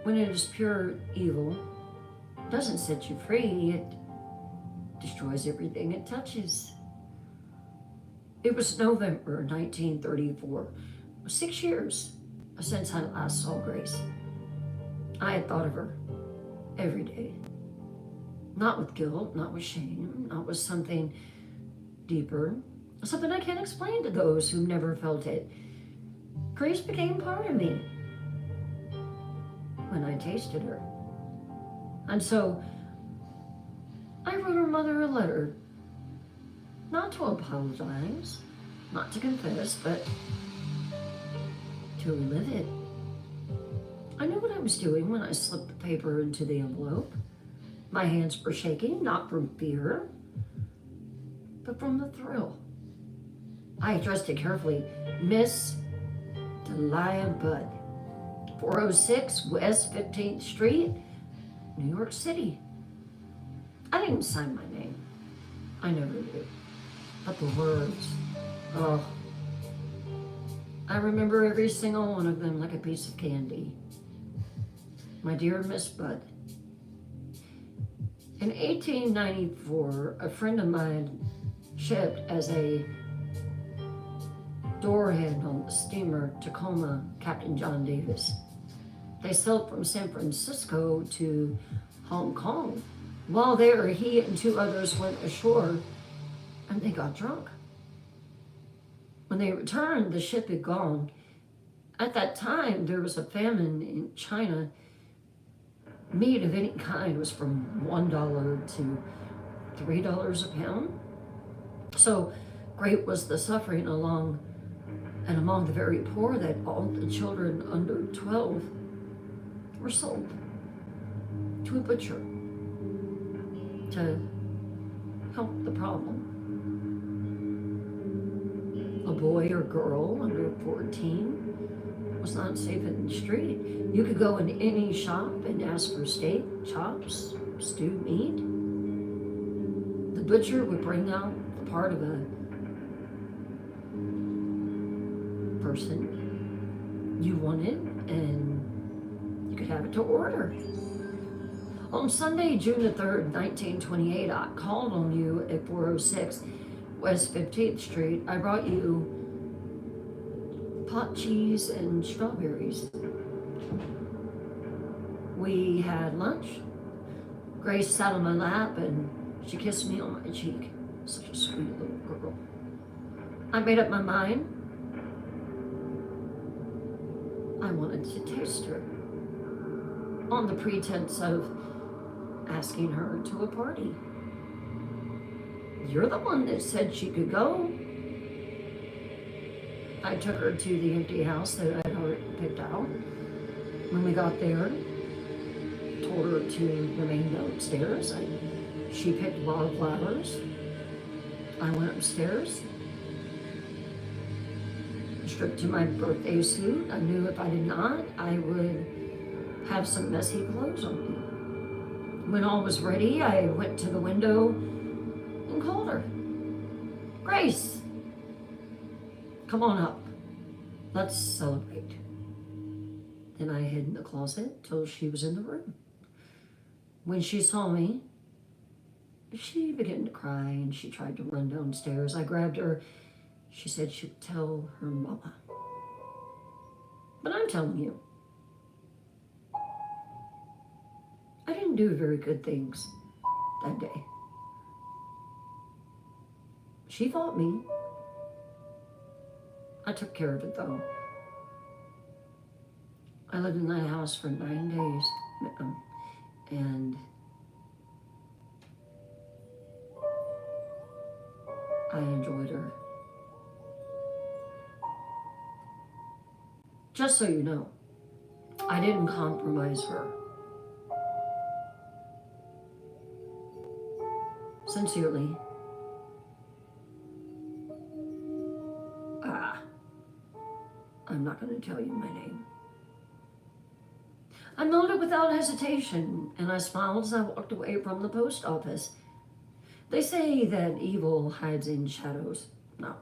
when it is pure evil, doesn't set you free. It destroys everything it touches. It was November 1934, 6 years since I last saw Grace. I had thought of her every day. Not with guilt, not with shame, not with something deeper, something I can't explain to those who never felt it. Grace became part of me when I tasted her. And so I wrote her mother a letter, not to apologize, not to confess, but to relive it. I knew what I was doing when I slipped the paper into the envelope. My hands were shaking, not from fear, but from the thrill. I addressed it carefully. Miss Delia Budd, 406 West 15th Street, New York City. I didn't sign my name. I never did. But the words, oh, I remember every single one of them like a piece of candy. My dear Miss Budd, in 1894, a friend of mine shipped as a doorhead on the steamer Tacoma, Captain John Davis. They sailed from San Francisco to Hong Kong. While there, he and 2 others went ashore and they got drunk. When they returned, the ship had gone. At that time, there was a famine in China. Meat of any kind was from $1 to $3 a pound. So great was the suffering among the very poor that all the children under 12 were sold to a butcher to help the problem. A boy or girl under 14 was not safe in the street. You could go in any shop and ask for steak, chops, stewed meat. The butcher would bring out the part of a person you wanted, and you could have it to order. On Sunday, June the 3rd, 1928, I called on you at 406 West 15th Street. I brought you pot cheese and strawberries. We had lunch. Grace sat on my lap and she kissed me on my cheek. Such a sweet little girl. I made up my mind. I wanted to taste her on the pretense of asking her to a party. You're the one that said she could go. I took her to the empty house that I'd already picked out. When we got there, told her to remain downstairs. She picked wildflowers. I went upstairs, stripped to my birthday suit. I knew if I did not, I would have some messy clothes on me. When all was ready, I went to the window and called her. Grace, come on up. Let's celebrate. Then I hid in the closet till she was in the room. When she saw me, she began to cry and she tried to run downstairs. I grabbed her. She said she would tell her mama. But I'm telling you, I didn't do very good things that day. She fought me. I took care of it though. I lived in that house for 9 days, and I enjoyed her. Just so you know, I didn't compromise her. Sincerely, I'm not going to tell you my name. I nodded without hesitation, and I smiled as I walked away from the post office. They say that evil hides in shadows. No.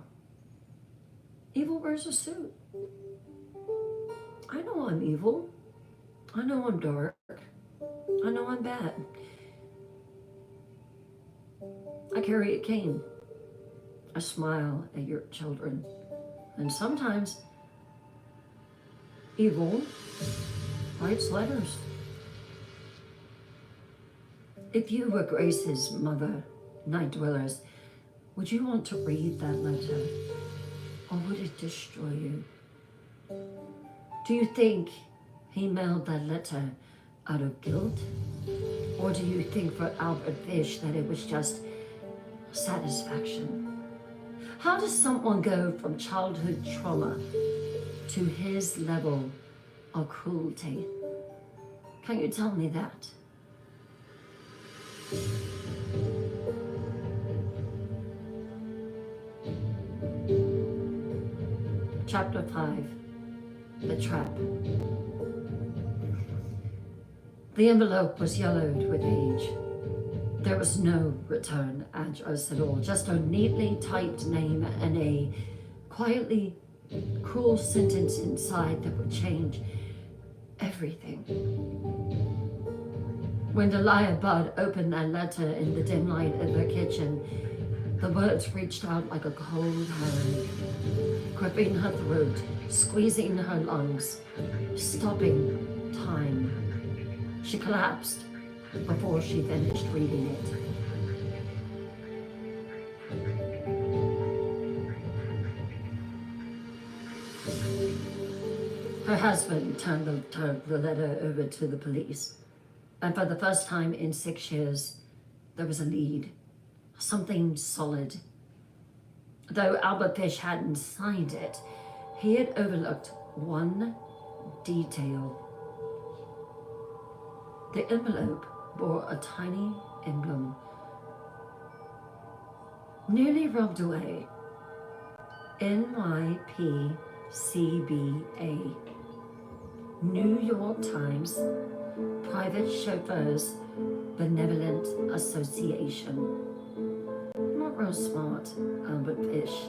Evil wears a suit. I know I'm evil. I know I'm dark. I know I'm bad. I carry a cane. I smile at your children. And sometimes evil writes letters. If you were Grace's mother, Night Dwellers, would you want to read that letter? Or would it destroy you? Do you think he mailed that letter out of guilt? Or do you think for Albert Fish that it was just satisfaction? How does someone go from childhood trauma to his level of cruelty? Can you tell me that? Chapter 5, The Trap. The envelope was yellowed with age. There was no return address at all, just a neatly typed name and a quietly cruel sentence inside that would change everything. When Delia Budd opened that letter in the dim light of her kitchen, the words reached out like a cold hand. gripping her throat, squeezing her lungs, stopping time. She collapsed before she finished reading it. Her husband turned the letter over to the police, and for the first time in 6 years, there was a lead, something solid. Though Albert Fish hadn't signed it, he had overlooked one detail. The envelope bore a tiny emblem, nearly rubbed away. NYPCBA, New York Times Private Chauffeurs Benevolent Association. Not real smart, Albert Fish.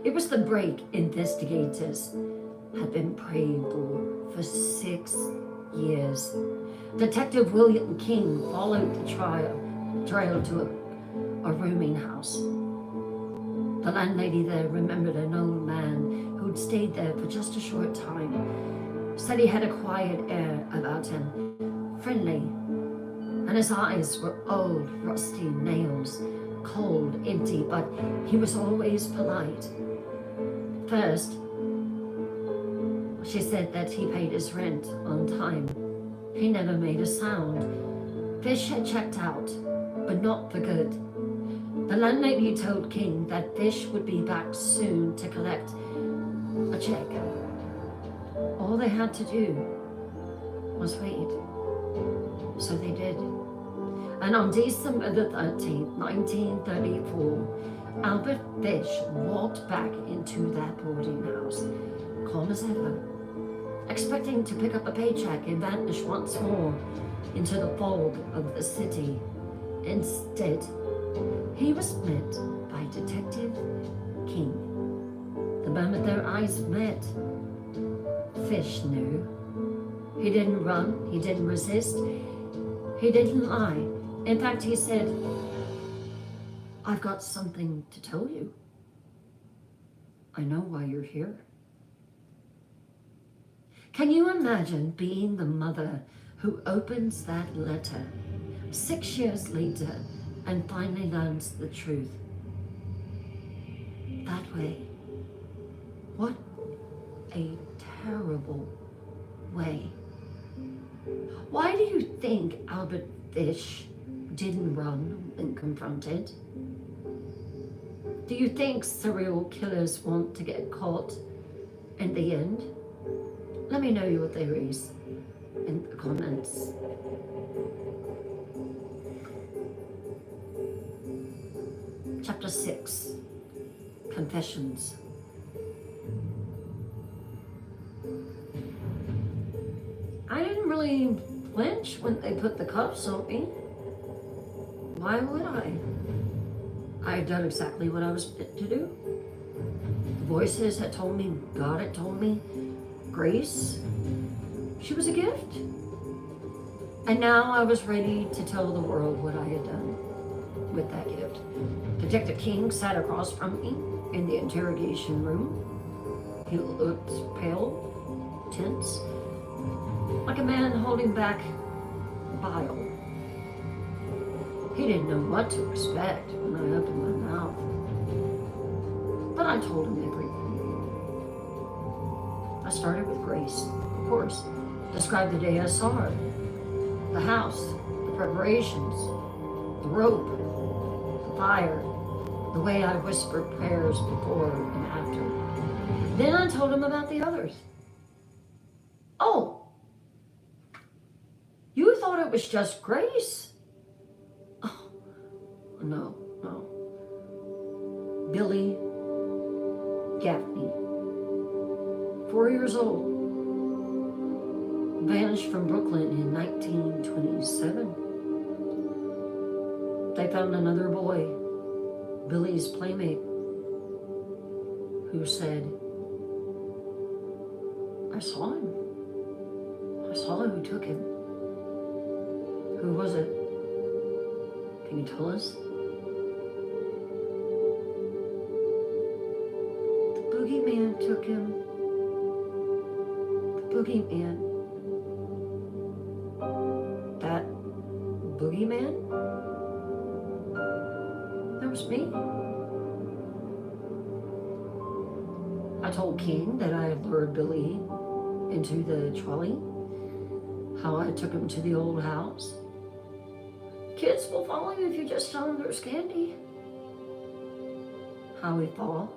It was the break investigators had been praying for 6 years. Detective William King followed the trail to a rooming house. The landlady there remembered an old man who'd stayed there for just a short time. Said he had a quiet air about him, friendly, and his eyes were old, rusty nails, cold, empty, but he was always polite. First, she said that he paid his rent on time. He never made a sound. Fish had checked out, but not for good. The landlady told King that Fish would be back soon to collect a check. All they had to do was wait. So they did. And on December the 13th, 1934, Albert Fish walked back into that boarding house, calm as ever, expecting to pick up a paycheck and vanish once more into the fog of the city. Instead, he was met by Detective King. The moment their eyes met, Fish knew. He didn't run, he didn't resist, he didn't lie. In fact, he said, "I've got something to tell you. I know why you're here." Can you imagine being the mother who opens that letter 6 years later and finally learns the truth? That way. What a terrible way. Why do you think Albert Fish didn't run when confronted? Do you think serial killers want to get caught in the end? Let me know your theories in the comments. Chapter 6, Confessions. I didn't really flinch when they put the cuffs on me. Why would I? I had done exactly what I was meant to do. The voices had told me, God had told me, Grace, she was a gift. And now I was ready to tell the world what I had done with that gift. Detective King sat across from me in the interrogation room. He looked pale, tense, like a man holding back bile. He didn't know what to expect when I opened my mouth. But I told him everything. I started with Grace, of course. Described the day I saw her, the house, the preparations, the rope, the fire, the way I whispered prayers before and after. Then I told him about the others. Oh, you thought it was just Grace? Oh, no. Billy Gaffney, 4 years old, vanished from Brooklyn in 1927. They found another boy, Billy's playmate, who said, I saw him. I saw who took him. Who was it? Can you tell us? The boogeyman took him. The boogeyman. That boogeyman? That was me. I told King that I had lured Billy into the trolley, how I took him to the old house. Kids will follow you if you just tell them there's candy. How he thought,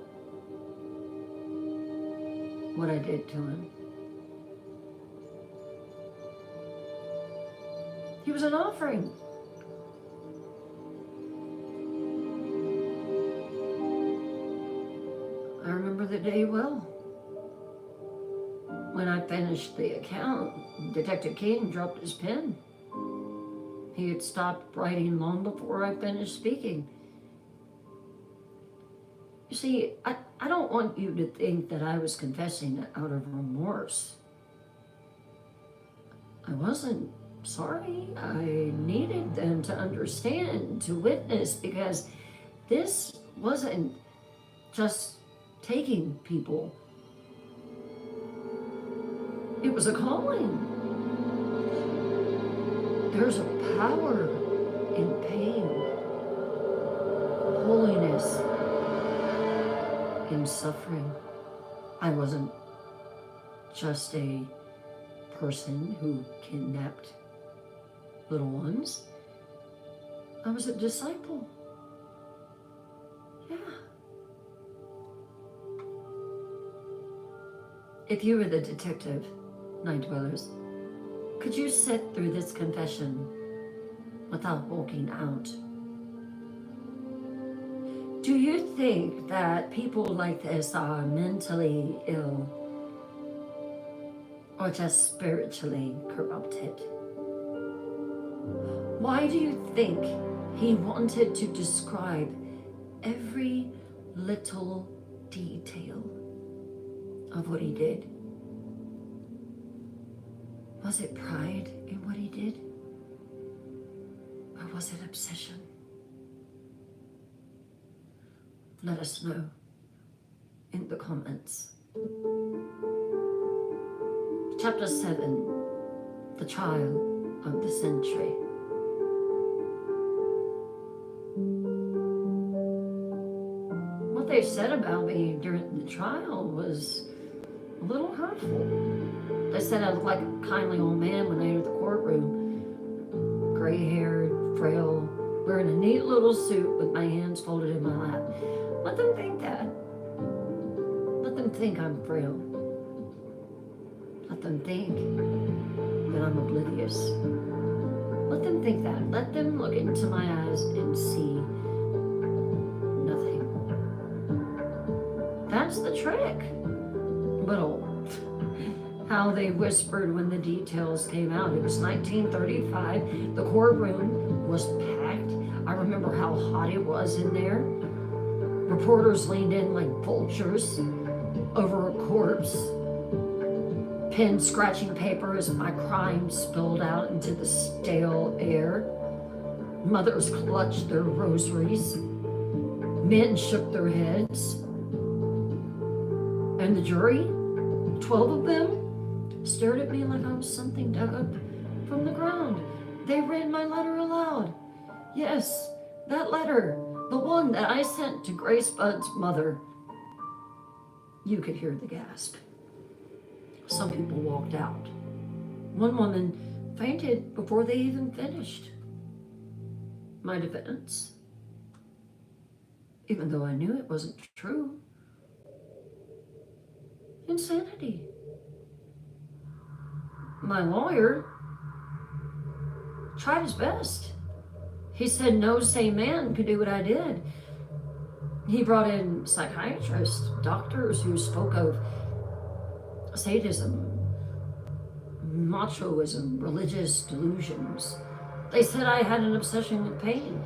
what I did to him. He was an offering. I remember the day well. When I finished the account, Detective King dropped his pen. He had stopped writing long before I finished speaking. You see, I don't want you to think that I was confessing out of remorse. I wasn't sorry. I needed them to understand, to witness, because this wasn't just taking people. It was a calling. There's a power in pain, holiness in suffering. I wasn't just a person who kidnapped little ones. I was a disciple. Yeah. If you were the detective, Night Dwellers, could you sit through this confession without walking out? Do you think that people like this are mentally ill or just spiritually corrupted? Why do you think he wanted to describe every little detail of what he did? Was it pride in what he did? Or was it obsession? Let us know in the comments. Chapter 7, The Trial of the Century. What they said about me during the trial was a little hurtful. They said I looked like a kindly old man when I entered the courtroom. Gray-haired, frail, wearing a neat little suit with my hands folded in my lap. Let them think that. Let them think I'm frail. Let them think that I'm oblivious. Let them think that. Let them look into my eyes and see nothing. That's the trick. But how they whispered when the details came out. It was 1935. The courtroom was packed. I remember how hot it was in there. Reporters leaned in like vultures over a corpse. Pen scratching paper as my crime spilled out into the stale air. Mothers clutched their rosaries. Men shook their heads. And the jury, 12 of them, stared at me like I was something dug up from the ground. They read my letter aloud. Yes, that letter, the one that I sent to Grace Bud's mother. You could hear the gasp. Some people walked out. One woman fainted before they even finished. My defense, even though I knew it wasn't true, insanity. My lawyer tried his best. He said no sane man could do what I did. He brought in psychiatrists, doctors who spoke of sadism, machoism, religious delusions. They said I had an obsession with pain,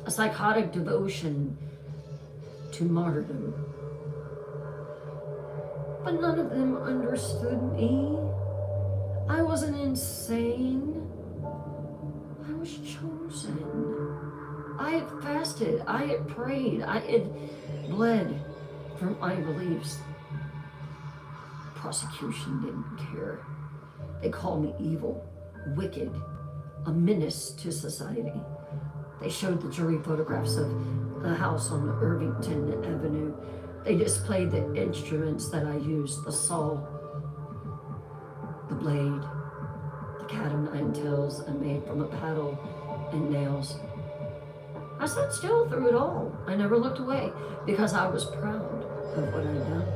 a psychotic devotion to martyrdom. But none of them understood me. I wasn't insane. I was chosen. I had fasted. I had prayed. I had bled for my beliefs. Prosecution didn't care. They called me evil, wicked, a menace to society. They showed the jury photographs of the house on Irvington Avenue. They displayed the instruments that I used, the saw, the blade, the cat of nine tails I made from a paddle and nails. I sat still through it all. I never looked away because I was proud of what I'd done.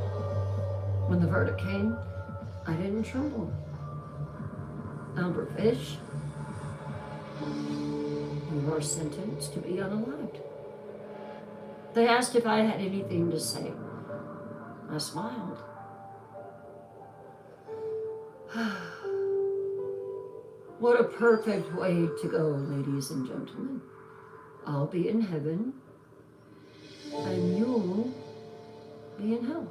When the verdict came, I didn't tremble. Albert Fish, you are sentenced to be unalived. They asked if I had anything to say. I smiled. What a perfect way to go, ladies and gentlemen. I'll be in heaven, and you'll be in hell.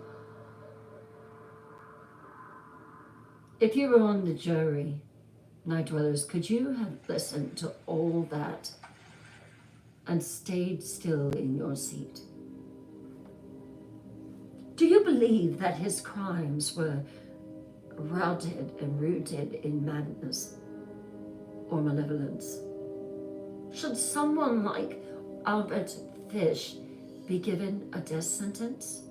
If you were on the jury, Night Dwellers, could you have listened to all that and stayed still in your seat? Do you believe that his crimes were routed and rooted in madness or malevolence? Should someone like Albert Fish be given a death sentence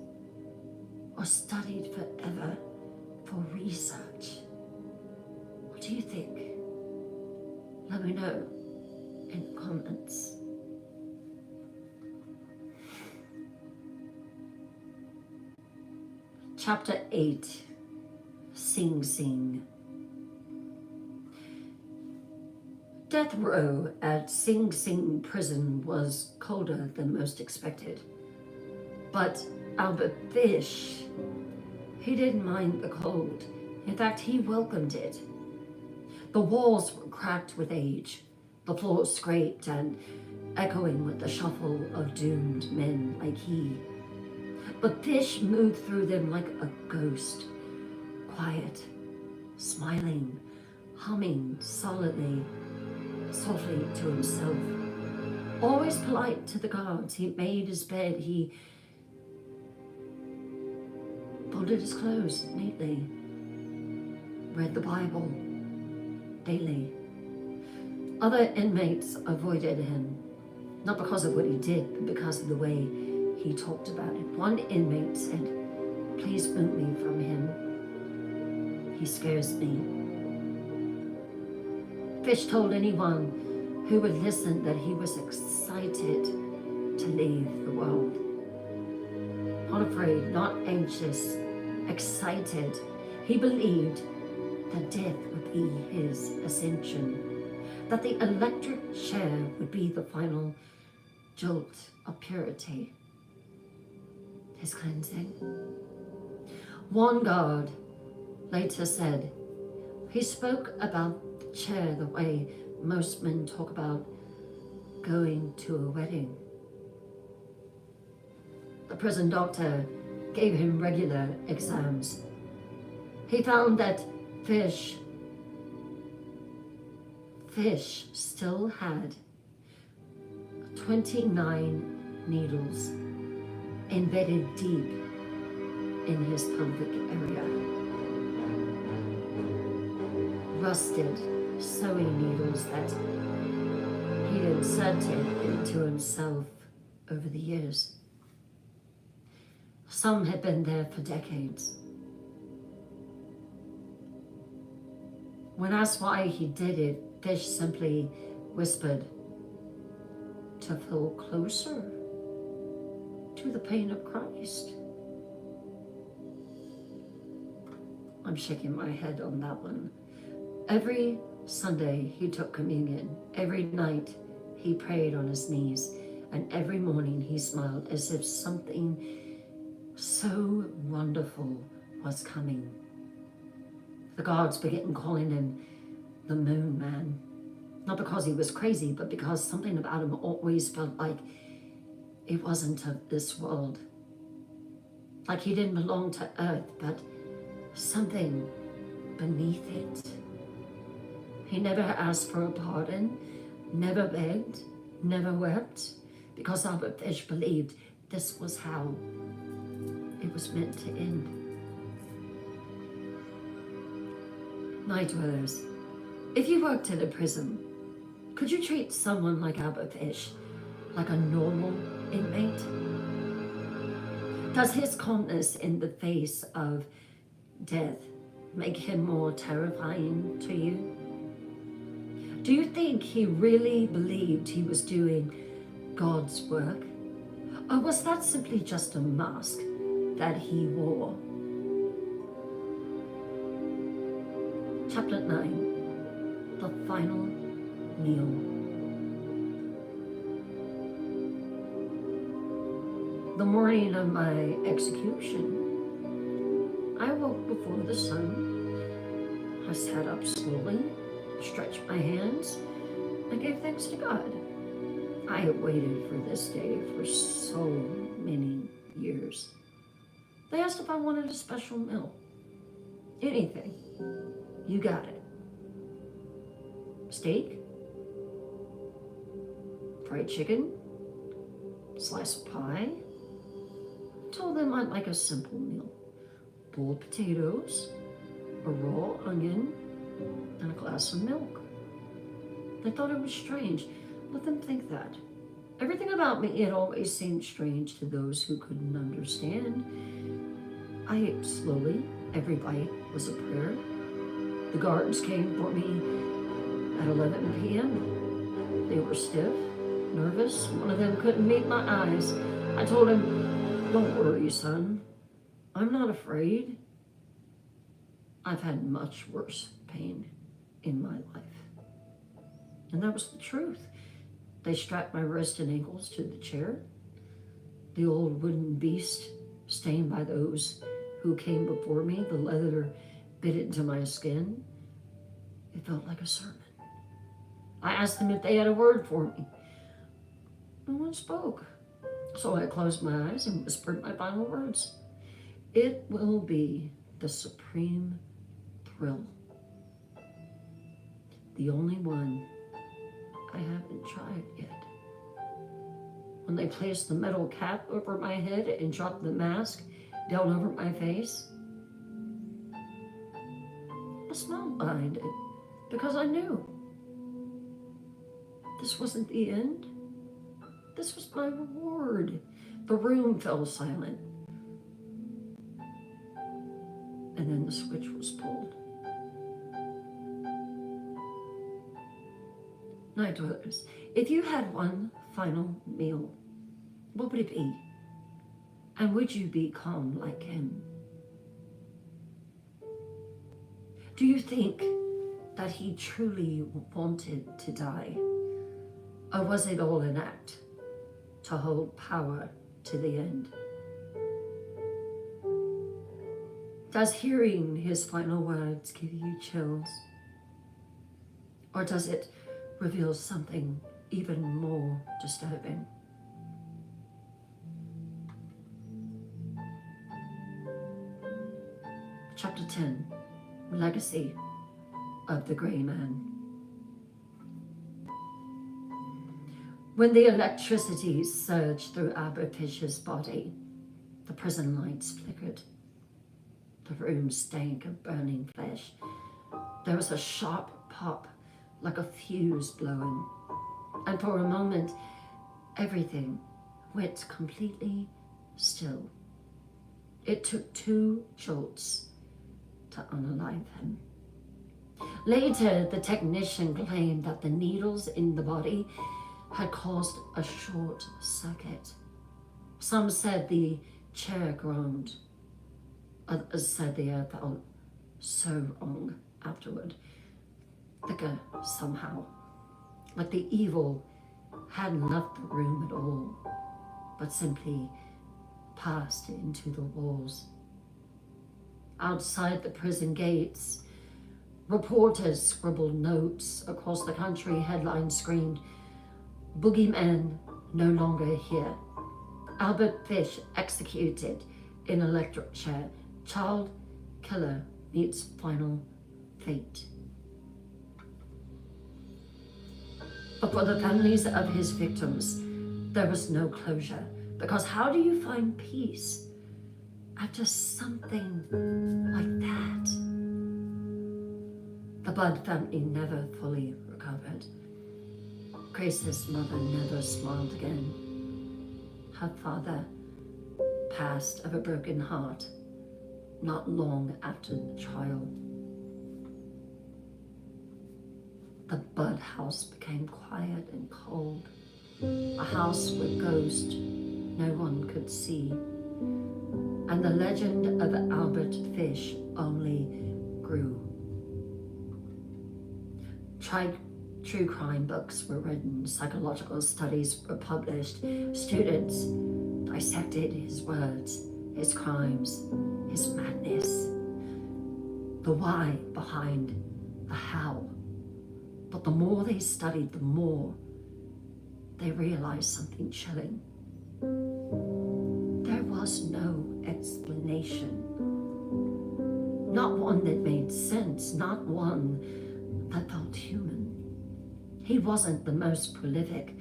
or studied forever for research? What do you think? Let me know in the comments. Chapter 8, Sing Sing. Death row at Sing Sing prison was colder than most expected. But Albert Fish, he didn't mind the cold. In fact, he welcomed it. The walls were cracked with age, the floors scraped and echoing with the shuffle of doomed men like he. But Fish moved through them like a ghost, quiet, smiling, humming softly to himself. Always polite to the guards, he made his bed, he folded his clothes neatly, read the Bible daily. Other inmates avoided him, not because of what he did, but because of the way he talked about it. One inmate said, "Please move me from him. He scares me." Fish told anyone who would listen that he was excited to leave the world. Not afraid, not anxious, excited. He believed that death would be his ascension, that the electric chair would be the final jolt of purity, his cleansing. One guard later said, he spoke about the chair the way most men talk about going to a wedding. The prison doctor gave him regular exams. He found that Fish still had 29 needles embedded deep in his pelvic area. Rusted sewing needles that he'd inserted into himself over the years. Some had been there for decades. When asked why he did it, Fish simply whispered, "To feel closer to the pain of Christ." I'm shaking my head on that one. Every Sunday he took communion. Every night he prayed on his knees. And every morning he smiled as if something so wonderful was coming. The guards began calling him the Moon Man. Not because he was crazy, but because something about him always felt like it wasn't of this world. Like he didn't belong to Earth, but something beneath it. He never asked for a pardon, never begged, never wept, because Albert Fish believed this was how was meant to end. Night dwellers, if you worked at a prison, could you treat someone like Albert Fish like a normal inmate? Does his calmness in the face of death make him more terrifying to you? Do you think he really believed he was doing God's work? Or was that simply just a mask that he wore? Chapter 9, The Final Meal. The morning of my execution, I woke before the sun. I sat up slowly, stretched my hands, and gave thanks to God. I had waited for this day for so many years. They asked if I wanted a special meal. Anything. You got it. Steak, fried chicken, slice of pie. I told them I'd like a simple meal. Boiled potatoes, a raw onion, and a glass of milk. They thought it was strange. Let them think that. Everything about me had always seemed strange to those who couldn't understand. I ate slowly. Every bite was a prayer. The guards came for me at 11 p.m. They were stiff, nervous. One of them couldn't meet my eyes. I told him, "Don't worry, son. I'm not afraid. I've had much worse pain in my life." And that was the truth. They strapped my wrists and ankles to the chair. The old wooden beast, stained by those who came before me, the leather bit into my skin. It felt like a sermon. I asked them if they had a word for me. No one spoke. So I closed my eyes and whispered my final words. It will be the supreme thrill. The only one I haven't tried yet. When they placed the metal cap over my head and dropped the mask down over my face, I smiled behind it because I knew this wasn't the end. This was my reward. The room fell silent. And then the switch was pulled. Night dwellers, if you had one final meal, what would it be? And would you be calm like him? Do you think that he truly wanted to die? Or was it all an act to hold power to the end? Does hearing his final words give you chills? Or does it reveal something even more disturbing? Chapter 10, Legacy of the Grey Man. When the electricity surged through Albert Fisher's body, the prison lights flickered. The room stank of burning flesh. There was a sharp pop, like a fuse blowing. And for a moment, everything went completely still. It took 2 jolts to unalive him. Later, the technician claimed that the needles in the body had caused a short circuit. Some said the chair groaned. Others said the air felt so wrong afterward, thicker somehow, like the evil hadn't left the room at all, but simply passed into the walls. Outside the prison gates, reporters scribbled notes across the country. Headlines screamed, "Boogeyman no longer here. Albert Fish executed in electric chair. Child killer meets final fate." But for the families of his victims, there was no closure. Because how do you find peace after something like that. The Budd family never fully recovered. Grace's mother never smiled again. Her father passed of a broken heart not long after the trial. The Budd house became quiet and cold, a house with ghosts no one could see, and the legend of Albert Fish only grew. True crime books were written, psychological studies were published, students dissected his words, his crimes, his madness, the why behind the how. But the more they studied, the more they realized something chilling. There was no explanation. Not one that made sense, not one that felt human. He wasn't the most prolific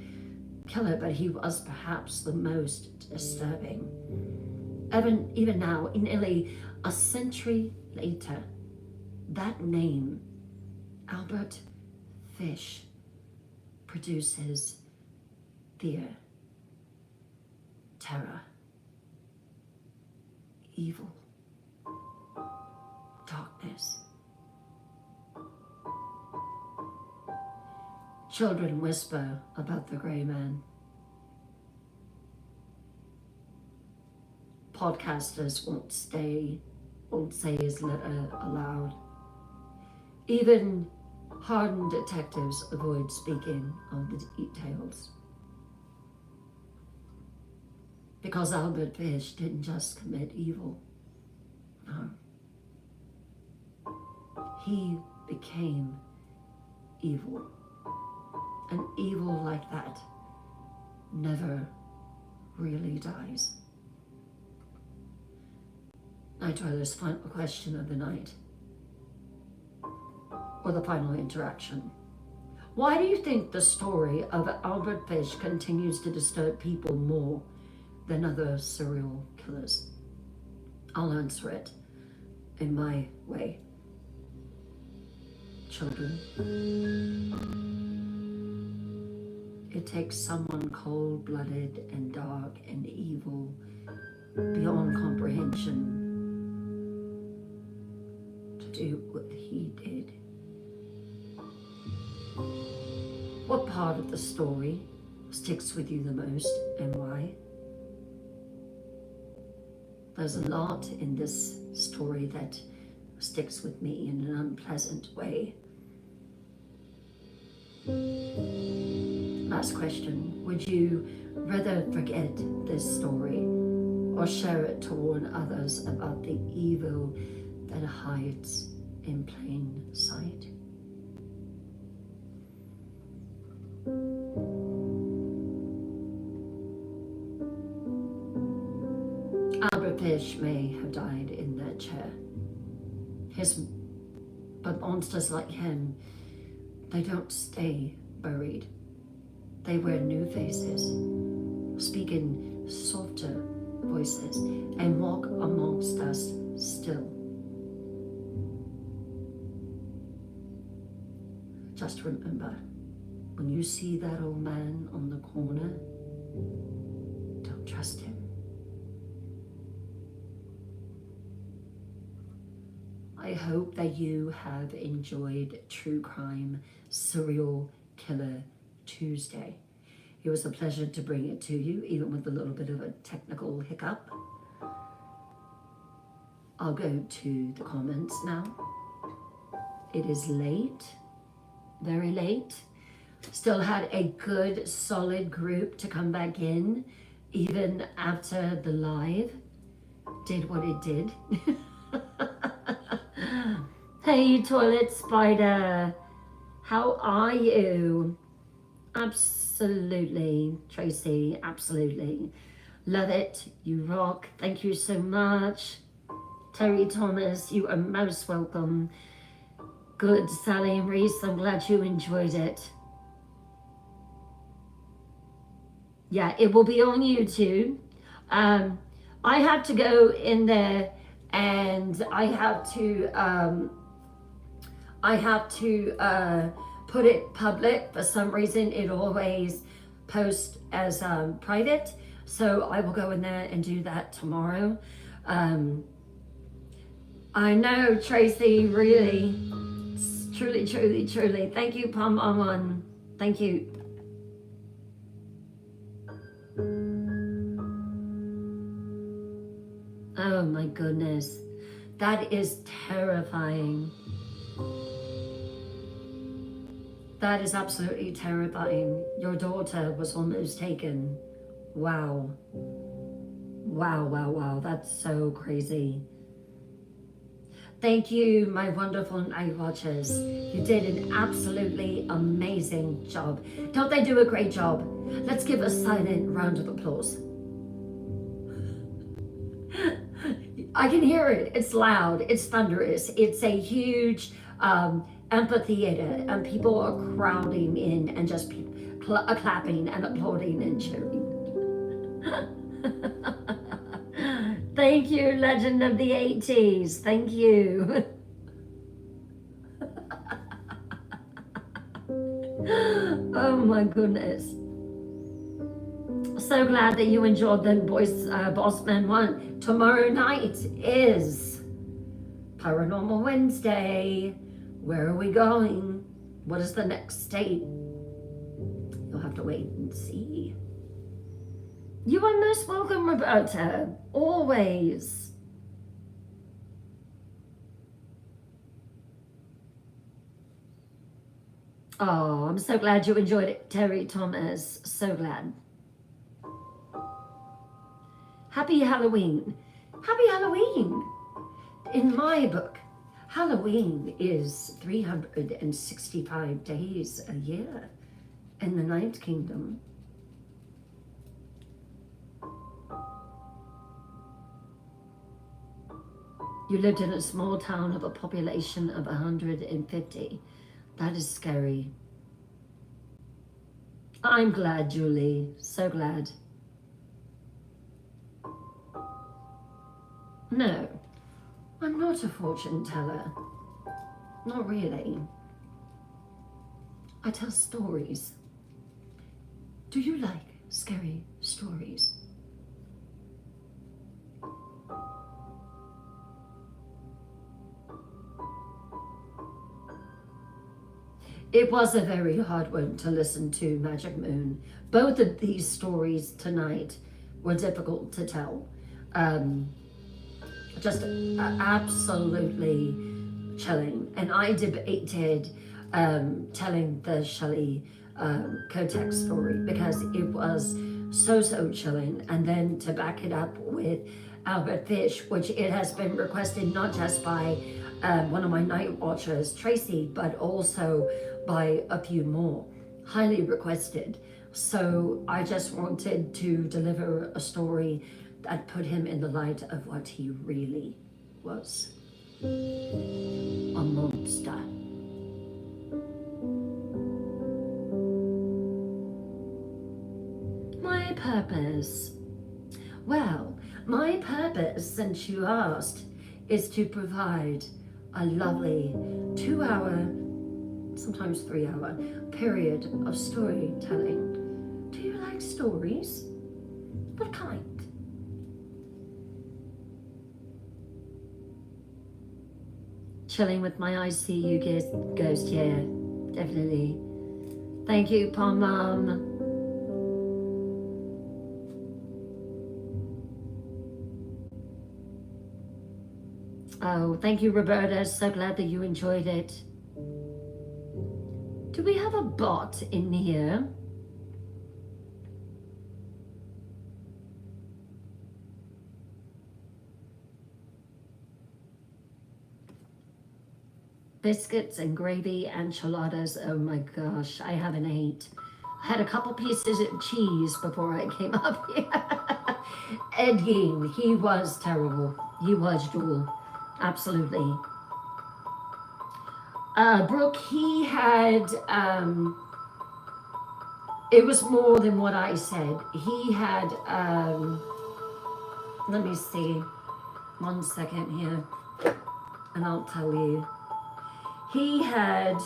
killer, but he was perhaps the most disturbing. Even now, nearly a century later, that name, Albert Fish, produces fear, terror, evil, darkness. Children whisper about the gray man. Podcasters won't say his letter aloud. Even hardened detectives avoid speaking of the details. Because Albert Fish didn't just commit evil. No. He became evil. And evil like that never really dies. Night Dweller's final question of the night, or the final interaction. Why do you think the story of Albert Fish continues to disturb people more than other serial killers? I'll answer it in my way. Children. It takes someone cold-blooded and dark and evil beyond comprehension to do what he did. What part of the story sticks with you the most and why? There's a lot in this story that sticks with me in an unpleasant way. Last question, would you rather forget this story or share it to warn others about the evil that hides in plain sight? Albert Fish may have died in that chair. But monsters like him, they don't stay buried. They wear new faces, speak in softer voices, and walk amongst us still. Just remember, when you see that old man on the corner, don't trust him. I hope that you have enjoyed True Crime Serial Killer Tuesday. It was a pleasure to bring it to you, even with a little bit of a technical hiccup. I'll go to the comments now. It is late, very late. Still had a good, solid group to come back in, even after the live did what it did. Hey, Toilet Spider, how are you? Absolutely, Tracy, absolutely. Love it, you rock, thank you so much. Terry Thomas, you are most welcome. Good, Sally and Reese, I'm glad you enjoyed it. Yeah, it will be on YouTube. I have to go in there and I have to put it public. For some reason it always posts as private, so I will go in there and do that tomorrow. I know, Tracy, really, truly, truly, truly. Thank you, Palm One. Thank you. Oh my goodness, that is terrifying. That is absolutely terrifying. Your daughter was almost taken. Wow. Wow, wow, wow. That's so crazy. Thank you, my wonderful night watchers. You did an absolutely amazing job. Don't they do a great job? Let's give a silent round of applause. I can hear it. It's loud. It's thunderous. It's a huge amphitheater, and people are crowding in and just clapping and applauding and cheering. Thank you, Legend of the 80s. Thank you. Oh my goodness. So glad that you enjoyed the Boss Man 1. Tomorrow night is Paranormal Wednesday. Where are we going? What is the next state? You'll have to wait and see. You are most welcome, Roberta. Always. Oh, I'm so glad you enjoyed it, Terry Thomas. So glad. Happy Halloween. Happy Halloween. In my book, Halloween is 365 days a year in the Ninth Kingdom. You lived in a small town of a population of 150. That is scary. I'm glad, Julie. So glad. No, I'm not a fortune teller. Not really. I tell stories. Do you like scary stories? It was a very hard one to listen to, Magic Moon. Both of these stories tonight were difficult to tell. Just absolutely chilling. And I debated telling the Shelly Knotek story because it was so chilling. And then to back it up with Albert Fish, which it has been requested not just by one of my night watchers, Tracy, but also by a few more, highly requested. So I just wanted to deliver a story that put him in the light of what he really was. A monster. My purpose. Well, my purpose, since you asked, is to provide a lovely 2-hour, sometimes 3-hour period of storytelling. Do you like stories? What kind? Chilling with my eyes see you ghost, yeah, definitely. Thank you, Pom Mom. Oh, thank you, Roberta. So glad that you enjoyed it. Do we have a bot in here? Biscuits and gravy, enchiladas. Oh my gosh, I haven't ate. I had a couple pieces of cheese before I came up here. Ed Gein, he was terrible. He was Jewel. Absolutely. Brooke, he had, it was more than what I said. He had Let me see. 1 second here, and I'll tell you. He had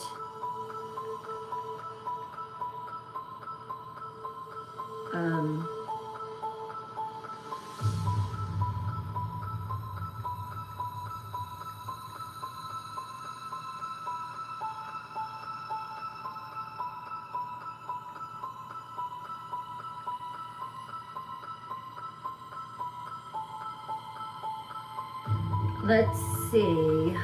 let's see.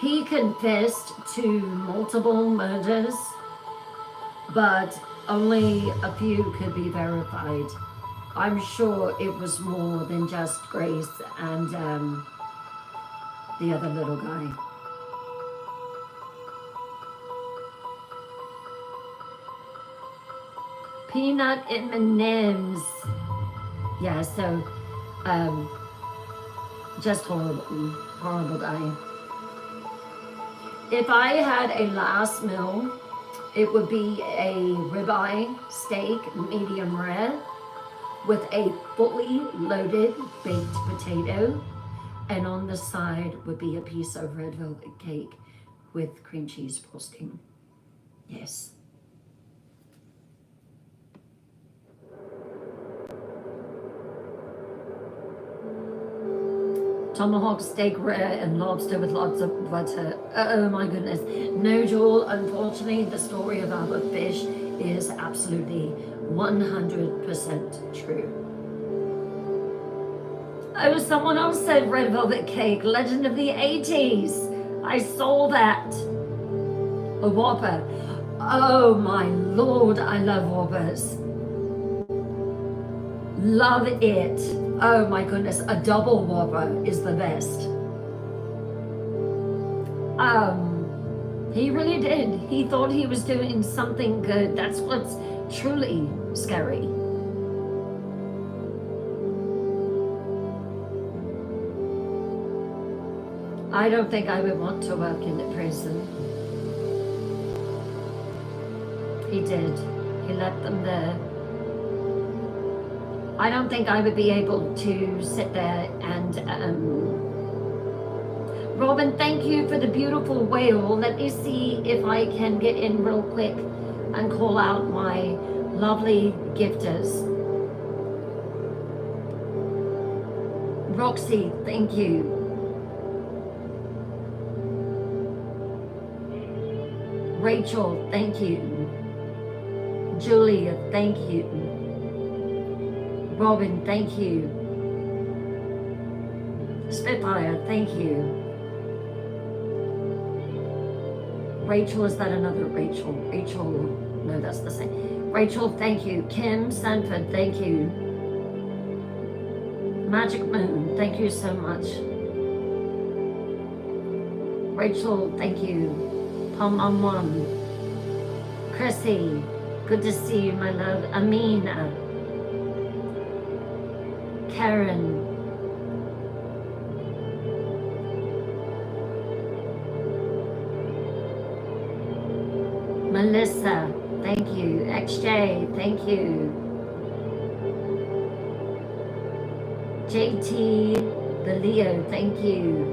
He confessed to multiple murders, but only a few could be verified. I'm sure it was more than just Grace and the other little guy. Peanut M&Ms. Yeah, so just horrible guy. If I had a last meal, it would be a ribeye steak, medium rare, with a fully loaded baked potato, and on the side would be a piece of red velvet cake with cream cheese frosting. Yes. Tomahawk steak rare and lobster with lots of butter. Oh my goodness. No, Joel, unfortunately, the story of our fish is absolutely 100% true. Oh, someone else said red velvet cake, legend of the 80s. I saw that. A Whopper. Oh my Lord, I love Whoppers. Love it. Oh my goodness, a double Whopper is the best. He really did. He thought he was doing something good. That's what's truly scary. I don't think I would want to work in the prison. He did. He left them there. I don't think I would be able to sit there and Robin, thank you for the beautiful whale. Let me see if I can get in real quick and call out my lovely gifters. Roxy, thank you. Rachel, thank you. Julia, thank you. Robin, thank you. Spitfire, thank you. Rachel, is that another Rachel? Rachel, no, that's the same. Rachel, thank you. Kim Sanford, thank you. Magic Moon, thank you so much. Rachel, thank you. Palm on one. Chrissy, good to see you, my love. Amina. Karen. Melissa, thank you. XJ, thank you. JT, the Leo, thank you.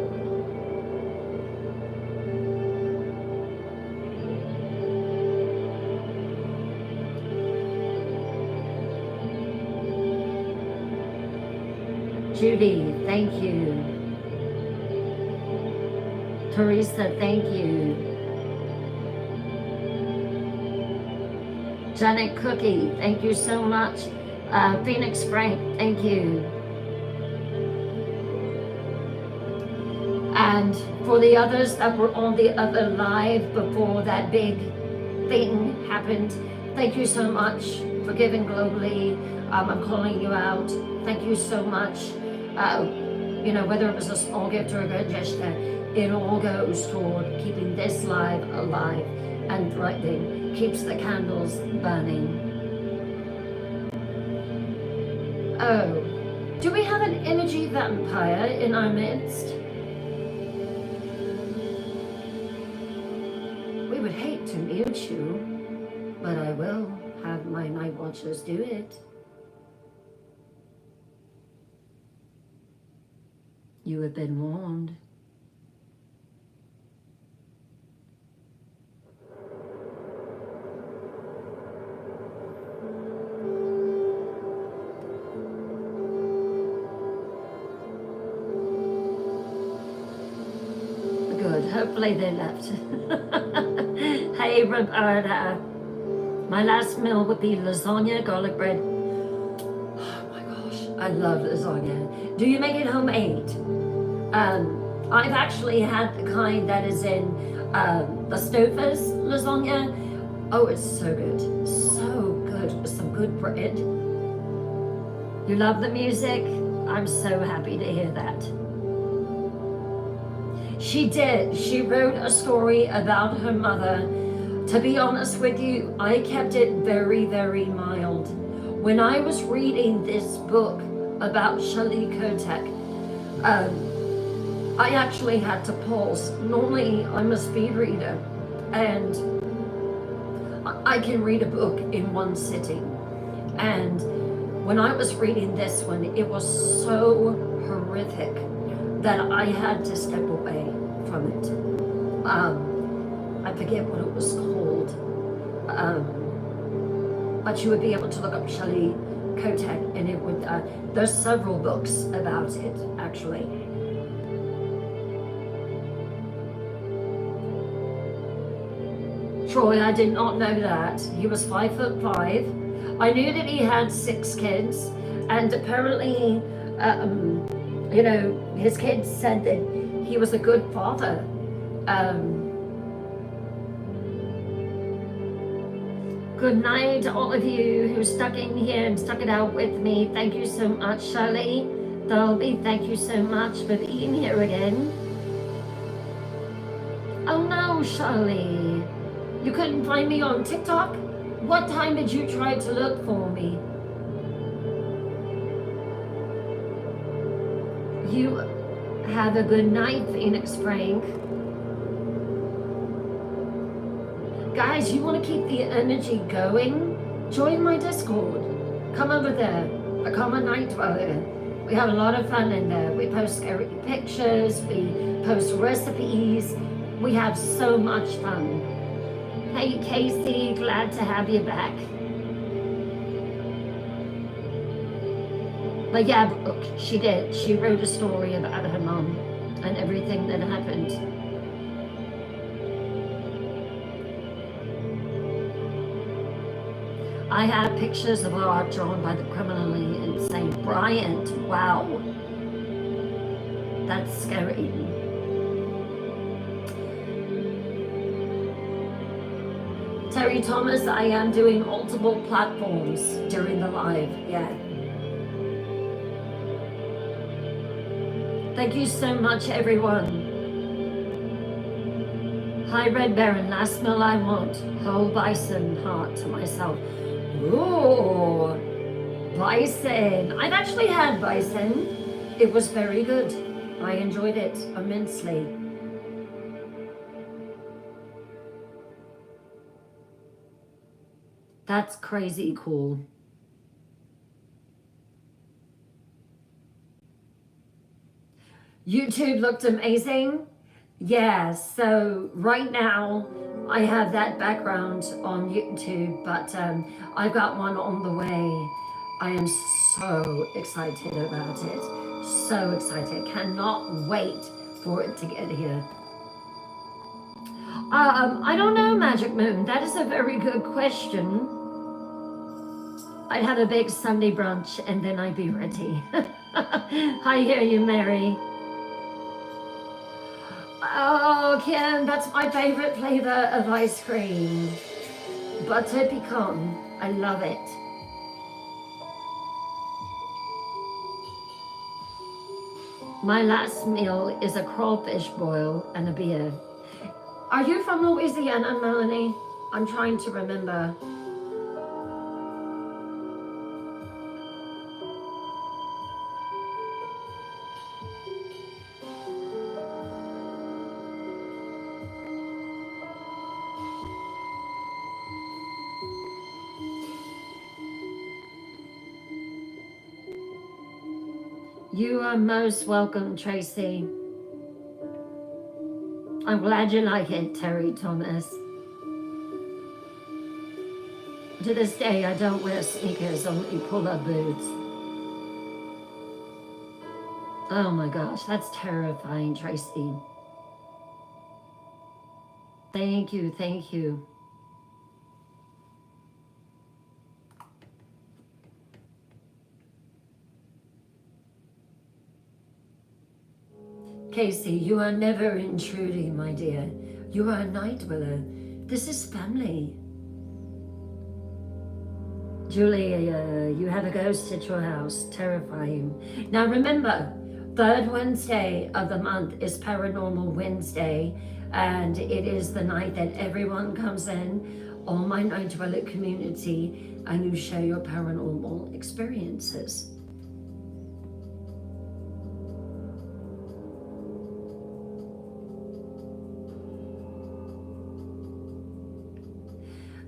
Judy, thank you. Teresa, thank you. Janet Cookie, thank you so much. Phoenix Frank, thank you. And for the others that were on the other live before that big thing happened, thank you so much for giving globally. I'm calling you out. Thank you so much. You know, whether it was a small gift or a good gesture, it all goes toward keeping this live alive and thriving, keeps the candles burning. Oh, do we have an energy vampire in our midst? to, but I will have my night watchers do it. You have been warned. Good, hopefully they left. Hey Roberta, my last meal would be lasagna, garlic bread. Oh my gosh, I love lasagna. Do you make it homemade? I've actually had the kind that is in the Stouffer's lasagna. Oh, it's so good, with some good bread. You love the music? I'm so happy to hear that. She did. She wrote a story about her mother. To be honest with you, I kept it very, very mild. When I was reading this book about Shelly Knotek, I actually had to pause. Normally, I'm a speed reader, and I can read a book in one sitting. And when I was reading this one, it was so horrific that I had to step away from it. I forget what it was called, but you would be able to look up Shelly Knotek, and it would. There's several books about it, actually. Troy, I did not know that. He was 5'5". I knew that he had 6 kids, and apparently, you know, his kids said that he was a good father. Good night, all of you who stuck in here and stuck it out with me. Thank you so much, Shelly. Dolby, thank you so much for being here again. Oh no, Shelly. You couldn't find me on TikTok? What time did you try to look for me? You have a good night, Phoenix Frank. Guys, you want to keep the energy going? Join my Discord. Come over there. Become a night dweller. We have a lot of fun in there. We post scary pictures. We post recipes. We have so much fun. Hey Casey, glad to have you back. But yeah, look, she did. She wrote a story about her mom and everything that happened. I have pictures of art drawn by the criminally insane Bryant. Wow. That's scary. Terry Thomas, I am doing multiple platforms during the live, yeah. Thank you so much, everyone. Hi, Red Baron, last meal I want, whole bison heart to myself. Ooh, bison. I've actually had bison. It was very good. I enjoyed it immensely. That's crazy cool. YouTube looked amazing. Yeah, so right now I have that background on YouTube, but I've got one on the way. I am so excited about it. So excited. Cannot wait for it to get here. I don't know, Magic Moon. That is a very good question. I'd have a big Sunday brunch and then I'd be ready. I hear you, Mary. Oh, Kim, that's my favorite flavor of ice cream. Butter pecan. I love it. My last meal is a crawfish boil and a beer. Are you from Louisiana, Melanie? I'm trying to remember. You are most welcome, Tracy. I'm glad you like it, Terry Thomas. To this day, I don't wear sneakers, only pull-up boots. Oh my gosh, that's terrifying, Tracy. Thank you, thank you. Casey, you are never intruding, my dear. You are a night dweller. This is family. Julie, you have a ghost at your house. Terrifying. Now remember, third Wednesday of the month is Paranormal Wednesday, and it is the night that everyone comes in, all my night dweller community, and you share your paranormal experiences.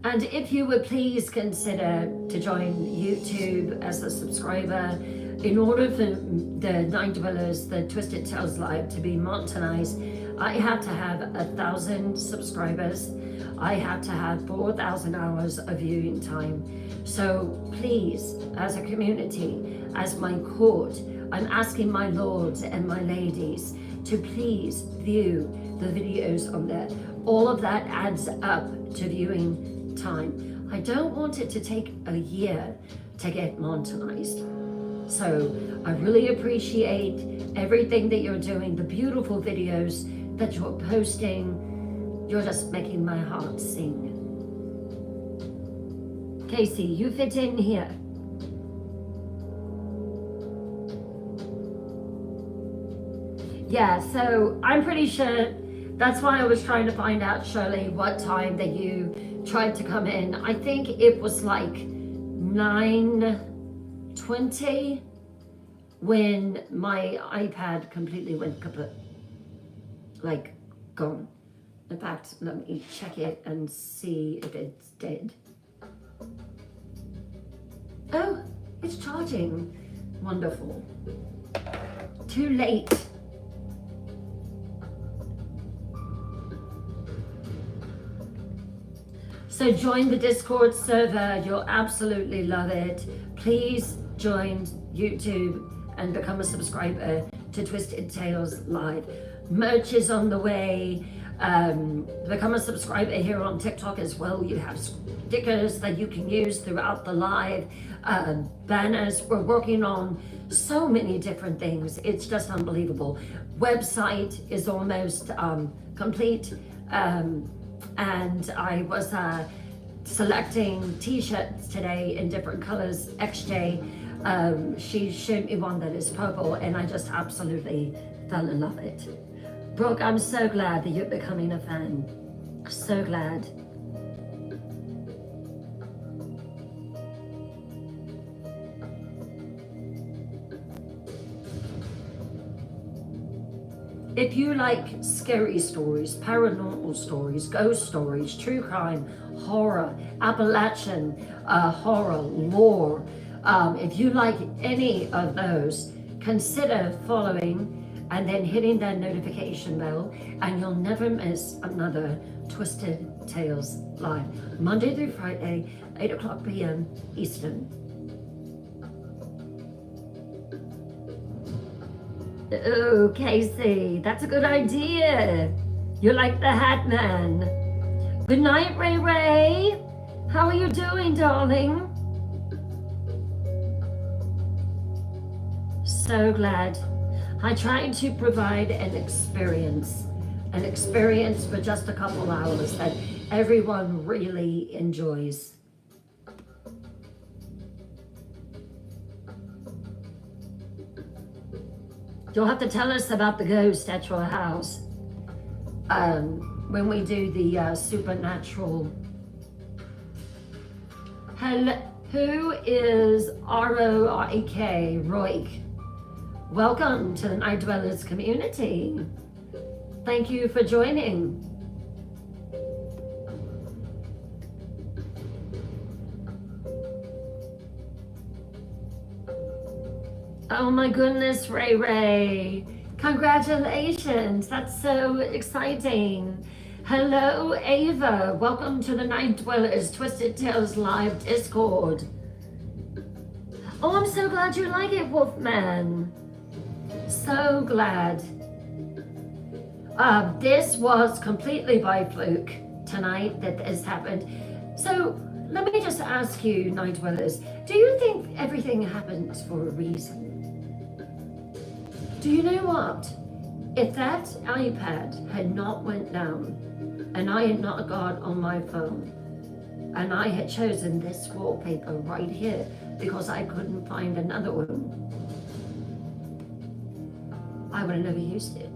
And if you would please consider to join YouTube as a subscriber, in order for the Night Dwellers, the Twisted Tales Live to be monetized, I have to have 1,000 subscribers. I have to have 4,000 hours of viewing time. So please, as a community, as my court, I'm asking my lords and my ladies to please view the videos on there. All of that adds up to viewing time. I don't want it to take a year to get monetized. So I really appreciate everything that you're doing, the beautiful videos that you're posting. You're just making my heart sing. Casey, you fit in here. Yeah, so I'm pretty sure that's why I was trying to find out, Shirley, what time that you tried to come in. I think it was like 9:20 when my iPad completely went kaput. Like, gone. In fact, let me check it and see if it's dead. Oh, it's charging. Wonderful. Too late. So join the Discord server, you'll absolutely love it. Please join YouTube and become a subscriber to Twisted Tales Live. Merch is on the way. Become a subscriber here on TikTok as well. You have stickers that you can use throughout the live, banners. We're working on so many different things. It's just unbelievable. Website is almost complete. And I was selecting t-shirts today in different colors. XJ, she showed me one that is purple, and I just absolutely fell in love with it. Brooke, I'm so glad that you're becoming a fan. So glad. If you like scary stories, paranormal stories, ghost stories, true crime, horror, Appalachian horror, lore, if you like any of those, consider following and then hitting that notification bell, and you'll never miss another Twisted Tales Live. Monday through Friday, 8 o'clock p.m. Eastern. Oh, Casey, that's a good idea. You're like the Hat Man. Good night, Ray Ray. How are you doing, darling? So glad. I try to provide an experience for just a couple hours that everyone really enjoys. You'll have to tell us about the ghost at your house when we do the supernatural. Hello, who is R-O-I-K, Roik? Welcome to the Night Dwellers community. Thank you for joining. Oh my goodness, Ray Ray. Congratulations. That's so exciting. Hello, Ava. Welcome to the Night Dwellers Twisted Tales Live Discord. Oh, I'm so glad you like it, Wolfman. So glad. This was completely by fluke tonight that this happened. So let me just ask you, Night Dwellers, do you think everything happens for a reason? Do you know what? If that iPad had not went down and I had not got on my phone and I had chosen this wallpaper right here because I couldn't find another one, I would have never used it.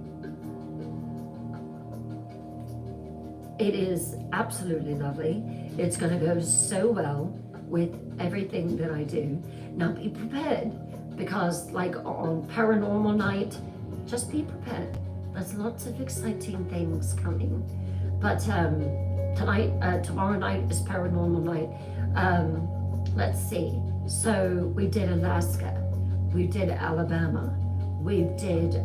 It is absolutely lovely. It's going to go so well with everything that I do. Now be prepared, because like on Paranormal Night, just be prepared. There's lots of exciting things coming. But tomorrow night is Paranormal Night. Let's see. So we did Alaska, we did Alabama, we did,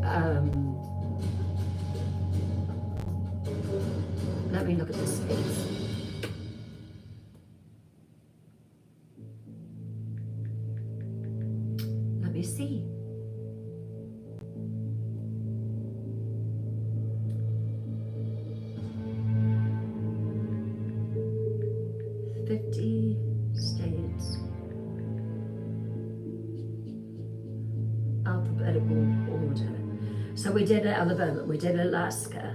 let me look at the states. Let me see. States. Alphabetical order. So we did Alabama, we did Alaska.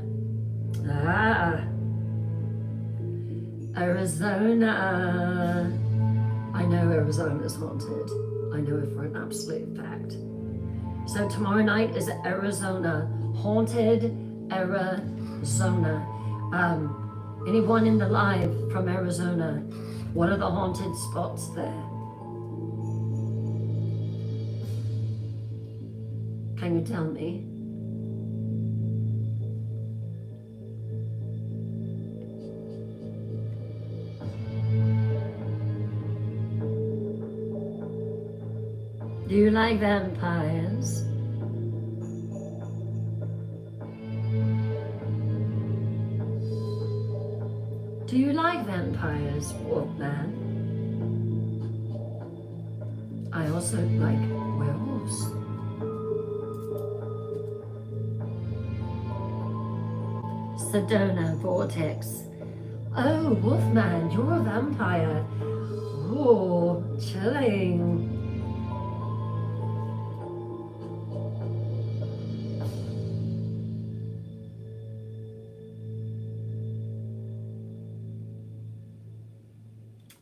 Arizona. I know Arizona's haunted. I know it for an absolute fact. So tomorrow night is Arizona. Haunted Arizona. Anyone in the live from Arizona? What are the haunted spots there? Can you tell me? Do you like vampires? Do you like vampires, Wolfman? I also like werewolves. Sedona Vortex. Oh, Wolfman, you're a vampire. Oh, chilling.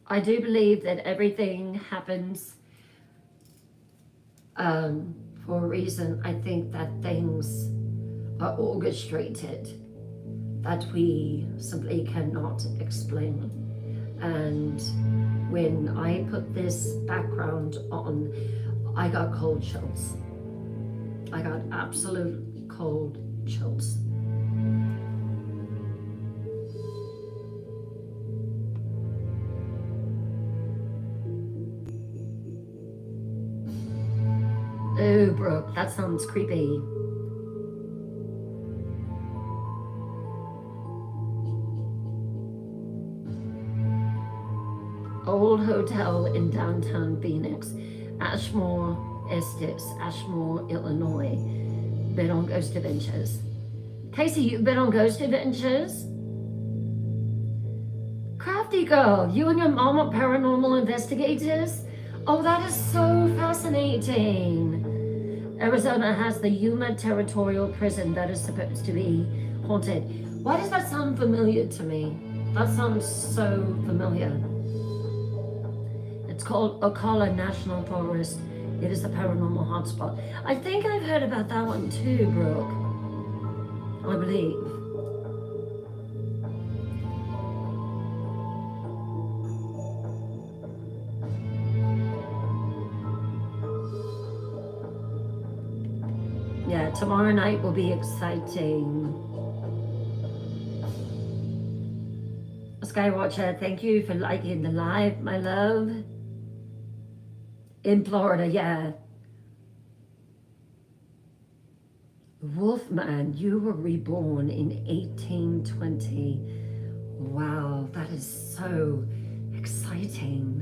I do believe that everything happens for a reason. I think that things are orchestrated that we simply cannot explain. And when I put this background on, I got cold chills. I got absolute cold chills. Oh, Brooke, that sounds creepy. Old hotel in downtown Phoenix, Ashmore Estes, Ashmore, Illinois. Been on Ghost Adventures. Casey, you've been on Ghost Adventures? Crafty girl, you and your mom are paranormal investigators? Oh, that is so fascinating. Arizona has the Yuma Territorial Prison that is supposed to be haunted. Why does that sound familiar to me? That sounds so familiar. It's called Ocala National Forest. It is a paranormal hotspot. I think I've heard about that one too, Brooke. I believe. Yeah, tomorrow night will be exciting. Skywatcher, thank you for liking the live, my love. In Florida, yeah. Wolfman, you were reborn in 1820. Wow, that is so exciting.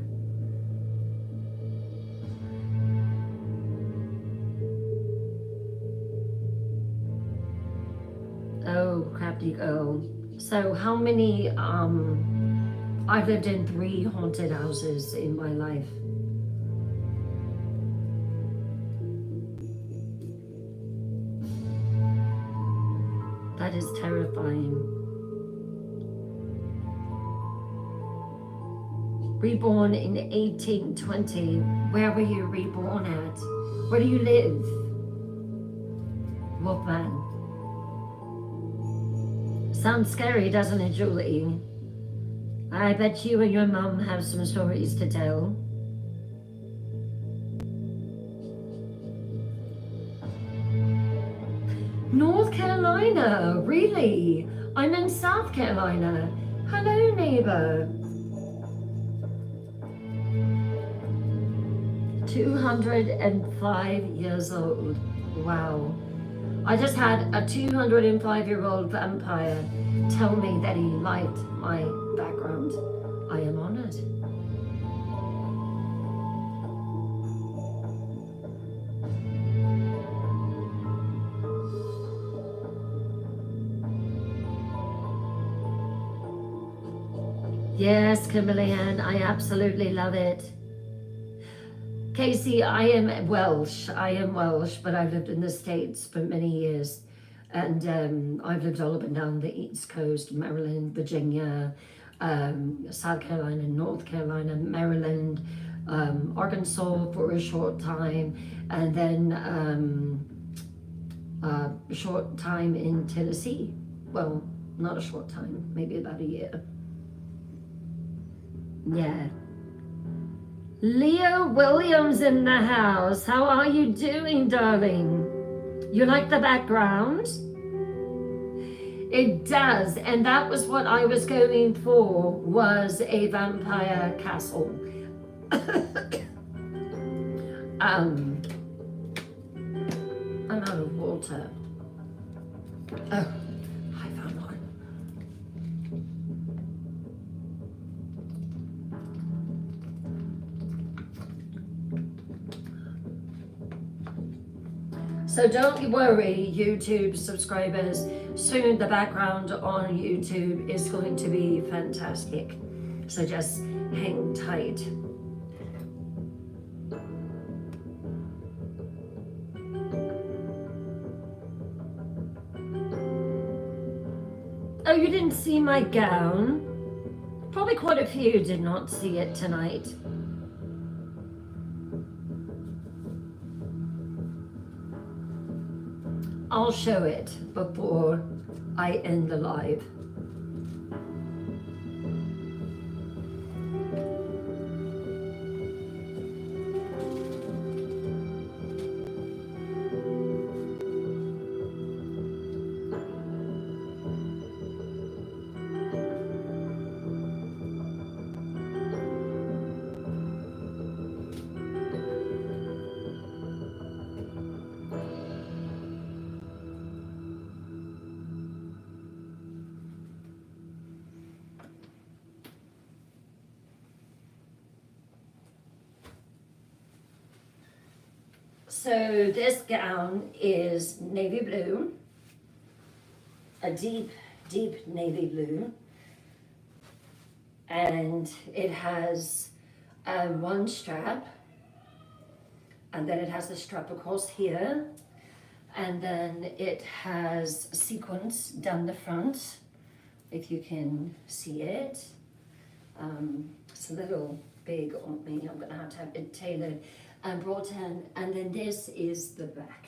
Oh, crafty girl. So how many, I've lived in 3 haunted houses in my life. That is terrifying. Reborn in 1820. Where were you reborn at? Where do you live? Wolfman. Sounds scary, doesn't it, Julie? I bet you and your mum have some stories to tell. North Carolina, really? I'm in South Carolina. Hello, neighbor. 205 years old. Wow. I just had a 205-year-old vampire tell me that he liked my background. I am honored. Yes, Kimberly Ann, I absolutely love it. Casey, I am Welsh, but I've lived in the States for many years. And I've lived all up and down the East Coast, Maryland, Virginia, South Carolina, North Carolina, Maryland, Arkansas for a short time, and then a short time in Tennessee. Well, not a short time, maybe about a year. Yeah. Leo Williams in the house. How are you doing, darling? You like the background? It does, and that was what I was going for, was a vampire castle. I'm out of water. Oh, I found one. So don't worry, YouTube subscribers, soon the background on YouTube is going to be fantastic. So just hang tight. Oh, you didn't see my gown? Probably quite a few did not see it tonight. I'll show it before I end the live. So this gown is navy blue, a deep, deep navy blue, and it has one strap, and then it has the strap across here, and then it has sequins down the front, if you can see it. It's a little big on me, I'm gonna have to have it tailored and brought in, and then this is the back.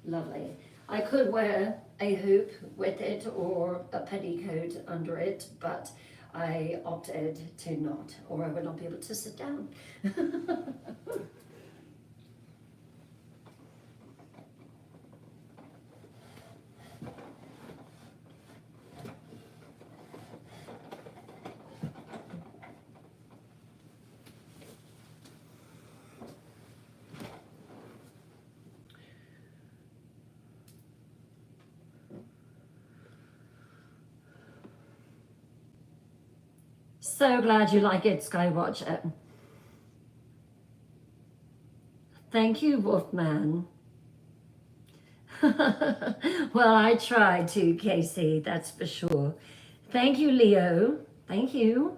Lovely. I could wear a hoop with it or a petticoat under it, but I opted to not, or I would not be able to sit down. So glad you like it, Skywatcher. Thank you, Wolfman. Well, I tried to, Casey, that's for sure. Thank you, Leo. Thank you.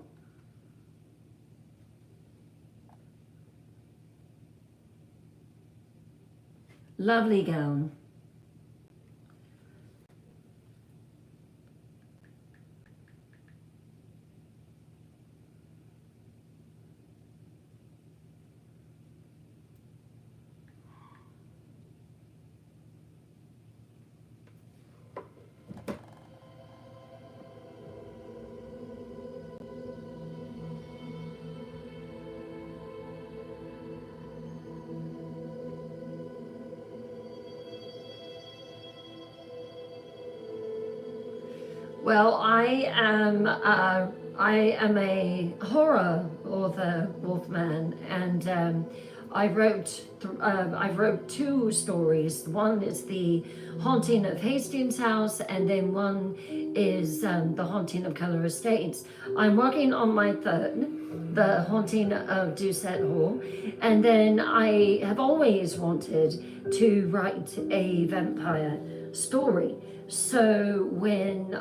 Lovely gown. Well, I am a horror author, Wolfman, and I wrote two stories. One is the Haunting of Hastings House, and then one is the Haunting of Keller Estates. I'm working on my third, the Haunting of Doucette Hall, and then I have always wanted to write a vampire story. So when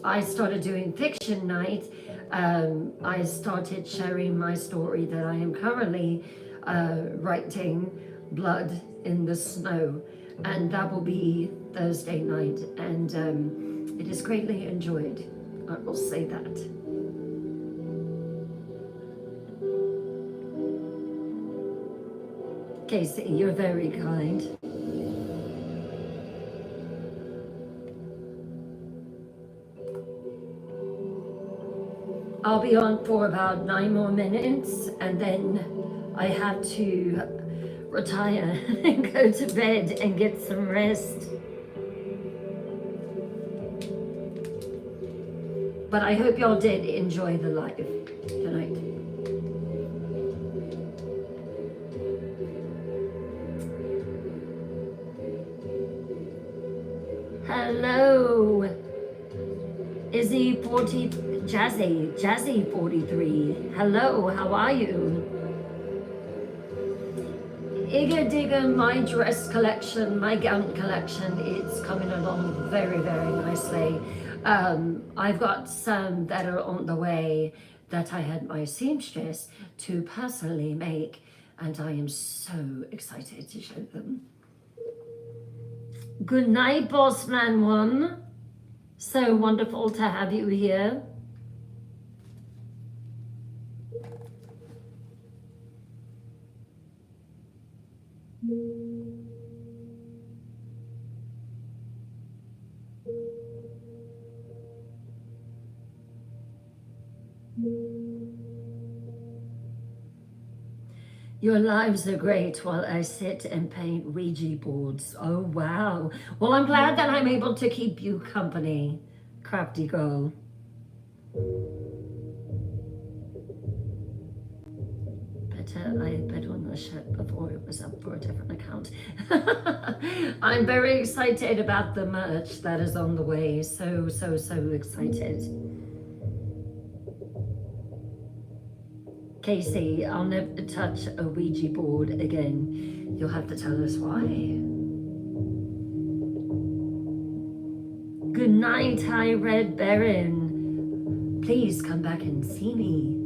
I started doing fiction night, I started sharing my story that I am currently writing, Blood in the Snow, and that will be Thursday night, and it is greatly enjoyed. I will say that. Casey, you're very kind. I'll be on for about 9 more minutes, and then I have to retire and go to bed and get some rest. But I hope y'all did enjoy the live tonight. Hello, Izzy 40, Jazzy 43. Hello, how are you? Igga Digga, my dress collection, my gown collection, it's coming along very, very nicely. I've got some that are on the way that I had my seamstress to personally make, and I am so excited to show them. Good night, Bossman One. So wonderful to have you here. Your lives are great while I sit and paint Ouija boards. Oh, wow. Well, I'm glad that I'm able to keep you company, crafty girl. I had better on the shirt before it was up for a different account. I'm very excited about the merch that is on the way. So excited. Casey, I'll never touch a Ouija board again. You'll have to tell us why. Good night, High Red Baron. Please come back and see me.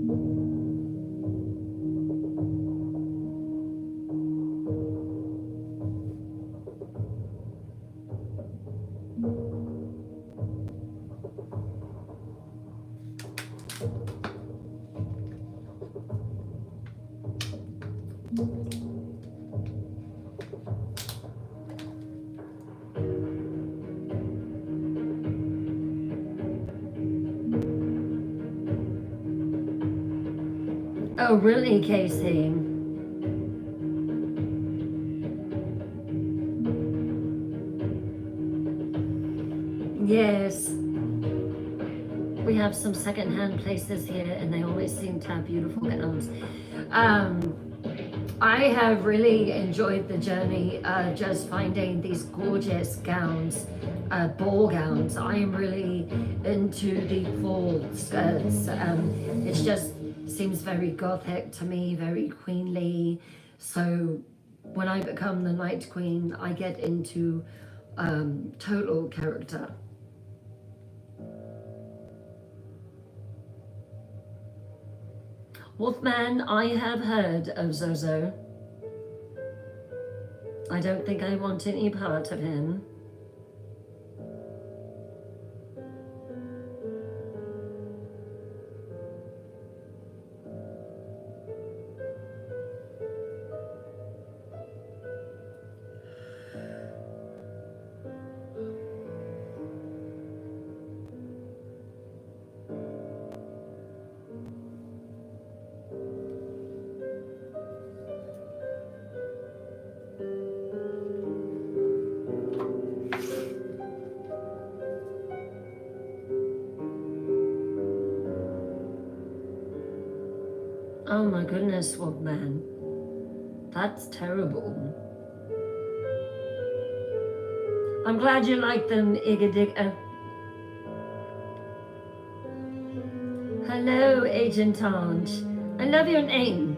Oh, really, Casey? Yes. We have some second-hand places here, and they always seem to have beautiful gowns. I have really enjoyed the journey, just finding these gorgeous gowns, ball gowns. I am really into the fall skirts. It just seems very gothic to me, very queenly. So when I become the Night Queen, I get into total character. Wolfman, I have heard of Zozo. I don't think I want any part of him. Oh my goodness, Wolfman. That's terrible. I'm glad you like them, Igadiga. Hello, Agent Ange. I love your name.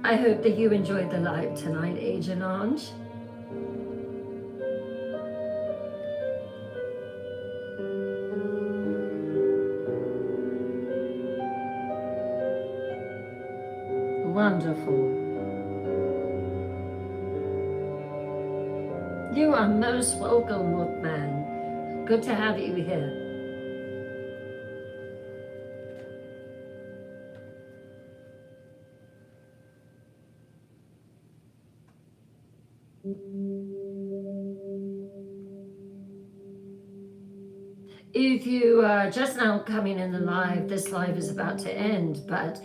I hope that you enjoyed the live tonight, Agent Ange. Wonderful. You are most welcome, Wolfman. Good to have you here. If you are just now coming in the live, this live is about to end, but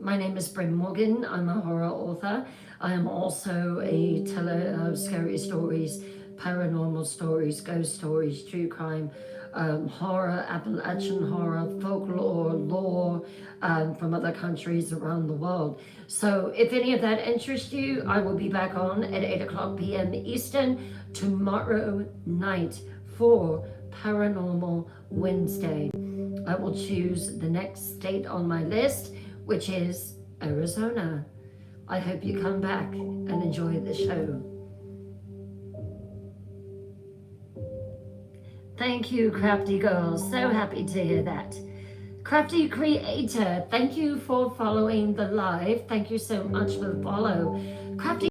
my name is Bryn Morgan. I'm a horror author. I am also a teller of scary stories, paranormal stories, ghost stories, true crime, horror, Appalachian horror, folklore, lore from other countries around the world. So if any of that interests you, I will be back on at 8 p.m. Eastern tomorrow night for Paranormal Wednesday. I will choose the next state on my list, which is Arizona. I hope you come back and enjoy the show. Thank you, Crafty Girls. So happy to hear that. Crafty Creator, thank you for following the live. Thank you so much for the follow. Crafty